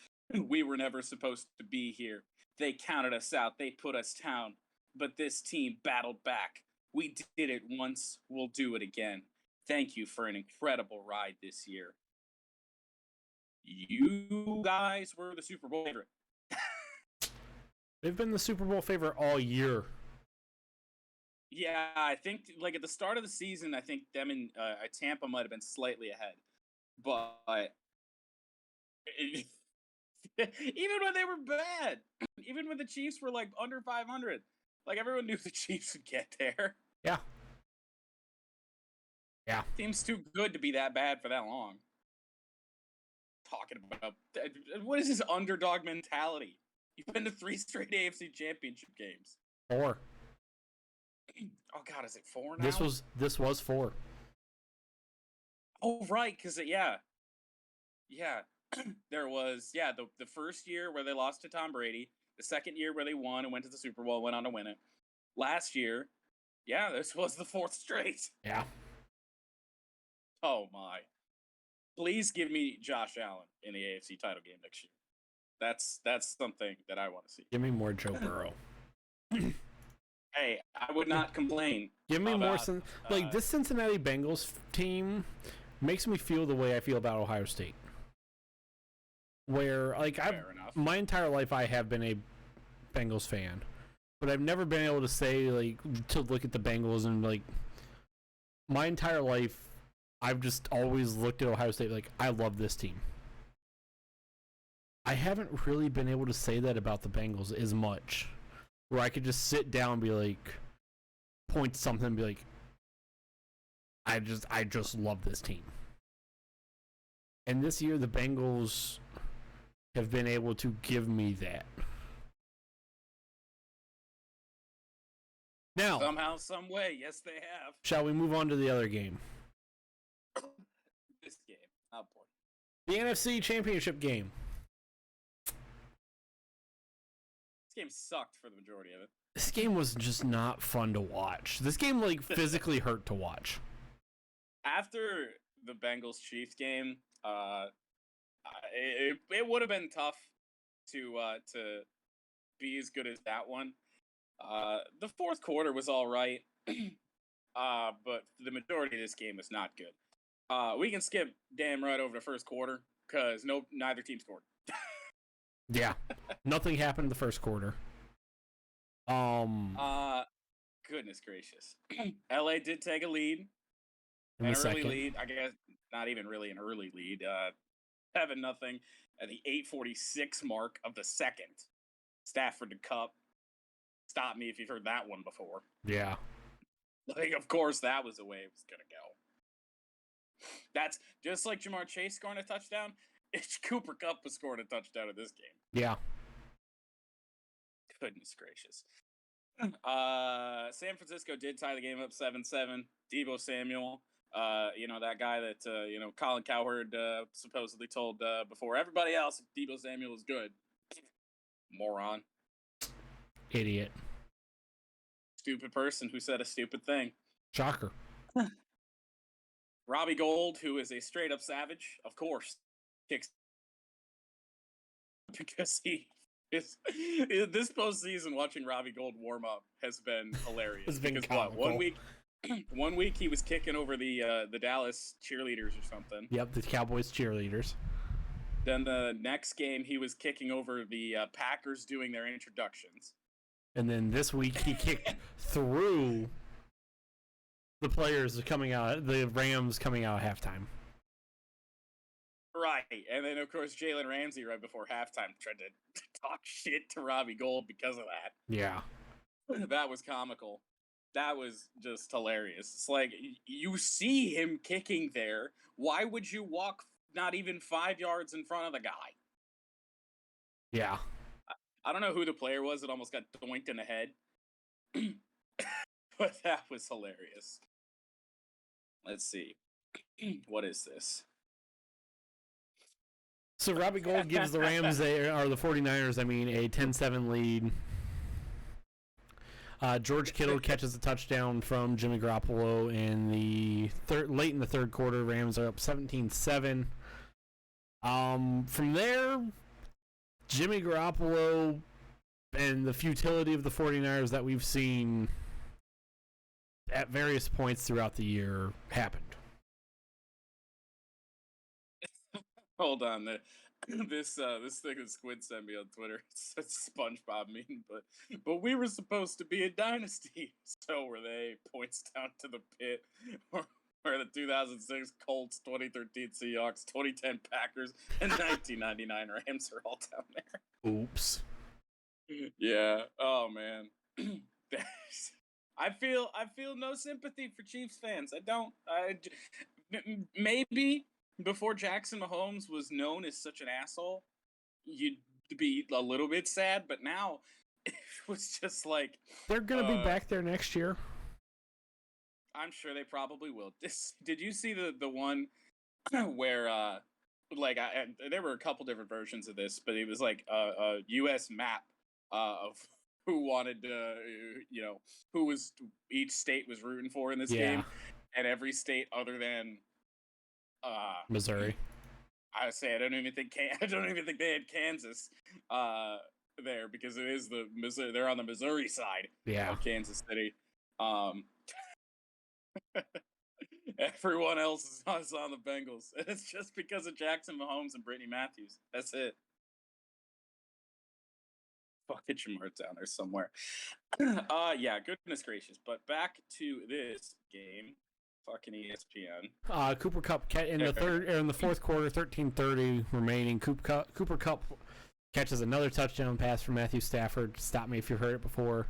we were never supposed to be here. They counted us out. They put us down. But this team battled back. We did it once. We'll do it again. Thank you for an incredible ride this year. You guys were the Super Bowl favorite. They've been the Super Bowl favorite all year. Yeah, I think like at the start of the season, I think them and Tampa might have been slightly ahead. But even when they were bad, even when the Chiefs were like under 500, like everyone knew the Chiefs would get there. Yeah. Yeah. Seems too good to be that bad for that long. Talking about what is this underdog mentality? You've been to 3 straight AFC Championship games. 4. Oh God, is it 4 now? This was 4. Oh right, because yeah, there was the first year where they lost to Tom Brady, the second year where they won and went to the Super Bowl, went on to win it. Last year, yeah, this was the 4th straight. Yeah. Oh my! Please give me Josh Allen in the AFC title game next year. That's something that I want to see. Give me more Joe Burrow. Hey, I would not complain. Give me more. This Cincinnati Bengals team makes me feel the way I feel about Ohio State. Where my entire life I have been a Bengals fan, but I've never been able to say to look at the Bengals and my entire life I've just always looked at Ohio State like I love this team. I haven't really been able to say that about the Bengals as much, where I could just sit down and be like, point to something and be like, I just love this team. And this year the Bengals have been able to give me that. Now, somehow, some way, yes, they have. Shall we move on to the other game? This game, oh boy, the NFC Championship Game. This game sucked for the majority of it. This game was just not fun to watch. This game physically hurt to watch. After the Bengals Chiefs game, it would have been tough to be as good as that one. The 4th quarter was all right, but the majority of this game was not good. We can skip damn right over the first quarter because neither team scored. Yeah, nothing happened in the first quarter. Goodness gracious. LA did take a lead. In the second. Lead, I guess not even really an early lead. 7-0 at the 8:46 mark of the second. Stafford to Cup. Stop me if you've heard that one before. Yeah. Of course, that was the way it was going to go. That's just like Jamar Chase scoring a touchdown. It's Cooper Kupp was scoring a touchdown in this game. Yeah. Goodness gracious. San Francisco did tie the game up 7-7. Deebo Samuel, that guy that, Colin Cowherd supposedly told before everybody else Deebo Samuel is good. Moron. Idiot. Stupid person who said a stupid thing. Shocker. Robbie Gould, who is a straight-up savage, of course, kicks because this postseason watching Robbie Gould warm up has been hilarious. It's been because one week he was kicking over the Dallas cheerleaders or something. Yep, the Cowboys cheerleaders. Then the next game he was kicking over the Packers doing their introductions. And then this week he kicked through the players coming out, the Rams coming out at halftime. Right, and then of course Jalen Ramsey right before halftime tried to talk shit to Robbie Gould because of that. Yeah. That was comical. That was just hilarious. It's like, you see him kicking there. Why would you walk not even 5 yards in front of the guy? Yeah. I don't know who the player was that almost got doinked in the head. But that was hilarious. Let's see. What is this? So Robbie Gould gives the Rams, or the 49ers, a 10-7 lead. George Kittle catches a touchdown from Jimmy Garoppolo in the late in the third quarter. Rams are up 17-7. From there, Jimmy Garoppolo and the futility of the 49ers that we've seen at various points throughout the year happened. Hold on, this thing that Squid sent me on Twitter. It's SpongeBob meme, but we were supposed to be a dynasty, so were they. Points down to the pit. Where the 2006 Colts, 2013 Seahawks, 2010 Packers, and 1999 Rams are all down there. Oops. Yeah. Oh man. I feel no sympathy for Chiefs fans. I don't. Maybe before Jackson Mahomes was known as such an asshole, you'd be a little bit sad. But now, it was just like they're gonna be back there next year. I'm sure they probably will. Did you see the one where there were a couple different versions of this, but it was like a U.S. map of who wanted to, who was each state was rooting for in this game, and every state other than Missouri. I say I don't even think they had Kansas there, because it is the Missouri. They're on the Missouri side of Kansas City. Everyone else is on the Bengals. And it's just because of Jackson Mahomes and Brittany Matthews. That's it. Fuck, get your heart down there somewhere. Yeah, goodness gracious. But back to this game. Fucking ESPN. Cooper Kupp in the fourth quarter, 13:30 remaining. Cooper Kupp catches another touchdown pass from Matthew Stafford. Stop me if you've heard it before.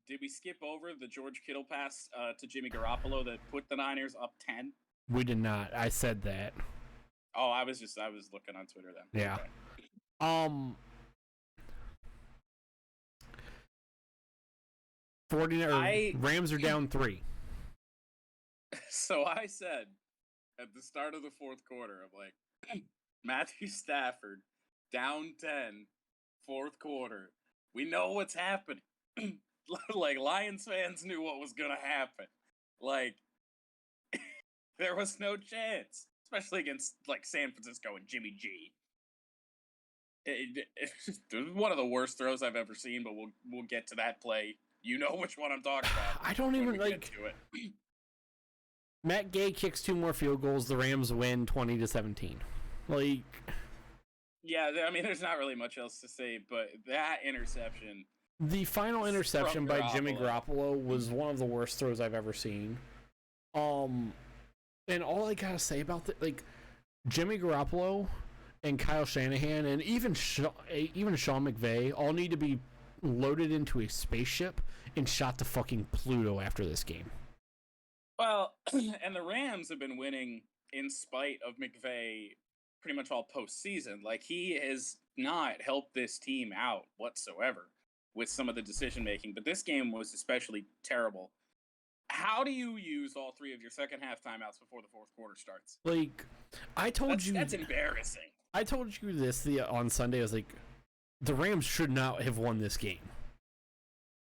Did we skip over the George Kittle pass to Jimmy Garoppolo that put the Niners up 10? We did not. I said that. Oh, I was looking on Twitter then. Yeah. Okay. Rams are down 3. So I said at the start of the fourth quarter, I'm like, Matthew Stafford down 10, fourth quarter. We know what's happening. Like, Lions fans knew what was gonna happen. Like, there was no chance, especially against like San Francisco and Jimmy G. It was one of the worst throws I've ever seen, but we'll get to that play. You know which one I'm talking about. I don't even like. Matt Gay kicks 2 more field goals. The Rams win 20-17. Like. Yeah, I mean, there's not really much else to say, but that interception. The final interception by Jimmy Garoppolo was one of the worst throws I've ever seen. And all I gotta say about that, like, Jimmy Garoppolo and Kyle Shanahan and even Sean McVay all need to be loaded into a spaceship and shot to fucking Pluto after this game. Well, and the Rams have been winning in spite of McVay pretty much all postseason. Like, he has not helped this team out whatsoever with some of the decision making, but this game was especially terrible. How do you use all 3 of your second half timeouts before the fourth quarter starts? Like, that's embarrassing. I told you this on Sunday. I was like, the Rams should not have won this game.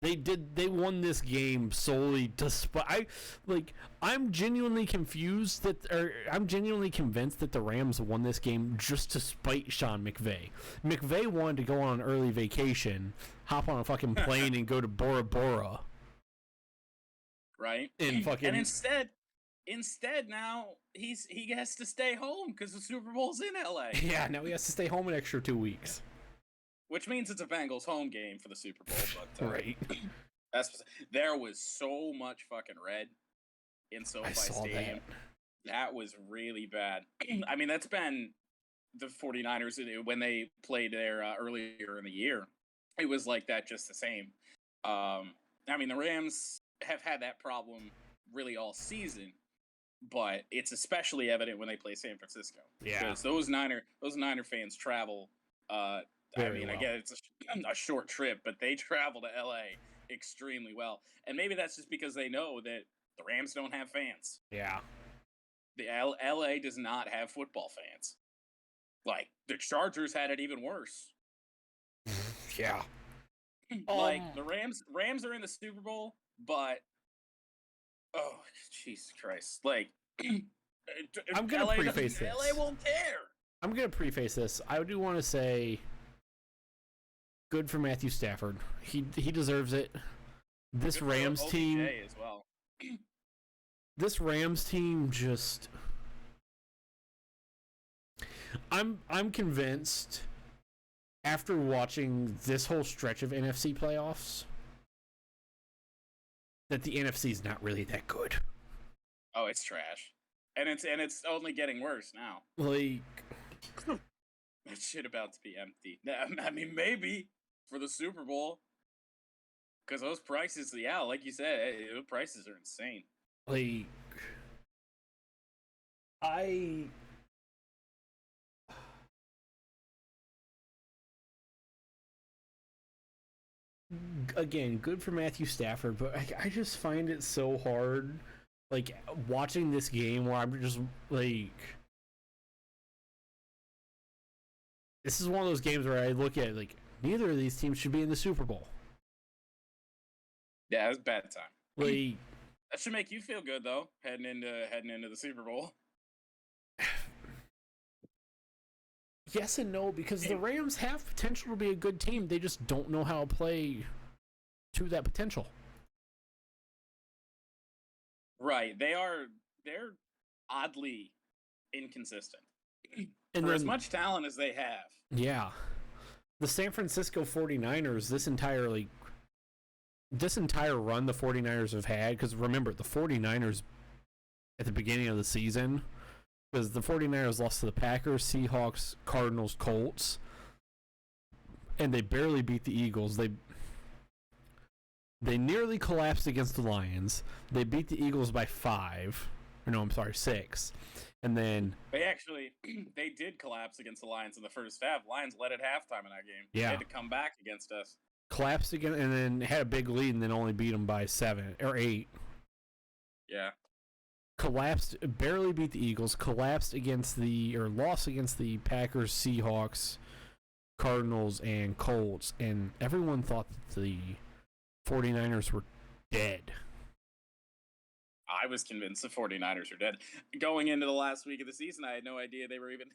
They won this game solely despite. I'm genuinely confused I'm genuinely convinced that the Rams won this game just to spite Sean McVay. McVay wanted to go on an early vacation, hop on a fucking plane, and go to Bora Bora. Right. And instead now he has to stay home because the Super Bowl's in LA. Yeah, now he has to stay home an extra 2 weeks. Which means it's a Bengals home game for the Super Bowl, but right. There was so much fucking red in SoFi Stadium. That was really bad. I mean, that's been the 49ers when they played there earlier in the year. It was like that, just the same. I mean, the Rams have had that problem really all season, but it's especially evident when they play San Francisco. Yeah, because those Niner fans travel. I get it's a short trip, but they travel to LA extremely well. And maybe that's just because they know that the Rams don't have fans. Yeah. The LA does not have football fans. Like, the Chargers had it even worse. Yeah. Like the Rams are in the Super Bowl, but oh Jesus Christ! Like I'm gonna preface this. LA won't care. I'm gonna preface this. I do want to say, good for Matthew Stafford. He deserves it. This Good Rams for team OBJ as well. This Rams team just. I'm convinced after watching this whole stretch of NFC playoffs that the NFC is not really that good. Oh, it's trash, and it's only getting worse now. Like that shit about to be empty. I mean, maybe for the Super Bowl, because those prices, yeah, like you said, the prices are insane. Like again, good for Matthew Stafford, but I just find it so hard, like, watching this game where I'm just, like, this is one of those games where I look at, like, neither of these teams should be in the Super Bowl. Yeah, it's bad time. Like, that should make you feel good, though, heading into the Super Bowl. Yes and no, because the Rams have potential to be a good team. They just don't know how to play to that potential. Right. They're oddly inconsistent. And for as much talent as they have. Yeah. The San Francisco 49ers, this entire run the 49ers have had, because remember, the 49ers at the beginning of the season, because the 49ers lost to the Packers, Seahawks, Cardinals, Colts, and they barely beat the Eagles. They nearly collapsed against the Lions. They beat the Eagles by 6. And then they did collapse against the Lions in the first half. Lions led at halftime in that game. Yeah. They had to come back against us. Collapsed again, and then had a big lead, and then only beat them by 7 or 8. Yeah. Collapsed, barely beat the Eagles, lost against the Packers, Seahawks, Cardinals, and Colts, and everyone thought that the 49ers were dead. I was convinced the 49ers were dead. Going into the last week of the season, I had no idea they were even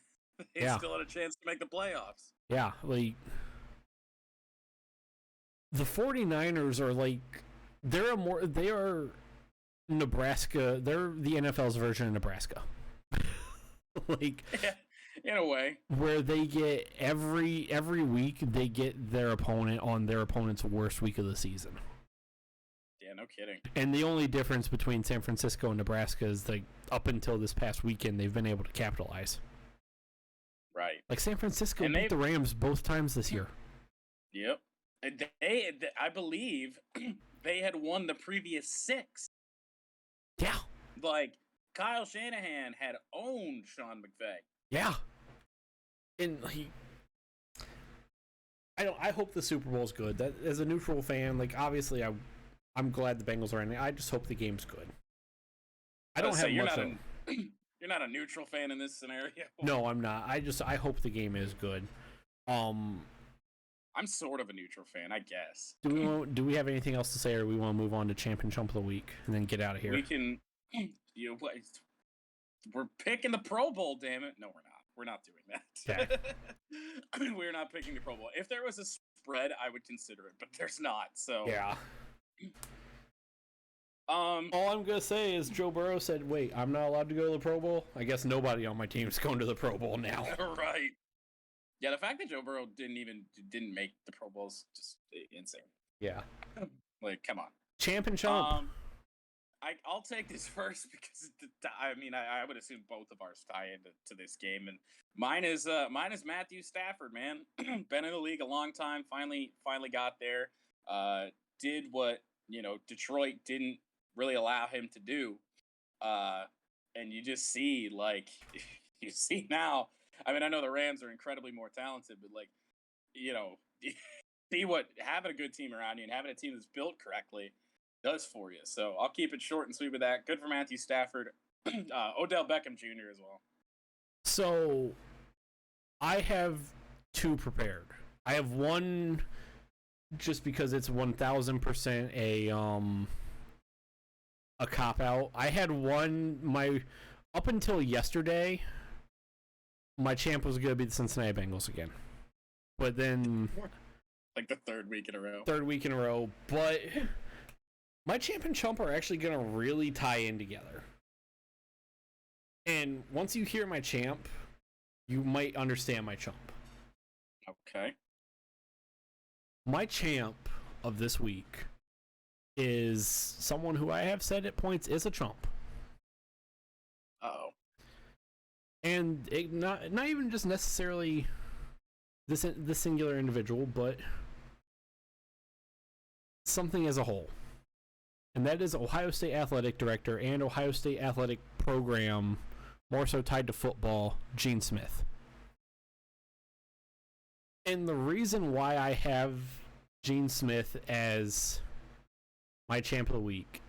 still had a chance to make the playoffs. Yeah, like the 49ers are like they are Nebraska. They're the NFL's version of Nebraska. Like, yeah, in a way, where they get every week they get their opponent on their opponent's worst week of the season. Yeah, no kidding. And the only difference between San Francisco and Nebraska is like up until this past weekend they've been able to capitalize. Right. Like San Francisco beat the Rams both times this year. Yep. I believe they had won the previous 6. Yeah. Like, Kyle Shanahan had owned Sean McVay. Yeah. And I hope the Super Bowl's good. That, as a neutral fan, like, obviously I'm glad the Bengals are in it. I just hope the game's good. I don't have much of... You're not a neutral fan in this scenario? No, I'm not. I hope the game is good. I'm sort of a neutral fan, I guess. Do we have anything else to say, or we want to move on to Championship of the Week and then get out of here? We can. We're picking the Pro Bowl, damn it! No, we're not. We're not doing that. Okay. We're not picking the Pro Bowl. If there was a spread, I would consider it, but there's not. So yeah. All I'm gonna say is Joe Burrow said, "Wait, I'm not allowed to go to the Pro Bowl." I guess nobody on my team is going to the Pro Bowl now. Right. Yeah, the fact that Joe Burrow didn't make the Pro Bowl is just insane. Yeah. Like, come on. Championship. I'll take this first because I would assume both of ours tie into this game, and mine is Matthew Stafford, man. Been in the league a long time. Finally got there. Did what Detroit didn't really allow him to do, and you just see now. I mean, I know the Rams are incredibly more talented, but see what having a good team around you and having a team that's built correctly does for you. So I'll keep it short and sweet with that. Good for Matthew Stafford. Odell Beckham Jr. as well. So I have 2 prepared. I have one just because it's 1000% a cop out. I had up until yesterday, my champ was going to be the Cincinnati Bengals again. But then like the third week in a row. But my champ and chump are actually going to really tie in together. And once you hear my champ, you might understand my chump. Okay. My champ of this week is someone who I have said at points is a chump. Uh-oh. And not even just necessarily this singular individual, but something as a whole. And that is Ohio State Athletic Director and Ohio State Athletic Program, more so tied to football, Gene Smith. And the reason why I have Gene Smith as my champ of the week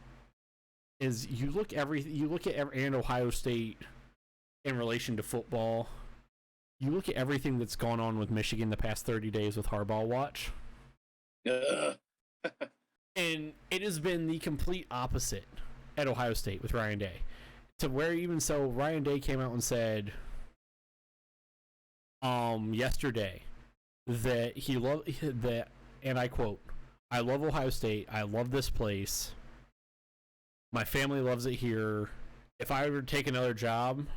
is you look at and Ohio State in relation to football. You look at everything that's gone on with Michigan the past 30 days with Harbaugh watch. And it has been the complete opposite at Ohio State with Ryan Day. To where even so, Ryan Day came out and said yesterday that he loved that, and I quote, "I love Ohio State. I love this place. My family loves it here. If I were to take another job,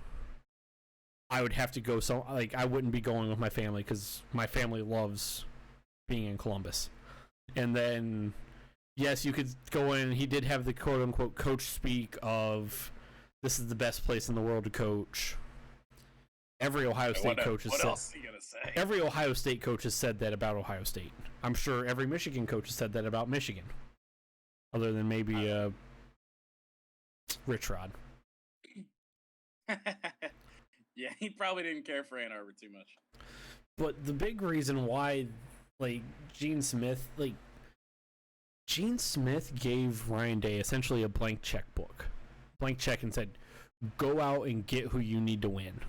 I would have to go I wouldn't be going with my family because my family loves being in Columbus." And then, yes, you could go in. He did have the quote unquote coach speak of, "This is the best place in the world to coach." Every Ohio State coach has said. What else are you gonna say? Every Ohio State coach has said that about Ohio State. I'm sure every Michigan coach has said that about Michigan, other than maybe Rich Rod. Yeah, he probably didn't care for Ann Arbor too much. But the big reason why, Gene Smith gave Ryan Day essentially a blank check and said, "Go out and get who you need to win."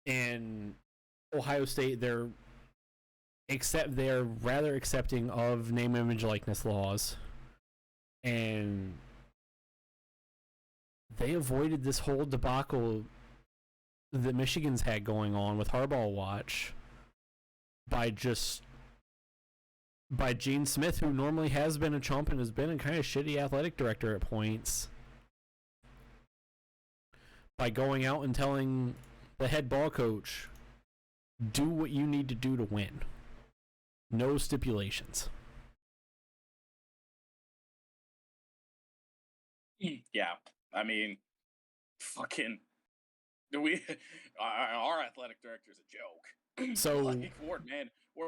And Ohio State, they're rather accepting of name, image, likeness laws, and they avoided this whole debacle that Michigan's had going on with Harbaugh watch by Gene Smith, who normally has been a chump and has been a kind of shitty athletic director at points, by going out and telling the head ball coach, "Do what you need to do to win. No stipulations." Yeah, I mean, fucking, our athletic director is a joke. So Ward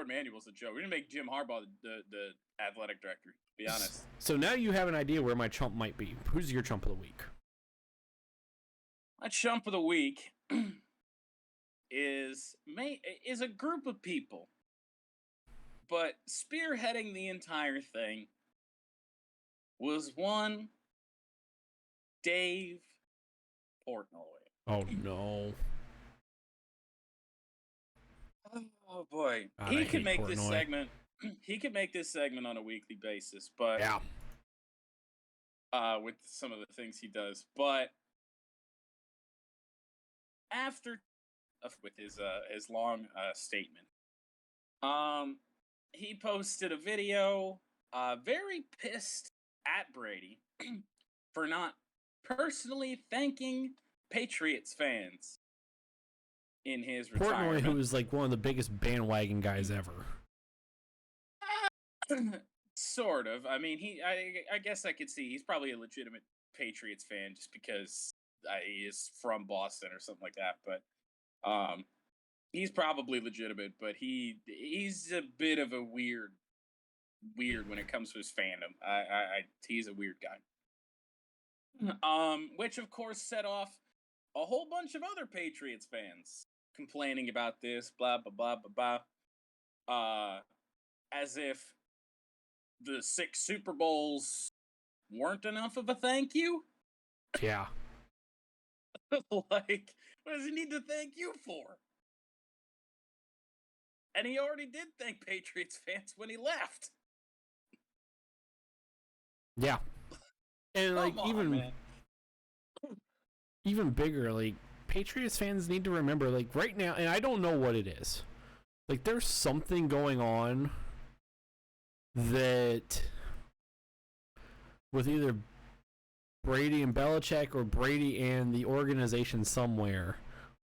Manuel's a joke. We're gonna make Jim Harbaugh the athletic director. To be honest. So now you have an idea where my chump might be. Who's your chump of the week? My chump of the week is a group of people, but spearheading the entire thing was one Dave Portnoy. Oh no! Oh boy, God, he could make this segment. He could make this segment on a weekly basis, but yeah, with some of the things he does, but after. With his long statement, he posted a video, very pissed at Brady for not personally thanking Patriots fans in his retirement. Portnoy, who is one of the biggest bandwagon guys ever. Sort of. I mean, I guess I could see he's probably a legitimate Patriots fan just because he is from Boston or something like that, but. He's probably legitimate, but he's a bit of a weird when it comes to his fandom. He's a weird guy. Which of course set off a whole bunch of other Patriots fans complaining about this, blah blah blah blah blah. As if the 6 Super Bowls weren't enough of a thank you. Yeah. What does he need to thank you for? And he already did thank Patriots fans when he left. Yeah. And like even bigger, like Patriots fans need to remember, like right now, and I don't know what it is. Like there's something going on that with either Brady and Belichick or Brady and the organization somewhere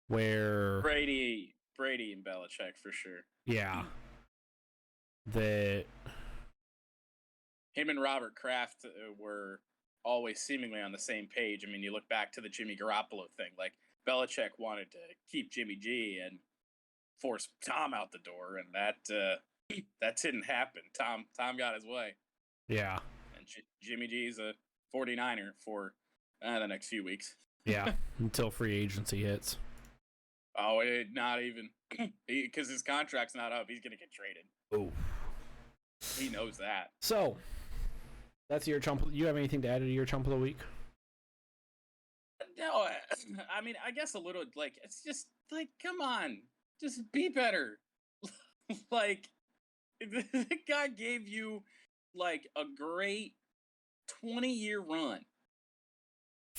where Brady and Belichick for sure. Yeah. That him and Robert Kraft were always seemingly on the same page. I mean, you look back to the Jimmy Garoppolo thing. Like, Belichick wanted to keep Jimmy G and force Tom out the door, and that didn't happen. Tom got his way. Yeah. And Jimmy G's a 49er for the next few weeks. Yeah, until free agency hits. Oh, not even. Because his contract's not up. He's going to get traded. Oh. He knows that. So, that's your chump. You have anything to add to your chump of the week? No, I mean, I guess a little, like, it's just, like, come on. Just be better. Like, the guy gave you, like, a great 20-year run.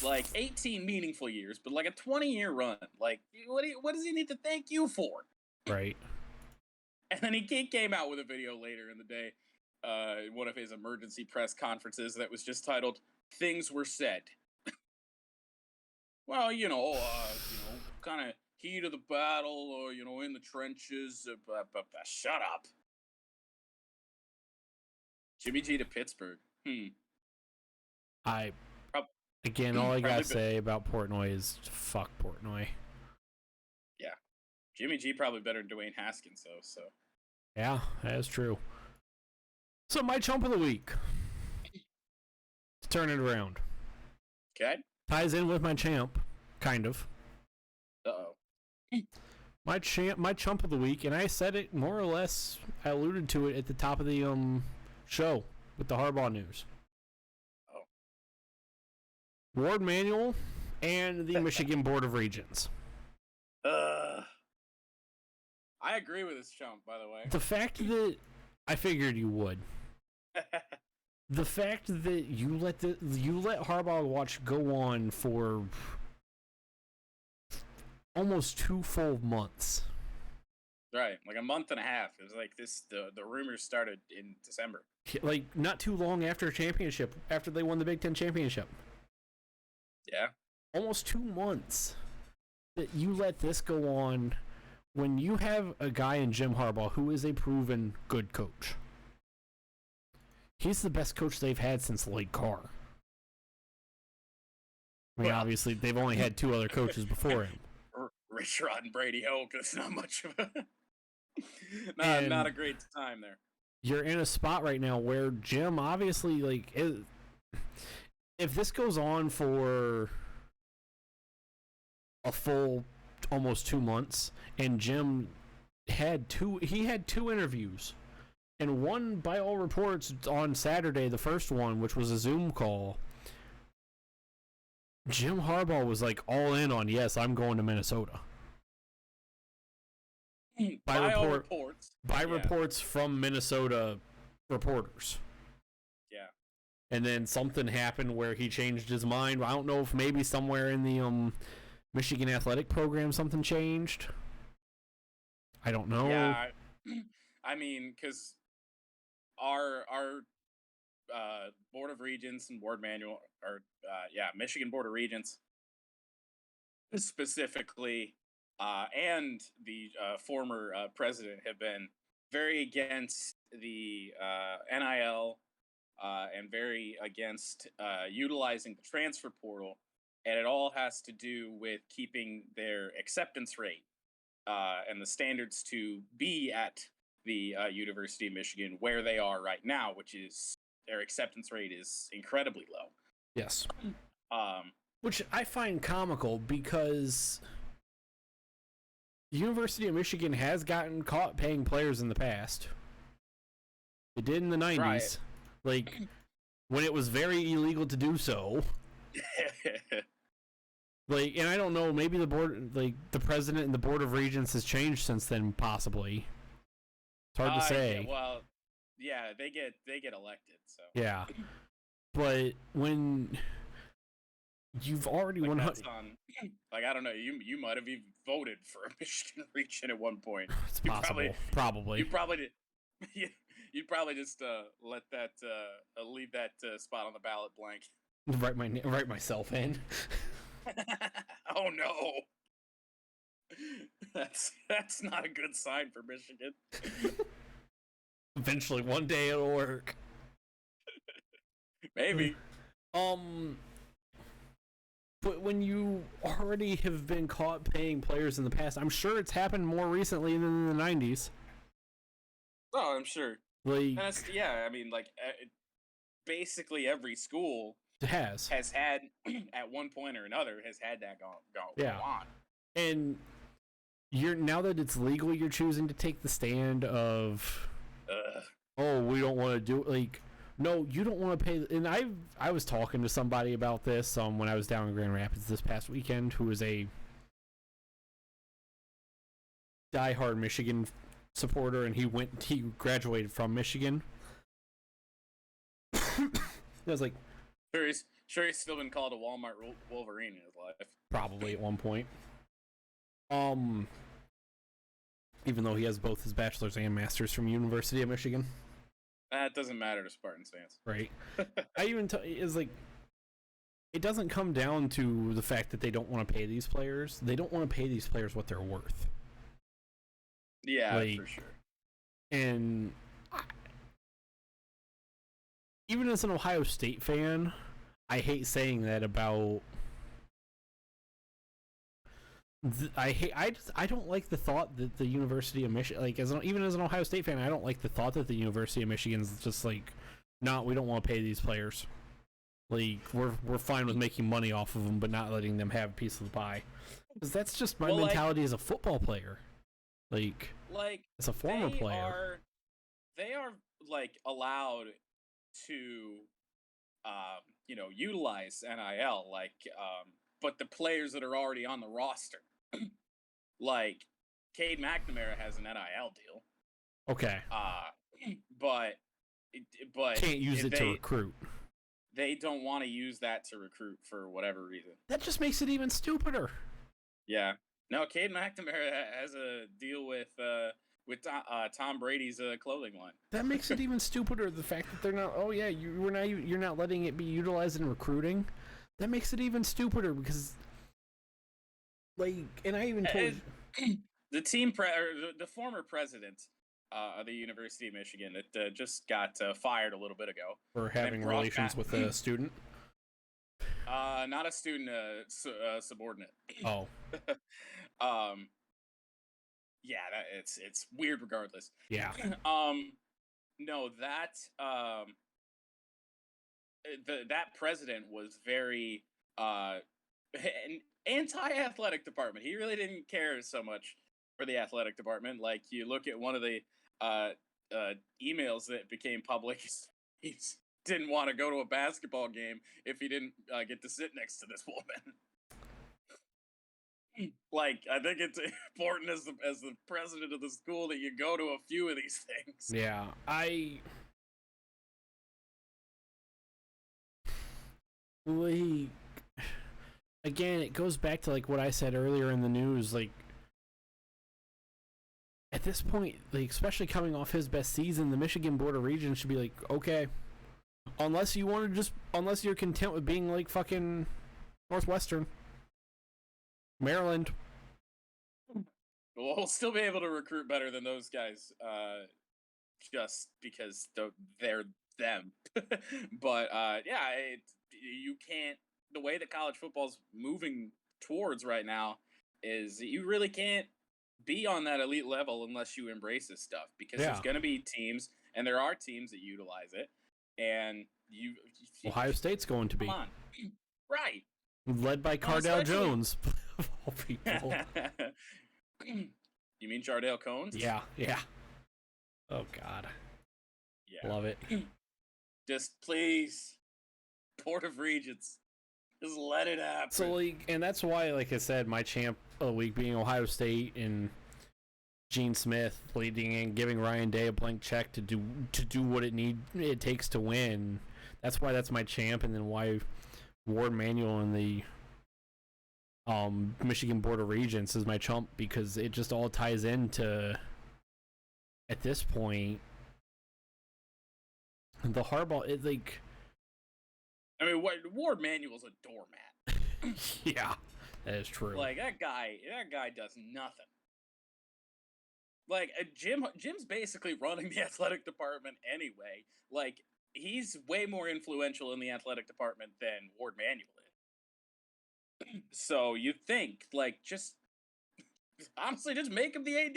Like, 18 meaningful years, but, like, a 20-year run. Like, what does he need to thank you for? Right. And then he came out with a video later in the day, one of his emergency press conferences that was just titled, "Things Were Said." Well, kind of heat of the battle, or, in the trenches. Shut up. Jimmy G to Pittsburgh. Again, all I gotta say about Portnoy is fuck Portnoy. Yeah. Jimmy G probably better than Dwayne Haskins, though, so. Yeah, that is true. So, my chump of the week. Let's turn it around. Okay. Ties in with my champ, kind of. Uh-oh. My chump of the week, and I said it more or less, I alluded to it at the top of the show with the Harbaugh news. Oh. Ward Manuel and the Michigan Board of Regents. I agree with this chump, by the way. The fact that I figured you would. The fact that you let Harbaugh watch go on for almost 2 full months. Right, like a month and a half. It was like this. The rumors started in December. Like not too long after after they won the Big Ten championship. Yeah. Almost 2 months that you let this go on when you have a guy in Jim Harbaugh who is a proven good coach. He's the best coach they've had since Lloyd Carr. I mean, obviously, they've only had 2 other coaches before him. Rich Rod and Brady Hoke. It's not much of not a great time there. You're in a spot right now where Jim, obviously, like, if this goes on for a full almost 2 months, and Jim had 2 interviews, and one, by all reports, on Saturday, the first one, which was a Zoom call, Jim Harbaugh was like all in on, yes, I'm going to Minnesota. By reports from Minnesota reporters. Yeah. And then something happened where he changed his mind. I don't know if maybe somewhere in the Michigan athletic program something changed. I don't know. Yeah, I mean, because our Board of Regents and Ward Manual, or Michigan Board of Regents specifically, and the former president have been very against the NIL and very against utilizing the transfer portal, and it all has to do with keeping their acceptance rate and the standards to be at the University of Michigan where they are right now, which is their acceptance rate is incredibly low. Yes. Which I find comical because the University of Michigan has gotten caught paying players in the past. It did in the 90s. Right. Like, when it was very illegal to do so. Like, and I don't know, maybe the board, like, the president and the Board of Regents has changed since then, possibly. It's hard to say. Yeah, well, yeah, they get elected. So Yeah, but when you've already like 100, that's on. Like I don't know, you might have even voted for a Michigan region at one point. it's You possible. Probably. You probably did. You'd probably just let that leave that spot on the ballot blank. Write myself in. Oh no. That's not a good sign for Michigan. Eventually, one day it'll work. Maybe. But when you already have been caught paying players in the past, I'm sure it's happened more recently than in the 90s. Oh, I'm sure. Like, I mean, like basically every school has had at one point or another has had that go on. And now that it's legal, you're choosing to take the stand of, oh, we don't want to do it. Like, no, you don't want to pay. And I was talking to somebody about this when I was down in Grand Rapids this past weekend, who was a diehard Michigan supporter, and he graduated from Michigan. I was like, sure he's still been called a Walmart Wolverine in his life. Probably at one point. Even though he has both his bachelor's and master's from University of Michigan. That doesn't matter to Spartan fans. Right. I even is like, it doesn't come down to the fact that they don't want to pay these players. They don't want to pay these players what they're worth. Yeah, for sure. And even as an Ohio State fan, I hate saying that about. I don't like the thought that the University of Michigan, like even as an Ohio State fan, I don't like the thought that the University of Michigan's just like, no, we don't want to pay these players. Like we're fine with making money off of them, but not letting them have a piece of the pie. Because that's just my mentality as a football player. Like as a former player, they are like allowed to, utilize NIL, but the players that are already on the roster. Like, Cade McNamara has an NIL deal. Okay. But can't use it to recruit. They don't want to use that to recruit for whatever reason. That just makes it even stupider. Yeah. No, Cade McNamara has a deal with Tom Brady's clothing line. That makes it even stupider. The fact that they're not. Oh yeah, you're not letting it be utilized in recruiting. That makes it even stupider because. And I even told the the former president of the University of Michigan that just got fired a little bit ago for having relations with a student. Not a student, subordinate. Oh. Yeah, it's weird regardless. Yeah. No, that that president was very anti-athletic department. He really didn't care so much for the athletic department. Like, you look at one of the emails that became public, he didn't want to go to a basketball game if he didn't get to sit next to this woman. Like, I think it's important as the president of the school that you go to a few of these things. Yeah, again, it goes back to like what I said earlier in the news. Like, at this point, like especially coming off his best season, the Michigan Board of Regents should be like, okay, unless you're content with being like fucking Northwestern, Maryland. We'll still be able to recruit better than those guys, just because they're them. But you can't. The way that college football's moving towards right now is you really can't be on that elite level unless you embrace this stuff, because there's going to be teams, and there are teams that utilize it, and Ohio State's going to be. Come on. Right. Led by Cardale Jones, of all people. You mean Jardale Cones? Yeah. Oh, God. Yeah. Love it. Just please, Board of Regents, just let it happen. So, and that's why, like I said, my champ of the week being Ohio State, and Gene Smith leading and giving Ryan Day a blank check to do what it takes to win. That's why that's my champ, and then why Ward Manuel and the Michigan Board of Regents is my chump, because it just all ties into, at this point, the Harbaugh. It like, I mean, Ward Manuel's a doormat. Yeah, that is true. Like that guy does nothing. Like Jim's basically running the athletic department anyway. Like he's way more influential in the athletic department than Ward Manuel is. So you think just honestly just make him the AD.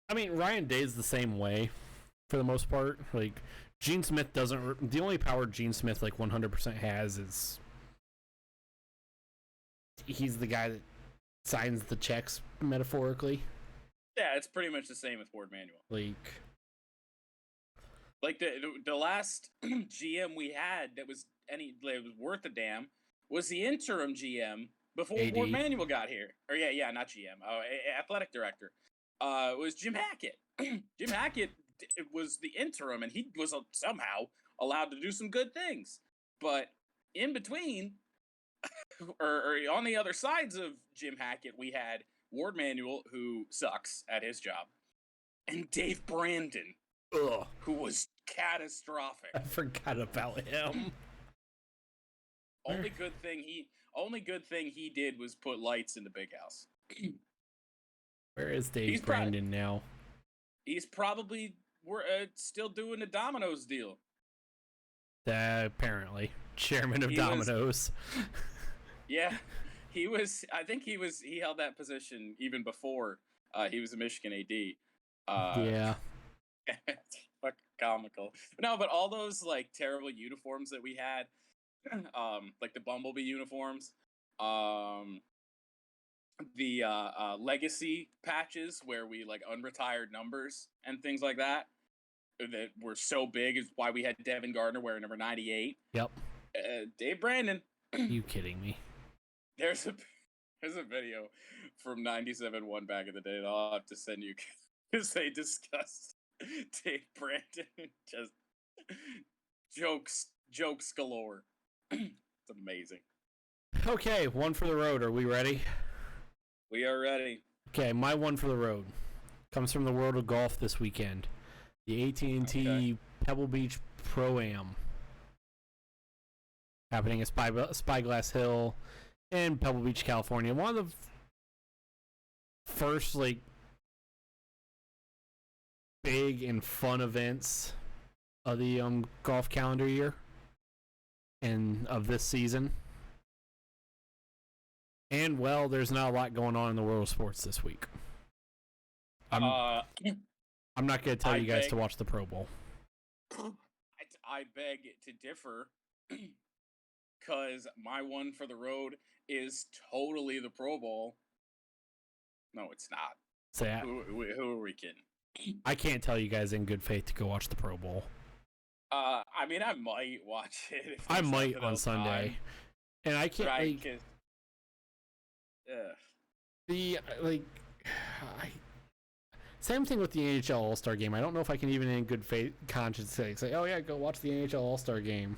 I mean, Ryan Day's the same way for the most part. Like Gene Smith doesn't. The only power Gene Smith 100% has is he's the guy that signs the checks metaphorically. Yeah, it's pretty much the same with Ward Manuel. Like the last GM we had that was worth a damn was the interim GM before AD. Ward Manuel got here. Or yeah, not GM. Athletic director. It was Jim Hackett. Jim Hackett was the interim, and he was somehow allowed to do some good things. But in between, or on the other sides of Jim Hackett, we had Ward Manuel, who sucks at his job, and Dave Brandon, who was catastrophic. I forgot about him. Only good thing he did was put lights in the big house. Where is Dave Brandon now? He's probably still doing the Domino's deal. Apparently, chairman of Domino's. Yeah. He held that position even before he was a Michigan AD. Yeah. It's fucking comical. No, but all those terrible uniforms that we had, like the Bumblebee uniforms, the legacy patches where we unretired numbers and things like that were so big is why we had Devin Gardner wearing number 98. Yep. Dave Brandon. Are you kidding me? There's a video from 97.1 back in the day that I'll have to send you because they discuss Dave Brandon. Just jokes galore. It's amazing. Okay, one for the road. Are we ready? We are ready. Okay, my one for the road comes from the world of golf this weekend. The AT&T Pebble Beach Pro-Am happening at Spyglass Hill in Pebble Beach, California. One of the first big and fun events of the golf calendar year and of this season. And well, there's not a lot going on in the world of sports this week. I'm not going to tell you guys to watch the Pro Bowl. I beg to differ, because my one for the road is totally the Pro Bowl. No, it's not. Say who are we kidding? I can't tell you guys in good faith to go watch the Pro Bowl. I mean, I might watch it. I might on Sunday, and I can't. Right, same thing with the NHL All-Star Game. I don't know if I can even in good faith conscience say, oh yeah, go watch the NHL All-Star Game.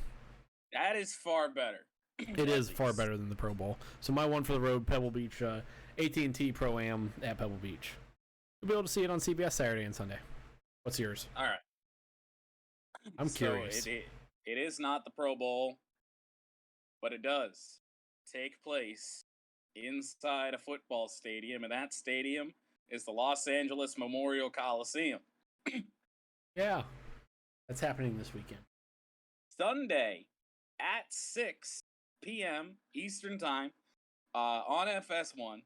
That is far better. It is far better than the Pro Bowl. So my one for the road, Pebble Beach, AT&T Pro-Am at Pebble Beach. You'll be able to see it on CBS Saturday and Sunday. What's yours? All right. I'm curious. It is not the Pro Bowl, but it does take place inside a football stadium, and that stadium is the Los Angeles Memorial Coliseum. Yeah, that's happening this weekend. Sunday at 6 p.m. Eastern Time on FS1.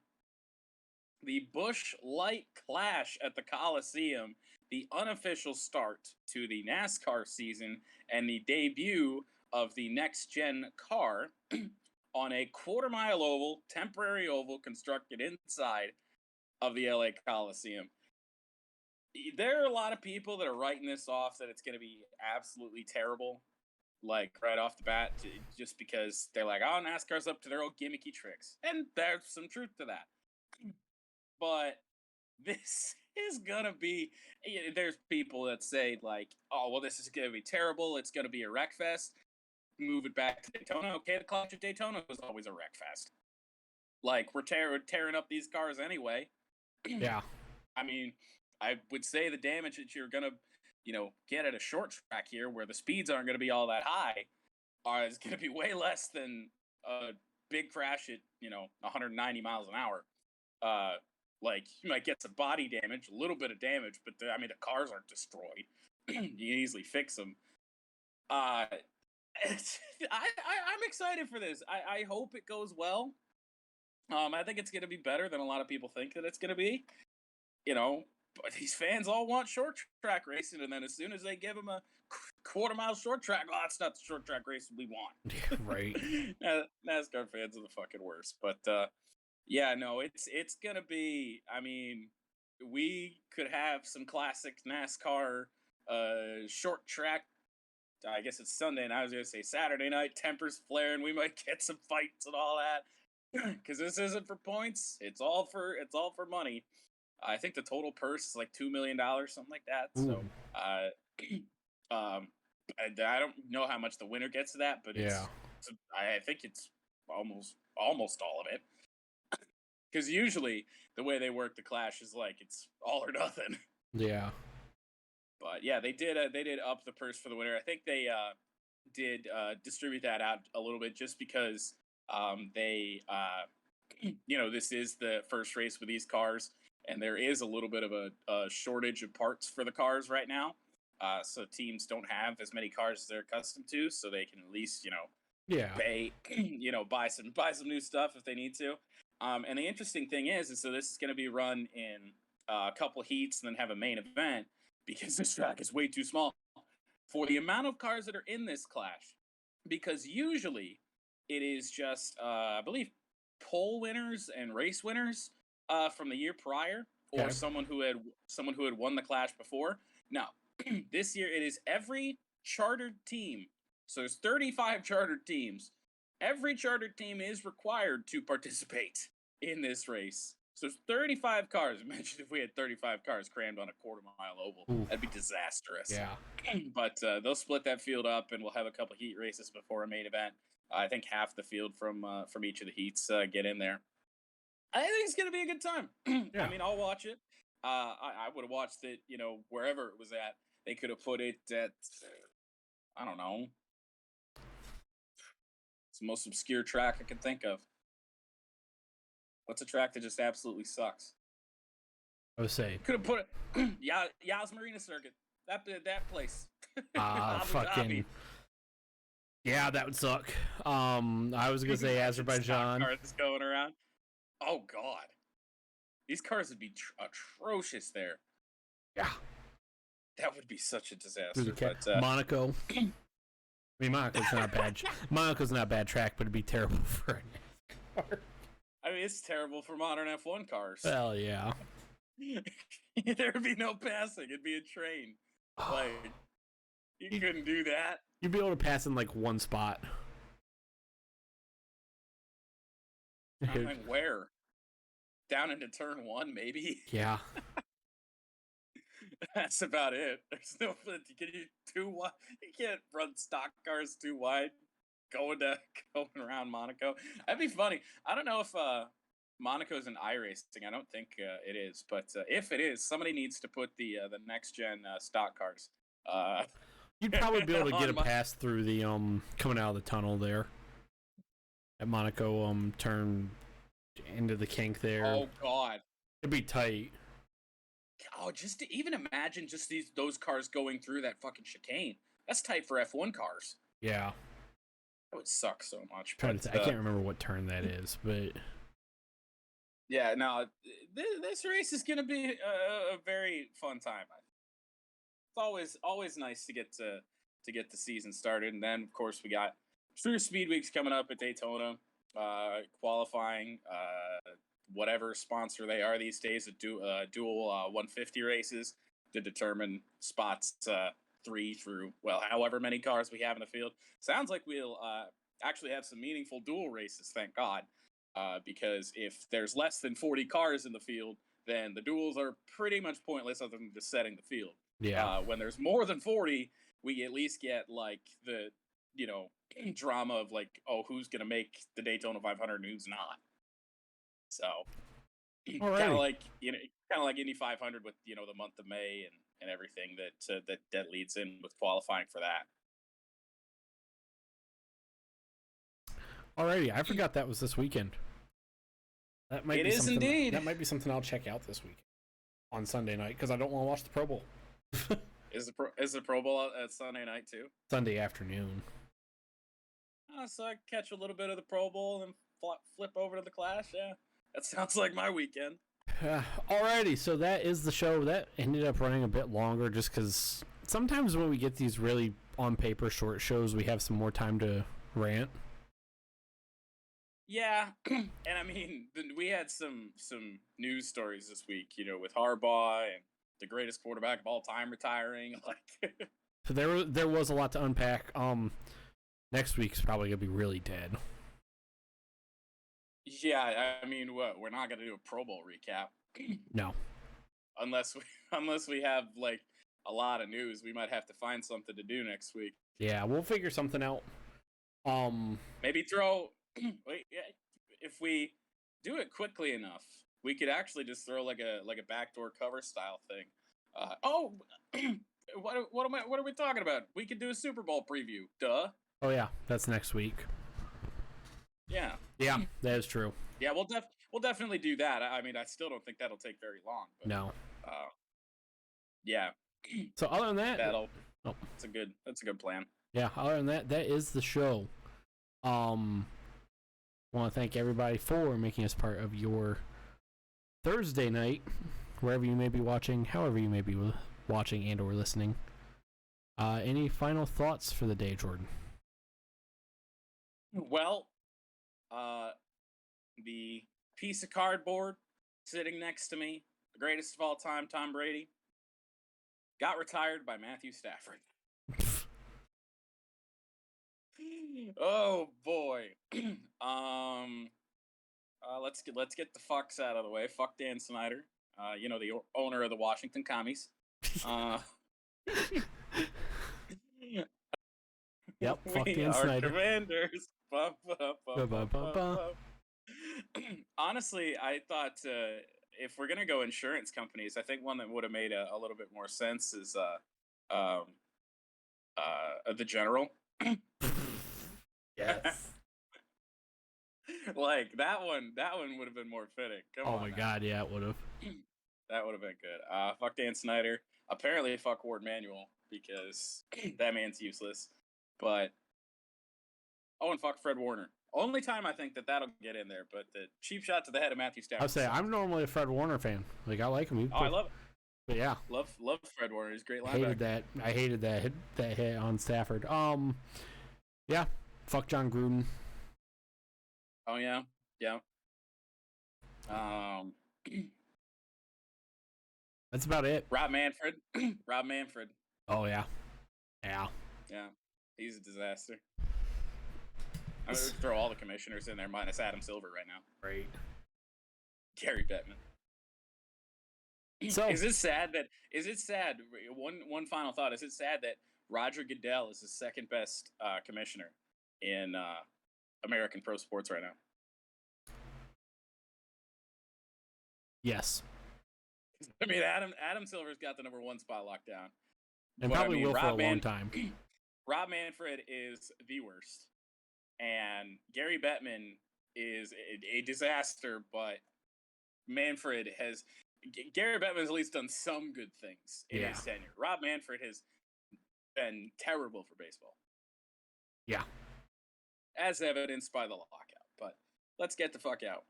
The Busch Light Clash at the Coliseum, the unofficial start to the NASCAR season and the debut of the next-gen car on a quarter-mile oval, temporary oval constructed inside of the LA Coliseum. There are a lot of people that are writing this off that it's going to be absolutely terrible, right off the bat, just because they're like, oh, NASCAR's up to their old gimmicky tricks. And there's some truth to that. But this is gonna be. There's people that say like, "Oh, well, this is gonna be terrible. It's gonna be a wreck fest." Move it back to Daytona. Okay, the Clash at Daytona was always a wreck fest. Like we're tearing up these cars anyway. Yeah. I mean, I would say the damage that you're gonna, get at a short track here, where the speeds aren't gonna be all that high, is gonna be way less than a big crash at 190 miles an hour. Like you might get some body damage, a little bit of damage, but the cars aren't destroyed. You can easily fix them. I'm excited for this. I hope it goes well. I think it's going to be better than a lot of people think that it's going to be. But these fans all want short track racing, and then as soon as they give them a quarter-mile short track, it's not the short track racing we want. Yeah, right. NASCAR fans are the fucking worst. But yeah, no, it's going to be. I mean, we could have some classic NASCAR short track. I guess it's Sunday, and I was going to say Saturday night. Tempers flaring. We might get some fights and all that. Because this isn't for points, it's all for money. I think the total purse is like $2 million, something like that. Ooh. So, I don't know how much the winner gets of that, but I think it's almost all of it. Because usually the way they work the Clash is like it's all or nothing. Yeah. But yeah, they did up the purse for the winner. I think they did distribute that out a little bit just because. This is the first race with these cars, and there is a little bit of a shortage of parts for the cars right now. So teams don't have as many cars as they're accustomed to, so they can at least, pay, buy some new stuff if they need to. And the interesting thing is so this is going to be run in a couple heats and then have a main event because this track is way too small for the amount of cars that are in this Clash. Because usually it is just, I believe, pole winners and race winners from the year prior, or someone who had won the Clash before. No, this year it is every chartered team. So there's 35 chartered teams. Every chartered team is required to participate in this race. So there's 35 cars. Imagine if we had 35 cars crammed on a quarter-mile oval. Oof. That'd be disastrous. Yeah. But they'll split that field up, and we'll have a couple heat races before a main event. I think half the field from each of the heats get in there. I think it's going to be a good time. Yeah. I mean, I'll watch it. I would have watched it, wherever it was at. They could have put it at, I don't know. It's the most obscure track I can think of. What's a track that just absolutely sucks? I would say. Could have put it, Yas Marina Circuit. That place. Fucking. Yeah, that would suck. I was gonna say Azerbaijan. Cars going around. Oh God, these cars would be atrocious there. Yeah, that would be such a disaster. But, Monaco. I mean, Monaco's not bad. Monaco's not a bad track, but it'd be terrible for a NASCAR. I mean, it's terrible for modern F1 cars. Hell yeah. There would be no passing. It'd be a train. Like, you couldn't do that. You'd be able to pass in like one spot. I mean, where? Down into turn one, maybe? Yeah. That's about it. There's no too wide. You can't run stock cars too wide going around Monaco. That'd be funny. I don't know if Monaco's in iRacing. I don't think it is, but if it is, somebody needs to put the next gen stock cars. You'd probably be able to get a pass through the coming out of the tunnel there at Monaco turn into the kink there. Oh God, it'd be tight. Oh, just to even imagine just those cars going through that fucking chicane. That's tight for F1 cars. Yeah, that would suck so much. I can't remember what turn that is, but yeah, no, this race is gonna be a very fun time. It's always nice to get the season started, and then of course we got True Speed Weeks coming up at Daytona, qualifying, whatever sponsor they are these days, dual 150 races to determine spots 3 through however many cars we have in the field. Sounds like we'll actually have some meaningful dual races, thank God, because if there's less than 40 cars in the field, then the duels are pretty much pointless other than just setting the field. Yeah. When there's more than 40, we at least get like the, drama of like, oh, who's going to make the Daytona 500 and who's not. So kind of like, Indy 500 with, the month of May and everything that leads in with qualifying for that. Alrighty, I forgot that was this weekend. That might be something, indeed. That might be something I'll check out this week on Sunday night because I don't want to watch the Pro Bowl. Is the Pro Bowl at Sunday night too? Sunday afternoon. So I catch a little bit of the Pro Bowl and flip over to the Clash. Yeah, that sounds like my weekend. Alrighty, so that is the show. That ended up running a bit longer just because sometimes when we get these really on paper short shows, we have some more time to rant. Yeah, and I mean, we had some news stories this week, with Harbaugh and the greatest quarterback of all time retiring. Like, so there was a lot to unpack. Next week's probably gonna be really dead. Yeah, I mean, we're not gonna do a Pro Bowl recap. No, unless we have like a lot of news, we might have to find something to do next week. Yeah, we'll figure something out. Maybe throw. If we do it quickly enough, we could actually just throw like a backdoor cover style thing. What are we talking about? We could do a Super Bowl preview. Duh. Oh yeah, that's next week. Yeah. Yeah, that is true. Yeah, we'll definitely do that. I mean, I still don't think that'll take very long. But, no. Yeah. So other than that, that's a good plan. Yeah. Other than that, that is the show. Want to thank everybody for making us part of your Thursday night, wherever you may be watching, however you may be watching and or listening. Any final thoughts for the day, Jordan? Well, the piece of cardboard sitting next to me, the greatest of all time, Tom Brady, got retired by Matthew Stafford. Oh boy. Let's get the fucks out of the way. Fuck Dan Snyder. The owner of the Washington Commies. Yep, fuck Dan Snyder. Commanders. Honestly, I thought if we're gonna go insurance companies, I think one that would have made a little bit more sense is the General. Yes. Like that one would have been more fitting. Oh my god, yeah, it would have. That would have been good. Fuck Dan Snyder. Apparently fuck Ward Manuel because that man's useless. But and fuck Fred Warner. Only time I think that'll get in there, but the cheap shot to the head of Matthew Stafford. I'll say I'm normally a Fred Warner fan. Like I like him. I love it. But yeah, love Fred Warner. He's a great linebacker. I hated that hit on Stafford. Yeah, fuck John Gruden. Oh yeah. That's about it. Rob Manfred. Oh yeah. Yeah. He's a disaster. I'm gonna throw all the commissioners in there minus Adam Silver right now. Right. Gary Bettman. So is it sad? One final thought. Is it sad that Roger Goodell is the second best commissioner in American pro sports right now? Yes. I mean, Adam Silver's got the number 1 spot locked down. And probably will for a long time. Rob Manfred is the worst. And Gary Bettman is a disaster, but Gary Bettman has at least done some good things in his tenure. Rob Manfred has been terrible for baseball. Yeah. As evidenced by the lockout. But let's get the fuck out.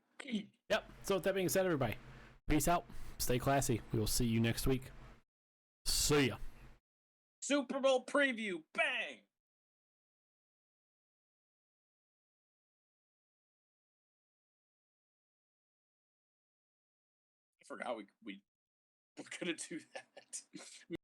Yep. So with that being said, everybody, peace out. Stay classy. We will see you next week. See ya. Super Bowl preview. Bang! I forgot we were going to do that.